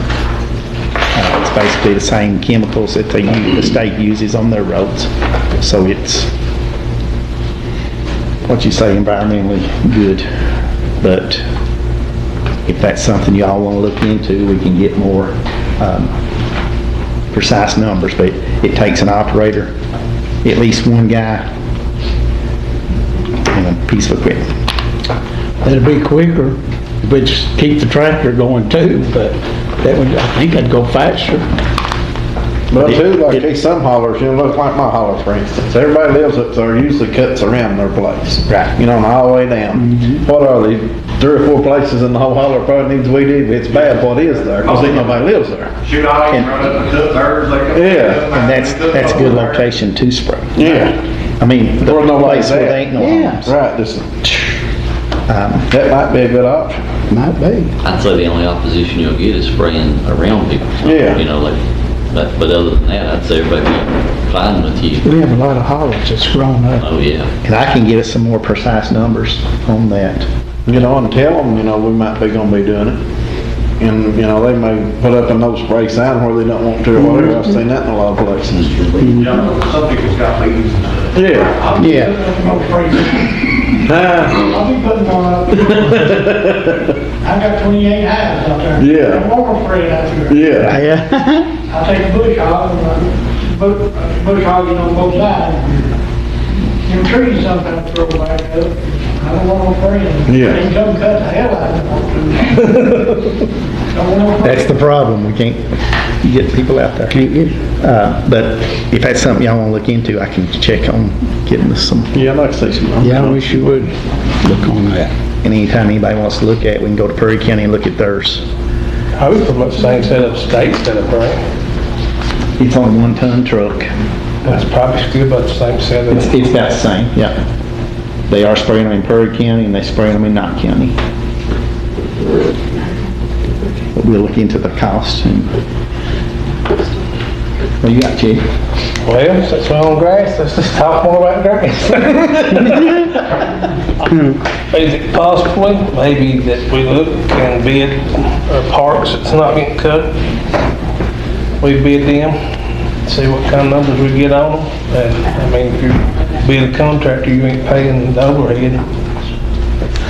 It's basically the same chemicals that they use, the state uses on their roads. So it's what you say, environmentally good. But if that's something y'all want to look into, we can get more precise numbers. But it takes an operator, at least one guy, and a piece of equipment. That'll be quicker. we just keep the tractor going too, but that would, I think that'd go faster. But too, like these some hollers, you know, look like my holler, for instance. Everybody lives up there, usually cuts around their place. Right. You know, on the highway down. What are they? 3 or 4 places in the whole holler probably needs weed. It's bad what is there, because ain't nobody lives there. Shoot, I can run up and cut theirs, they come. Yeah. And that's a good location to spray. Yeah. I mean, the Where nobody's place where at. there ain't no Yeah. homes. Right, just, that might be a good option. Might be. I'd say the only opposition you'll get is spraying around people. Yeah. You know, like, but other than that, I'd say everybody be fine with you. We have a lot of hollers that's grown up. Oh, yeah. And I can get us some more precise numbers on that. You know, and tell them, you know, we might be gonna be doing it. And, you know, they may put up a no spray sign where they don't want to or whatever. I've seen that in a lot of places. You know, some people's got leaves. Yeah. Yeah. I'll be putting one up. I've got 28 houses out there. Yeah. I'm over spraying out there. Yeah. Yeah. I take a bush hog and bush hogging on both sides. Them trees sometimes throw back up. I don't want no spraying. Yeah. They come cut the hell out of them. Don't want no That's the problem. We can't get people out there. Can't get it. But if that's something y'all want to look into, I can check on getting us some. Yeah, I'd like to see some. Yeah, I wish you would look on that. And anytime anybody wants to look at it, we can go to Perry County and look at theirs. I was pretty much the same setup, state setup, right? It's on a 1-ton truck. That's probably still about the same setup. It's about the same, yeah. They are spraying them in Perry County and they spray them in Knott County. But we'll look into the cost and. What you got, Chief? Well, since we're on grass, let's just talk more about grass. Is it possibly, maybe that we look and bid our parks that's not getting cut? We bid them, see what kind of numbers we get on them. And, I mean, if you bid a contractor, you ain't paying the overhead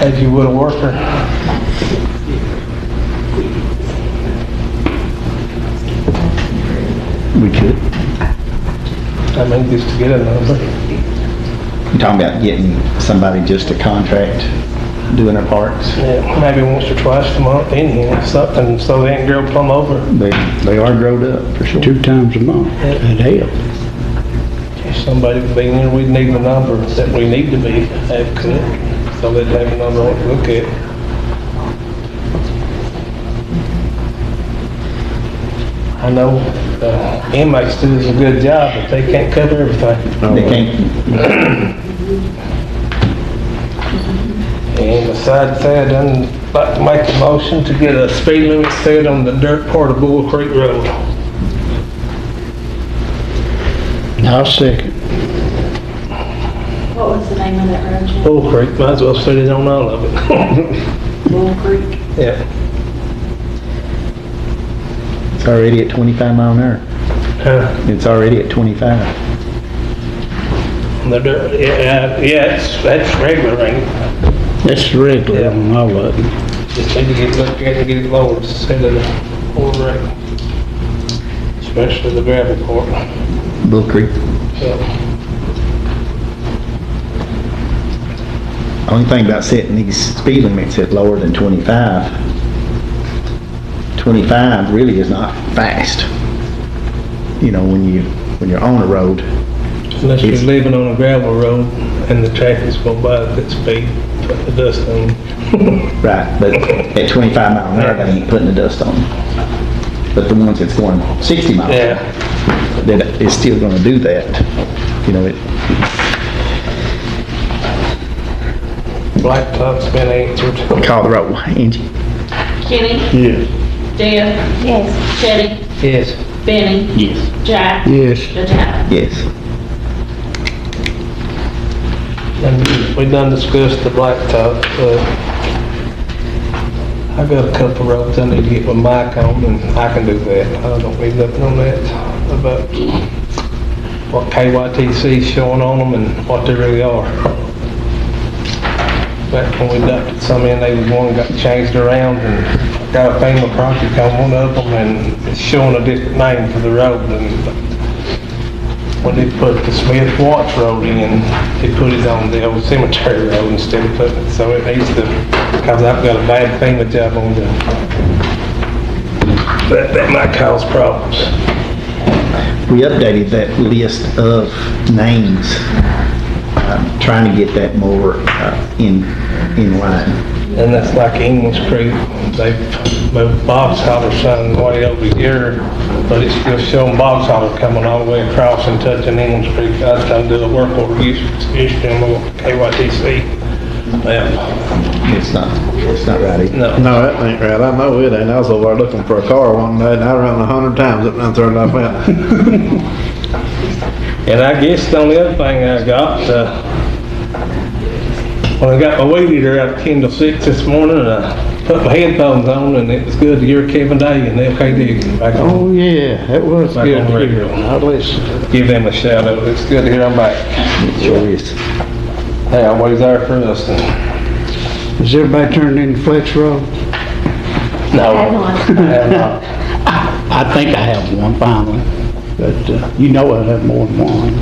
as you would a worker. We could. I mean, just to get a number. You're talking about getting somebody just to contract doing their parks? Yeah, maybe once or twice a month anyhow, something, so they ain't grow plumb over. They are growed up, for sure. 2 times a month. That'd help. If somebody would be in there, we'd need the number that we need to be, have cut, so they'd have a number to look at. I know inmates do a good job, but they can't cover everything. They can't. And besides that, I'd like to make a motion to get a speed limit set on the dirt part of Bull Creek Road. I'll second. What was the name of that road, Jim? Bull Creek, might as well set it on all of it. Bull Creek? Yeah. It's already at 25 mile an hour. It's already at 25. The dirt, that's regular, ain't it? That's regular on all of them. Just need to get looked at and get it lowered, instead of the old rate. Especially the gravel part. Bull Creek. Yeah. Only thing about setting these speed limits at lower than 25, 25 really is not fast. You know, when you're on a road. Unless you're living on a gravel road and the traffic's going by at that speed, put the dust on. Right, but at 25 mile an hour, that ain't putting the dust on. But the ones that's going 60 miles an hour, that is still gonna do that. You know, Blacktop's been answered. Call the roll, Angie. Kenny? Yes. Jeff? Yes. Teddy? Yes. Benny? Yes. Jack? Yes. Judge Adam? Yes. And we done discussed the blacktop. I got a couple roads I need to get my mic on, and I can do that. I don't need nothing on that about what KYTC's showing on them and what they really are. Back when we dumped some in, they was one got changed around and got a FEMA project on one of them, and it's showing a different name for the road. And when they put the Smith Watts Road in, they put it on the old cemetery road instead of putting it, so it needs to, because I've got a bad FEMA job on the, that might cause problems. We updated that list of names, trying to get that more in line. And that's like English Creek, they've moved Bob's Holler sign way over here, but it's still showing Bob's Holler coming all the way across and touching English Creek. I was trying to do a work order issue on KYTC. Yeah. It's not right either. No. No, that ain't right. I know it ain't. I was over there looking for a car one day and I ran 100 times up and turned off out. And I guess the only other thing I got, when I got my weed eater out 10 to 6 this morning, and I put my headphones on, and it was good to hear Kevin Day and LKD back on. Oh, yeah, that was Back good on to radio. hear. I listened. Give them a shout out. It's good to hear them back. It sure is. They always there for us. Has everybody turned in Flex Road? No. Have not. I have not. I think I have one finally, but you know I have more than one.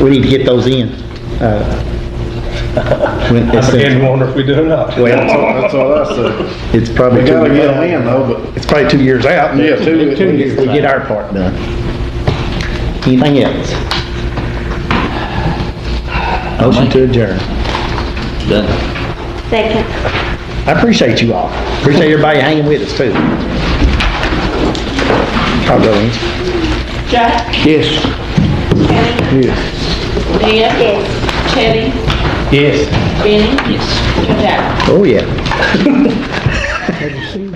We need to get those in. I begin to wonder if we do or not. Well, That's what I said. it's probably We gotta get them in though, but It's probably 2 years out. Yeah, 2 years We get our part done. Anything else? Motion to adjourn. Done. Second. I appreciate you all. Appreciate everybody hanging with us too. I'll go in. Jack, Yes. Kenny, Yes. Dan, Yes. Teddy, Yes. Benny. Yes. Jack. Oh, yeah. Have you seen